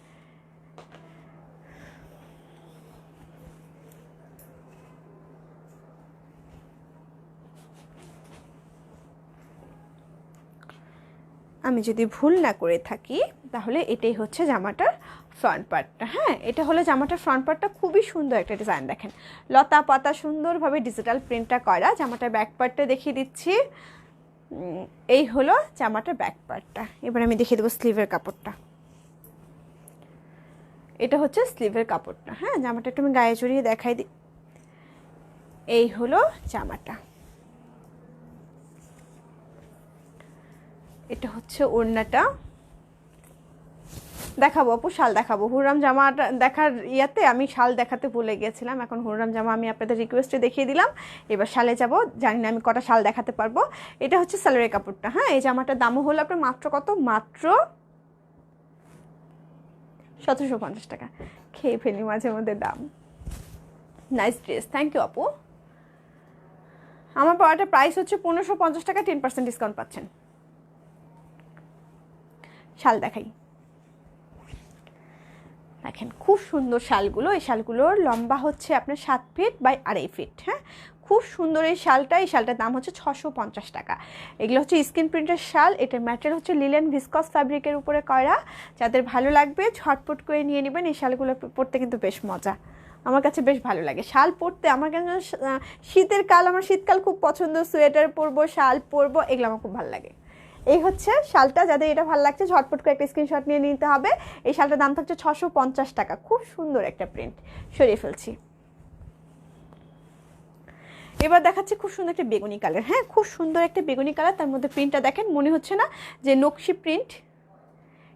আমি যদি ভুল না করে থাকি তাহলে এটাই হচ্ছে জামাটার ফ্রন্ট পার্টটা, হ্যাঁ এটা হলো জামাটার ফ্রন্ট পার্টটা। খুবই সুন্দর একটা ডিজাইন, দেখেন লতা পাতা সুন্দরভাবে ডিজিটাল প্রিন্টটা করা। জামাটার ব্যাক পার্টটা দেখিয়ে দিচ্ছি। এই হলো জামাটার ব্যাক পার্টটা। এবার আমি দেখিয়ে দেবো স্লিভের কাপড়টা। এটা হচ্ছে স্লিভের কাপড়টা, হ্যাঁ জামাটা একটু আমি গায়ে জড়িয়ে দেখাই দিই। এই হলো জামাটা। এটা হচ্ছে ওড়নাটা। দেখাবো আপু, শাল দেখাবো। হুররাম জামাটা দেখার ইয়াতে আমি শাল দেখাতে ভুলে গিয়েছিলাম। এখন হুররাম জামা আমি আপনাদের রিকোয়েস্টে দেখিয়ে দিলাম। এবার শালে যাব, জানি না আমি কটা শাল দেখাতে পারবো। এটা হচ্ছে সালোয়ারের কাপড়টা, হ্যাঁ এই জামাটার দামও হলো আপনার মাত্র কত, মাত্র 1750 টাকা। খেয়ে ফেলি মাঝে মধ্যে দাম। নাইস ড্রেস, থ্যাংক ইউ আপু। আমার পড়াটার প্রাইস হচ্ছে 1550 টাকা, 10% ডিসকাউন্ট পাচ্ছেন। শাল দেখাই, দেখেন খুব সুন্দর শালগুলো। এই শালগুলোর লম্বা হচ্ছে আপনার 7 ফিট বাই 2.5 ফিট, হ্যাঁ খুব সুন্দর এই শালটা। এই শালটার দাম হচ্ছে 650 টাকা। এগুলো হচ্ছে স্ক্রিন প্রিন্টের শাল। এটার ম্যাটেরিয়াল হচ্ছে লিলেন ভিসকস ফ্যাব্রিকের উপরে করা। যাদের ভালো লাগবে ঝটপট করে নিয়ে নেবেন। এই শালগুলো পরতে কিন্তু বেশ মজা, আমার কাছে বেশ ভালো লাগে শাল পরতে। আমার কাছে শীতের কাল, আমার শীতকাল খুব পছন্দ। সোয়েটার পরবো, শাল পরবো, এগুলো আমার খুব ভালো লাগে। এই হচ্ছে শালটা। যাদের এটা ভালো লাগছে ঝটপট করে একটা স্ক্রিনশট নিয়ে নিতে হবে। এই শালটার দাম থাকছে 650 টাকা। খুব সুন্দর একটা প্রিন্ট। সরিয়ে ফেলছি। এবার দেখাচ্ছি খুব সুন্দর একটা বেগুনি কালার, হ্যাঁ খুব সুন্দর একটা বেগুনি কালার, তার মধ্যে প্রিন্টটা দেখেন, মনে হচ্ছে না যে নকশি প্রিন্ট,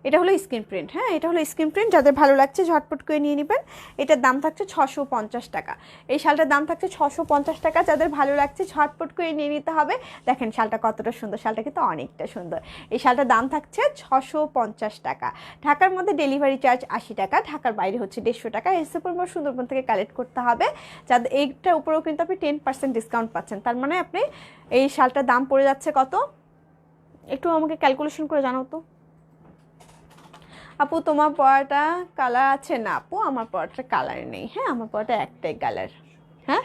এটা হলো স্ক্রিন প্রিন্ট, হ্যাঁ এটা হলো স্ক্রিন প্রিন্ট। যাদের ভালো লাগছে ঝটপট করে নিয়ে নেবেন। এটার দাম থাকছে 650 টাকা। এই শালটার দাম থাকছে 650 টাকা। যাদের ভালো লাগছে ঝটপট করে নিয়ে নিতে হবে। দেখেন শালটা কতটা সুন্দর, শালটা কিন্তু অনেকটা সুন্দর। এই শালটার দাম থাকছে 650 টাকা। ঢাকার মধ্যে ডেলিভারি চার্জ 80 টাকা, ঢাকার বাইরে হচ্ছে 150 টাকা। এসে পরিমাণ সুন্দরবন থেকে কালেক্ট করতে হবে। যাদের এইটার উপরেও কিন্তু আপনি 10% ডিসকাউন্ট পাচ্ছেন। তার মানে আপনি এই শালটার দাম পড়ে যাচ্ছে কত, একটু আমাকে ক্যালকুলেশন করে জানাও তো। আপু তোমার পরাটা কালার আছে? না আপু আমার পরাটা কালার নেই, হ্যাঁ আমার পরাটা একটাই কালার। হ্যাঁ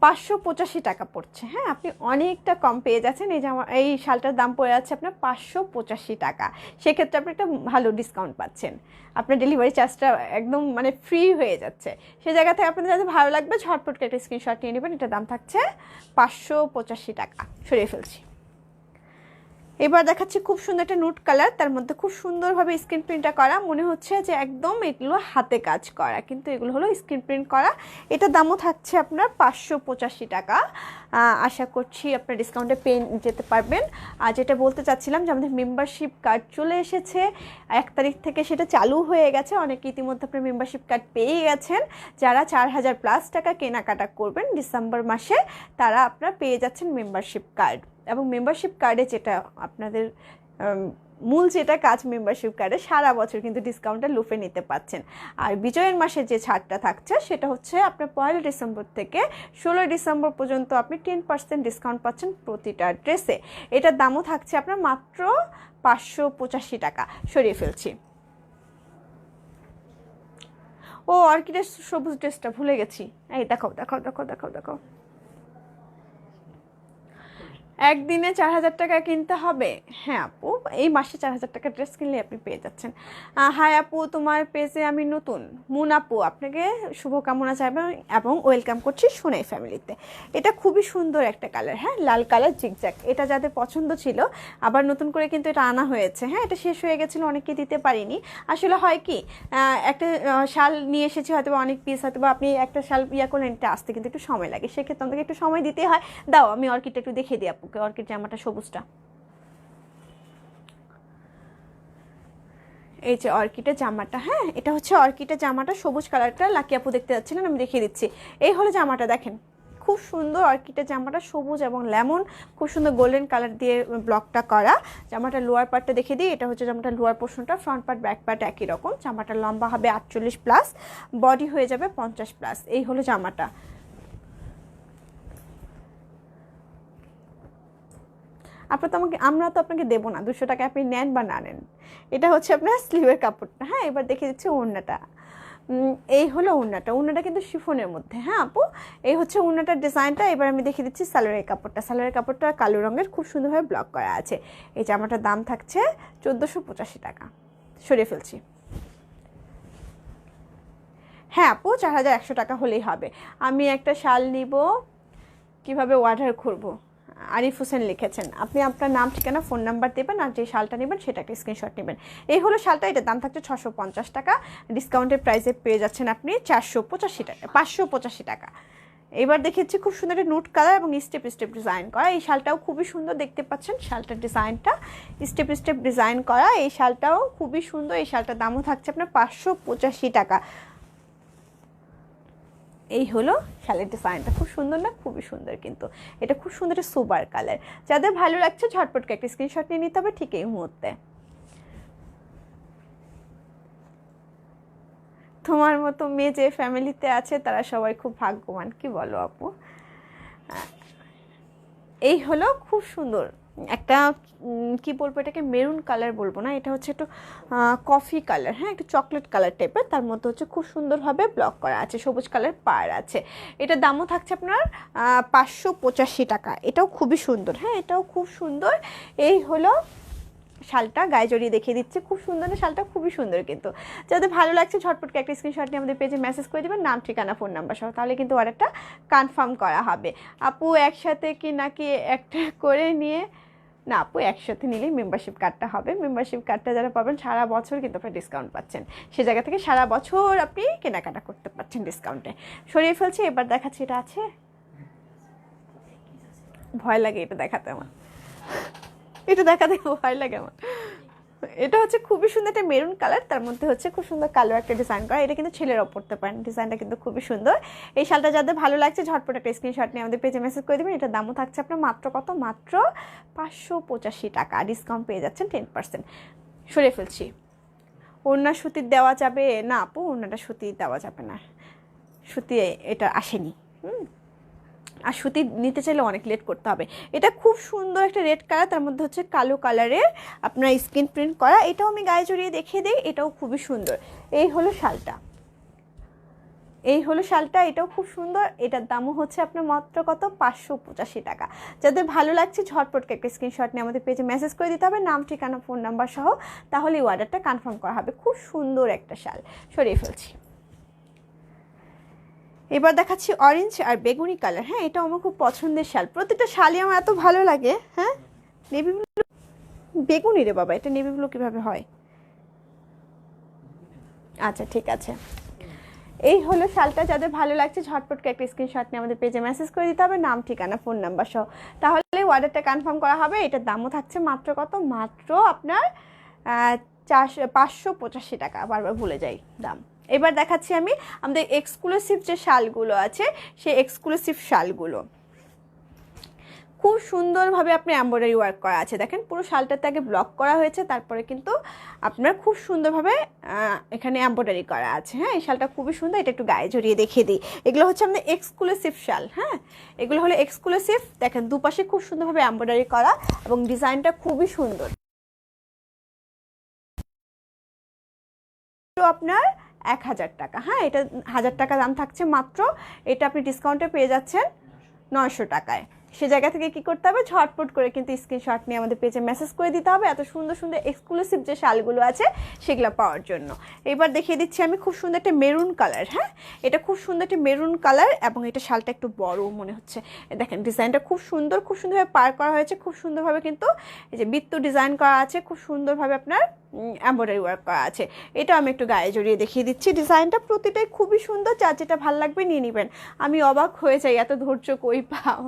585 টাকা পড়ছে, হ্যাঁ আপনি অনেকটা কম পেয়ে যাচ্ছেন। এই জামা এই শালটার দাম পড়ে যাচ্ছে আপনার 585 টাকা। সেক্ষেত্রে আপনি একটা ভালো ডিসকাউন্ট পাচ্ছেন। আপনার ডেলিভারি চার্জটা একদম মানে ফ্রি হয়ে যাচ্ছে। সে জায়গা থেকে আপনাদের যাতে ভালো লাগবে ঝটপট একটা স্ক্রিনশট নিয়ে নেবেন। এটার দাম থাকছে 585 টাকা। সরিয়ে ফেলছি। এবার দেখাচ্ছি খুব সুন্দর একটা নুট কালার, তার মধ্যে খুব সুন্দরভাবে স্ক্রিন প্রিন্টটা করা, মনে হচ্ছে যে একদম এগুলো হাতে কাজ করা, কিন্তু এগুলো হলো স্ক্রিন প্রিন্ট করা। এটার দামও থাকছে আপনার 585 টাকা। আশা করছি আপনার ডিসকাউন্টে পেয়ে যেতে পারবেন। আর যেটা বলতে চাচ্ছিলাম যে আমাদের মেম্বারশিপ কার্ড চলে এসেছে 1 তারিখ থেকে, সেটা চালু হয়ে গেছে। অনেকে ইতিমধ্যে আপনার মেম্বারশিপ কার্ড পেয়ে গেছেন। যারা 4000+ টাকা কেনাকাটা করবেন ডিসেম্বর মাসে, তারা আপনারা পেয়ে যাচ্ছেন মেম্বারশিপ কার্ড। এবং মেম্বারশিপ কার্ডে যেটা আপনাদের মূল যেটা কাজ, মেম্বারশিপ কার্ডে সারা বছর কিন্তু ডিসকাউন্টটা লুফে নিতে পাচ্ছেন। আর বিজয়ের মাসে যে ছাড়টা থাকছে সেটা হচ্ছে আপনার 1 ডিসেম্বর থেকে 16 ডিসেম্বর পর্যন্ত আপনি 10% ডিসকাউন্ট পাচ্ছেন প্রতিটা ড্রেসে। এটার দামও থাকছে আপনার মাত্র 585 টাকা। সরিয়ে ফেলছি। ও অর্কিডের সবুজ ড্রেসটা ভুলে গেছি। এই দেখো দেখো দেখো দেখো দেখো, একদিনে 4000 টাকা কিনতে হবে। হ্যাঁ আপু এই মাসে 4000 টাকা ড্রেস কিনলে আপনি পেয়ে যাচ্ছেন। হাই আপু তোমার পেজে আমি নতুন। মুন আপু আপনাকে শুভকামনা চাইবে এবং ওয়েলকাম করছি সোনাই ফ্যামিলিতে। এটা খুবই সুন্দর একটা কালার, হ্যাঁ লাল কালার জিগজ্যাগ। এটা যাদের পছন্দ ছিল আবার নতুন করে কিন্তু এটা আনা হয়েছে। হ্যাঁ এটা শেষ হয়ে গেছিলো, অনেকে দিতে পারিনি। আসলে হয় কি একটা শাল নিয়ে এসেছি হয়তো অনেক পিস, হয়তো আপনি একটা শাল ইয়া করলেন, এটা আসতে কিন্তু একটু সময় লাগে। সেক্ষেত্রে আমাকে একটু সময় দিতে হয়। দাও আমি অর্কিডটা একটু দেখিয়ে দিই আপুকে, অর্কিড জামাটা সবুজটা। এই যে অর্কিডের জামাটা, হ্যাঁ এটা হচ্ছে অর্কিডের জামাটা, সবুজ কালারটা। লাকি আপু দেখতে যাচ্ছিলেন, আমি দেখিয়ে দিচ্ছি। এই হলো জামাটা, দেখেন খুব সুন্দর অর্কিডের জামাটা, সবুজ এবং লেমন, খুব সুন্দর গোল্ডেন কালার দিয়ে ব্লকটা করা। জামাটা লোয়ার পার্টটা দেখে দিই। এটা হচ্ছে জামাটা লোয়ার পোর্শনটা, ফ্রন্ট পার্ট ব্যাক পার্ট একই রকম। জামাটা লম্বা হবে 48+, বডি হয়ে যাবে 50+। এই হলো জামাটা। আপনার তো আমরা তো আপনাকে দেবো না, 200 টাকা আপনি নেন বা না নেন। এটা হচ্ছে আপনার স্লিভের কাপড়টা। হ্যাঁ এবার দেখে দিচ্ছি ওড়নাটা। এই হলো ওড়নাটা, ওড়নাটা কিন্তু শিফনের মধ্যে। হ্যাঁ আপু এই হচ্ছে ওড়নাটার ডিজাইনটা। এবার আমি দেখে দিচ্ছি সালোয়ারের কাপড়টা। সালোয়ারের কাপড়টা কালো রঙের, খুব সুন্দরভাবে ব্লক করা আছে। এই জামাটার দাম থাকছে 1485 টাকা। সরিয়ে ফেলছি। হ্যাঁ আপু 4100 টাকা হলেই হবে। আমি একটা শাল নিব, কিভাবে অর্ডার করবো? আরিফ হোসেন লিখেছেন। আপনি আপনার নাম ঠিকানা ফোন নাম্বার দেবেন আর যে শালটা নেবেন সেটাকে স্ক্রিনশট নেবেন। এই হলো শালটা, এটার দাম থাকছে 650 টাকা। ডিসকাউন্টের প্রাইসে পেয়ে যাচ্ছেন আপনি 485 টাকা, 585 টাকা। এবার দেখেছি খুব সুন্দর একটা নুট কালার এবং স্টেপ স্টেপ ডিজাইন করা। এই শালটাও খুবই সুন্দর, দেখতে পাচ্ছেন শালটার ডিজাইনটা স্টেপ স্টেপ ডিজাইন করা। এই শালটাও খুবই সুন্দর। এই শালটার দামও থাকছে আপনার 585 টাকা। এই হলো শালের ডিজাইনটা, খুব সুন্দর না? খুবই সুন্দর কিন্তু। এটা খুব সুন্দর একটা সুপার কালার। যাদের ভালো লাগছে ঝটপট করে একটা স্ক্রিনশট নিয়ে নিতে হবে ঠিক এই মুহূর্তে। তোমার মতো মেয়ে যে ফ্যামিলিতে আছে তারা সবাই খুব ভাগ্যবান, কি বলো আপু? এই হলো খুব সুন্দর একটা কি বলবো, এটাকে মেরুন কালার বলবো না, এটা হচ্ছে একটু কফি কালার, হ্যাঁ একটু চকলেট কালার টাইপের। তার মধ্যে হচ্ছে খুব সুন্দরভাবে ব্লক করা আছে, সবুজ কালার পাড় আছে। এটার দামও থাকছে আপনার 585 টাকা। এটাও খুবই সুন্দর, হ্যাঁ এটাও খুব সুন্দর। এই হলো শালটা, গায়ে জড়িয়ে দেখিয়ে দিচ্ছে, খুব সুন্দর না শালটা? খুবই সুন্দর কিন্তু। যাদের ভালো লাগছে ঝটপটকে একটা স্ক্রিনশট নিয়ে আমাদের পেজে মেসেজ করে দেবেন, নাম ঠিকানা ফোন নাম্বার সহ, তাহলে কিন্তু অর্ডারটা কনফার্ম করা হবে। আপু একসাথে কি নাকি একটা করে নিয়ে? না আপু একসাথে নিলেই মেম্বারশিপ কার্ডটা হবে। মেম্বারশিপ কার্ডটা যারা পাবেন সারা বছর কিন্তু আপনি ডিসকাউন্ট পাচ্ছেন। সে জায়গা থেকে সারা বছর আপনি কেনাকাটা করতে পারছেন ডিসকাউন্টে। সরিয়ে ফেলছি। এবার দেখাচ্ছি, এটা আছে ভয় লাগে এটা দেখাতে আমার, এটা দেখাতে ভয় লাগে আমার। এটা হচ্ছে খুবই সুন্দর একটা মেরুন কালার, তার মধ্যে হচ্ছে খুব সুন্দর কালো একটা ডিজাইন করা। এটা কিন্তু ছেলেরাও পরতে পারেন, ডিজাইনটা কিন্তু খুবই সুন্দর। এই শালটা যাদের ভালো লাগছে ঝটপট একটা স্ক্রিনশট নিয়ে আমাদের পেজে মেসেজ করে দেবেন। এটার দামও থাকছে আপনার মাত্র কত, মাত্র 585 টাকা। ডিসকাউন্ট পেয়ে যাচ্ছেন 10%। সরিয়ে ফেলছি। ওড়না সুতির দেওয়া যাবে না আপু, ওড়নাটা সুতির দেওয়া যাবে না, সুতি এটা আসেনি। আর সুতি নিতে চাইলে অনেক লেট করতে হবে। এটা খুব সুন্দর একটা রেড কালার, তার মধ্যে হচ্ছে কালো কালারের আপনার স্ক্রিন প্রিন্ট করা। এটাও আমি গায়ে জড়িয়ে দেখিয়ে দিই, এটাও খুবই সুন্দর। এই হলো শালটা, এই হলো শালটা, এটাও খুব সুন্দর। এটার দামও হচ্ছে আপনার মাত্র কত, 585 টাকা। যাদের ভালো লাগছে ঝটপটকে একটা স্ক্রিনশট নিয়ে আমাদের পেজে মেসেজ করে দিতে হবে, নাম ঠিকানা ফোন নাম্বার সহ, তাহলে এই অর্ডারটা কনফার্ম করা হবে। খুব সুন্দর একটা শাল। সরিয়ে ফেলছি। এবার দেখাচ্ছি অরেঞ্জ আর বেগুনি কালার। হ্যাঁ, এটা আমার খুব পছন্দের শাল, প্রতিটা শালই আমার এত ভালো লাগে। হ্যাঁ, নেভি ব্লু, বেগুনি রে বাবা, এটা নেভি ব্লু কীভাবে হয়? আচ্ছা ঠিক আছে। এই হলো শালটা, যাদের ভালো লাগছে ঝটপটকে একটা স্ক্রিনশট নিয়ে আমাদের পেজে মেসেজ করে দিতে হবে, নাম ঠিকানা ফোন নাম্বার সহ, তাহলে অর্ডারটা কনফার্ম করা হবে। এটার দামও থাকছে মাত্র কত, মাত্র আপনার 585 টাকা। বারবার ভুলে যাই দাম। এবার দেখাচ্ছি আমি আমাদের এক্সক্লুসিভ যে শালগুলো আছে, সেই এক্সক্লুসিভ শালগুলো খুব সুন্দরভাবে আপনি এমব্রয়ডারি ওয়ার্ক করা আছে। দেখেন পুরো শালটাতে আগে ব্লক করা হয়েছে, তারপরে কিন্তু আপনার খুব সুন্দরভাবে এখানে এমব্রয়ডারি করা আছে। হ্যাঁ, এই শালটা খুবই সুন্দর। এটা একটু গায়ে জড়িয়ে দেখিয়ে দিই। এগুলো হচ্ছে আমাদের এক্সক্লুসিভ শাল। হ্যাঁ, এগুলো হলো এক্সক্লুসিভ। দেখেন দুপাশে খুব সুন্দরভাবে এমব্রয়ডারি করা এবং ডিজাইনটা খুবই সুন্দর। তো আপনার 1000 টাকা। হ্যাঁ, এটা 1000 টাকা দাম থাকছে মাত্র। এটা আপনি ডিসকাউন্টে পেয়ে যাচ্ছেন 900 টাকায়। সে জায়গা থেকে কি করতে হবে, ঝটপট করে কিন্তু স্ক্রিনশট নিয়ে আমাদের পেজে মেসেজ করে দিতে হবে, এত সুন্দর সুন্দর এক্সক্লুসিভ যে শালগুলো আছে সেগুলো পাওয়ার জন্য। এবার দেখিয়ে দিচ্ছি আমি খুব সুন্দর একটা মেরুন কালার। হ্যাঁ, এটা খুব সুন্দর একটা মেরুন কালার এবং এটা শালটা একটু বড় মনে হচ্ছে। দেখেন ডিজাইনটা খুব সুন্দর, খুব সুন্দরভাবে পার করা হয়েছে, খুব সুন্দরভাবে কিন্তু এই যে বৃত্ত ডিজাইন করা আছে, খুব সুন্দরভাবে আপনার এমব্রয়ডারি ওয়ার্ক করা আছে। এটা আমি একটু গায়ে জড়িয়ে দেখিয়ে দিচ্ছি। ডিজাইনটা প্রতিটাই খুবই সুন্দর, যার যেটা ভালো লাগবে নিয়ে নেবেন। আমি অবাক হয়ে যাই, এত ধৈর্য কই পাও।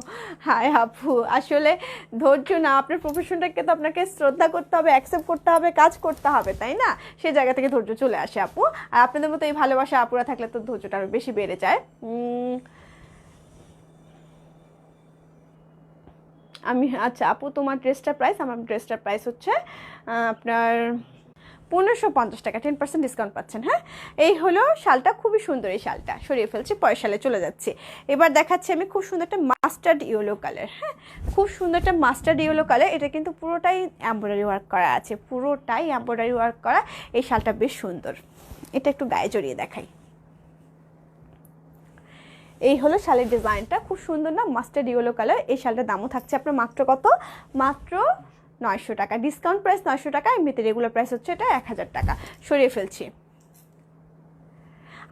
হায় আপু, আসলে ধৈর্য না, আপনার প্রফেশনটাকে তো আপনাকে শ্রদ্ধা করতে হবে, অ্যাকসেপ্ট করতে হবে, কাজ করতে হবে, তাই না? সেই জায়গা থেকে ধৈর্য চলে আসে আপু। আর আপনাদের মতো এই ভালোবাসা আপুরা থাকলে তো ধৈর্যটা আরও বেশি বেড়ে যায়। আমি আচ্ছা আপু, তোমার ড্রেসটার প্রাইস, আমার ড্রেসটার প্রাইস হচ্ছে আপনার 1550 টাকা, 10% ডিসকাউন্ট পাচ্ছেন। হ্যাঁ, এই হলো শালটা, খুবই সুন্দর এই শালটা। সরিয়ে ফেলছি, পরের শালে চলে যাচ্ছি। এবার দেখাচ্ছি আমি খুব সুন্দর একটা মাস্টার্ড ইয়েলো কালার। হ্যাঁ, খুব সুন্দর একটা মাস্টার্ড ইয়েলো কালার। এটা কিন্তু পুরোটাই এমব্রয়ডারি ওয়ার্ক করা আছে, পুরোটাই এমব্রয়ডারি ওয়ার্ক করা। এই শালটা বেশ সুন্দর। এটা একটু গায়ে জড়িয়ে দেখাই। এই হলো শালের ডিজাইনটা, খুব সুন্দর না, মাস্টার্ড ইয়েলো কালার। এই শালটার দামও থাকছে আপনার মাত্র কত, মাত্র 900 টাকা। ডিসকাউন্ট প্রাইস 900 টাকা, এমনিতে রেগুলার প্রাইস হচ্ছে এটা 1000 টাকা। সরিয়ে ফেলছি।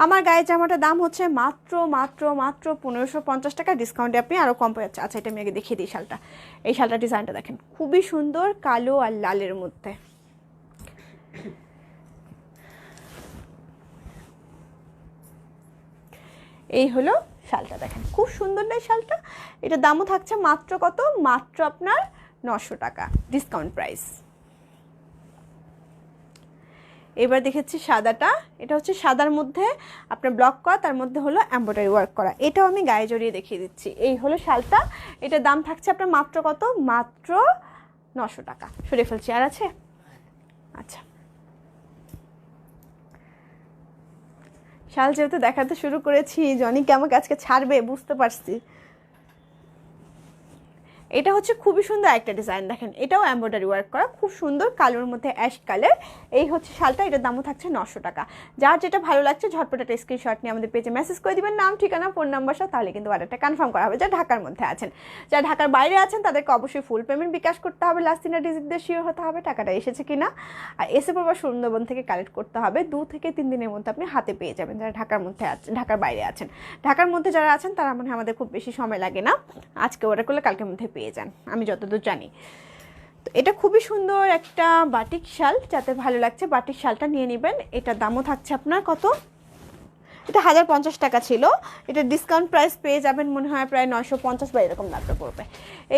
আমার গায়ের জামাটার দাম হচ্ছে মাত্র মাত্র মাত্র 1550 টাকা। ডিসকাউন্টে আপনি আরও কম পাচ্ছেন। আচ্ছা, এটা আমি আগে দেখিয়ে দিই শালটা। এই শালটার ডিজাইনটা দেখেন, খুবই সুন্দর, কালো আর লালের মধ্যে। এই হলো শালটা, দেখেন খুব সুন্দর না এই শালটা। এটার দামও থাকছে মাত্র কত, মাত্র আপনার 900 টাকা, ডিসকাউন্ট প্রাইস। এবার দেখেছি সাদাটা। এটা হচ্ছে সাদার মধ্যে আপনার ব্লক করা, তার মধ্যে হলো এমব্রয়ডারি ওয়ার্ক করা। এটাও আমি গায়ে জড়িয়ে দেখিয়ে দিচ্ছি। এই হলো শালটা। এটার দাম থাকছে আপনার মাত্র কত, মাত্র 900 টাকা। সরিয়ে ফেলছি। আর আছে? আচ্ছা, শাল যেহেতু দেখাতে শুরু করেছি, জনিকে আমাকে আজকে ছাড়বে বুঝতে পারছি। এটা হচ্ছে খুবই সুন্দর একটা ডিজাইন। দেখেন এটাও এমব্রয়ডারি ওয়ার্ক করা, খুব সুন্দর, কালোর মধ্যে অ্যাশ কালার। এই হচ্ছে শালটা। এটার দামও থাকছে 900 টাকা। যার যেটা ভালো লাগছে ঝটপট একটা স্ক্রিনশট নিয়ে আমাদের পেজে মেসেজ করে দিবেন, নাম ঠিকানা ফোন নাম্বার সহ, তাহলে কিন্তু অর্ডারটা কনফার্ম করা হবে। যা ঢাকার মধ্যে আছেন, যা ঢাকার বাইরে আছেন তাদেরকে অবশ্যই ফুল পেমেন্ট বিকাশ করতে হবে। লাস্ট 3টা ডিজিট দিয়ে শিওর হতে হবে টাকাটা এসেছে কিনা। আর এসে পড়বা সুন্দরবন থেকে কালেক্ট করতে হবে। 2 থেকে 3 দিনের মধ্যে আপনি হাতে পেয়ে যাবেন, যারা ঢাকার মধ্যে আছেন। ঢাকার বাইরে আছেন, ঢাকার মধ্যে যারা আছেন তারা মনে হয় আমাদের খুব বেশি সময় লাগে না, আজকে অর্ডার করলে কালকের মধ্যে পেয়ে যান, আমি যতদূর জানি। তো এটা খুবই সুন্দর একটা বাটিক শাল, যাতে ভালো লাগছে বাটিক শালটা নিয়ে নেবেন। এটার দামও থাকছে আপনার কত, এটা 1050 টাকা ছিল, এটা ডিসকাউন্ট প্রাইস পেয়ে যাবেন মনে হয় প্রায় 950 বা এরকম দামটা পড়বে।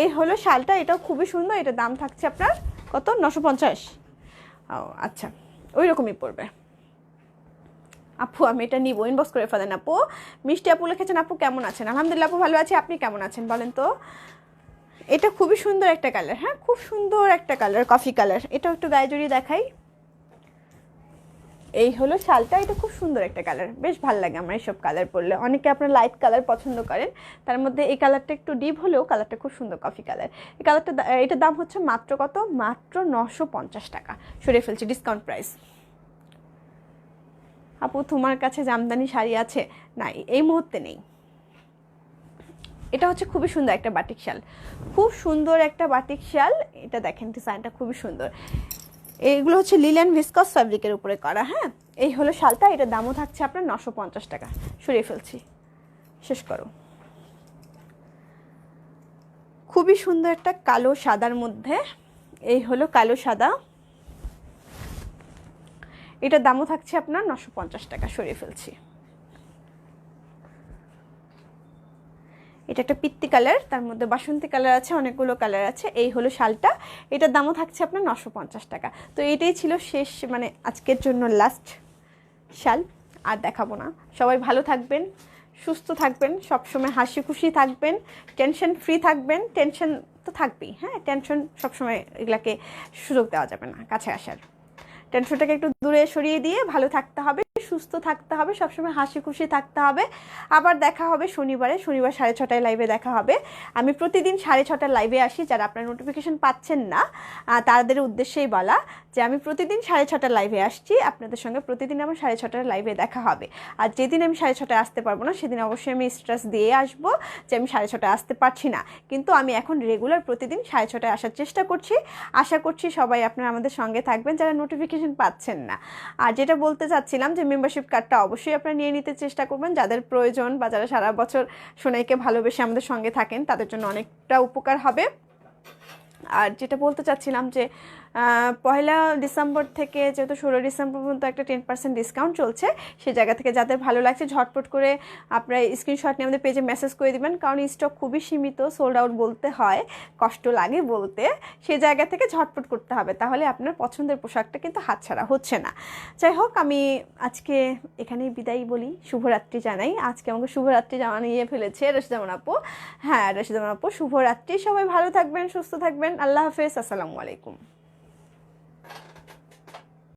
এই হলো শালটা, এটাও খুবই সুন্দর, এটার দাম থাকছে আপনার কত 950। ও আচ্ছা, ওই রকমই পড়বে। আপু আমি এটা নিব, ইনবক্স করে ফেলেন আপু। মিষ্টি আপু লিখেছেন আপু কেমন আছেন? আলহামদুলিল্লাহ আপু ভালো আছি, আপনি কেমন আছেন বলেন তো? এটা খুবই সুন্দর একটা কালার, হ্যাঁ খুব সুন্দর একটা কালার, কফি কালার। এটাও একটু গায়ে জড়িয়ে দেখাই। এই হলো শালটা, এটা খুব সুন্দর একটা কালার, বেশ ভালো লাগে আমার এইসব কালার পরলে। অনেকে আপনার লাইট কালার পছন্দ করেন, তার মধ্যে এই কালারটা একটু ডিপ হলেও কালারটা খুব সুন্দর কফি কালার। এই কালারটা, এটার দাম হচ্ছে মাত্র কত, মাত্র 950 টাকা। সরিয়ে ফেলছি ডিসকাউন্ট প্রাইস। আপু তোমার কাছে জামদানি শাড়ি আছে? না এই মুহূর্তে নেই। এটা হচ্ছে খুবই সুন্দর একটা বাটিক শাল, খুব সুন্দর একটা বাটিক শাল। এটা দেখেন ডিজাইনটা খুবই সুন্দর। এইগুলো হচ্ছে লিলেন ভিসকস ফ্যাব্রিকের উপরে করা। হ্যাঁ এই হলো শালটা, এটার দামও থাকছে আপনার 950 টাকা। সরিয়ে ফেলছি, শেষ করো। খুবই সুন্দর একটা কালো সাদার মধ্যে, এই হলো কালো সাদা, এটার দামও থাকছে আপনার 950 টাকা। সরিয়ে ফেলছি। এটা একটা পিত্তি কালার, তার মধ্যে বাসন্তী কালার আছে, অনেকগুলো কালার আছে। এই হলো শালটা, এটার দামও থাকছে আপনার 950 টাকা। তো এটাই ছিল শেষ, মানে আজকের জন্য লাস্ট শাল, আর দেখাবো না। সবাই ভালো থাকবেন, সুস্থ থাকবেন, সবসময় হাসি খুশি থাকবেন, টেনশন ফ্রি থাকবেন। টেনশন তো থাকবেই, হ্যাঁ টেনশন সবসময় এগুলাকে সুযোগ দেওয়া যাবে না কাছে আসার। টেনশনটাকে একটু দূরে সরিয়ে দিয়ে ভালো থাকতে হবে, সুস্থ থাকতে হবে, সবসময় হাসি খুশি থাকতে হবে। আবার দেখা হবে শনিবার 6:30 লাইভে দেখা হবে। আমি প্রতিদিন 6:30 লাইভে আসি। যারা আপনার নোটিফিকেশন পাচ্ছেন না তাদের উদ্দেশ্যেই বলা যে আমি প্রতিদিন 6:30 লাইভে আসছি, আপনাদের সঙ্গে প্রতিদিন আমার 6:30 লাইভে দেখা হবে। আর যেদিন আমি 6:30 আসতে পারবো না সেদিন অবশ্যই আমি স্ট্রেস দিয়ে আসবো যে আমি 6:30 আসতে পারছি না। কিন্তু আমি এখন রেগুলার প্রতিদিন 6:30 আসার চেষ্টা করছি। আশা করছি সবাই আপনারা আমাদের সঙ্গে থাকবেন যারা নোটিফিকেশন পাচ্ছেন না। আর যেটা বলতে চাচ্ছিলাম যে মেম্বারশিপ কার্ডটা অবশ্যই আপনারা নিয়ে নিতে চেষ্টা করবেন, যাদের প্রয়োজন বা যারা সারা বছর সোনাইকে ভালোবেসে আমাদের সঙ্গে থাকেন তাদের জন্য অনেকটা উপকার হবে। আর যেটা বলতে চাচ্ছিলাম যে 1 ডিসেম্বর থেকে যেহেতু 16 ডিসেম্বর পর্যন্ত একটা 10% ডিসকাউন্ট চলছে, সেই জায়গা থেকে যাদের ভালো লাগছে ঝটপট করে আপনারা স্ক্রিনশট নিয়ে আমাদের পেজে মেসেজ করে দিবেন, কারণ স্টক খুবই সীমিত, সোল্ড আউট বলতে হয়, কষ্ট লাগে বলতে। সেই জায়গা থেকে ঝটপট করতে হবে, তাহলে আপনার পছন্দের পোশাকটা কিন্তু হাতছাড়া হচ্ছে না। যাই হোক আমি আজকে এখানেই বিদায় বলি, শুভরাত্রি জানাই। আজকে আমাকে শুভরাত্রি জানিয়ে ফেলেছে রশিদামন আপু। হ্যাঁ রশিদামন আপু শুভরাত্রি, সবাই ভালো থাকবেন, সুস্থ থাকবেন, আল্লাহ হাফেজ, আসসালামু আলাইকুম।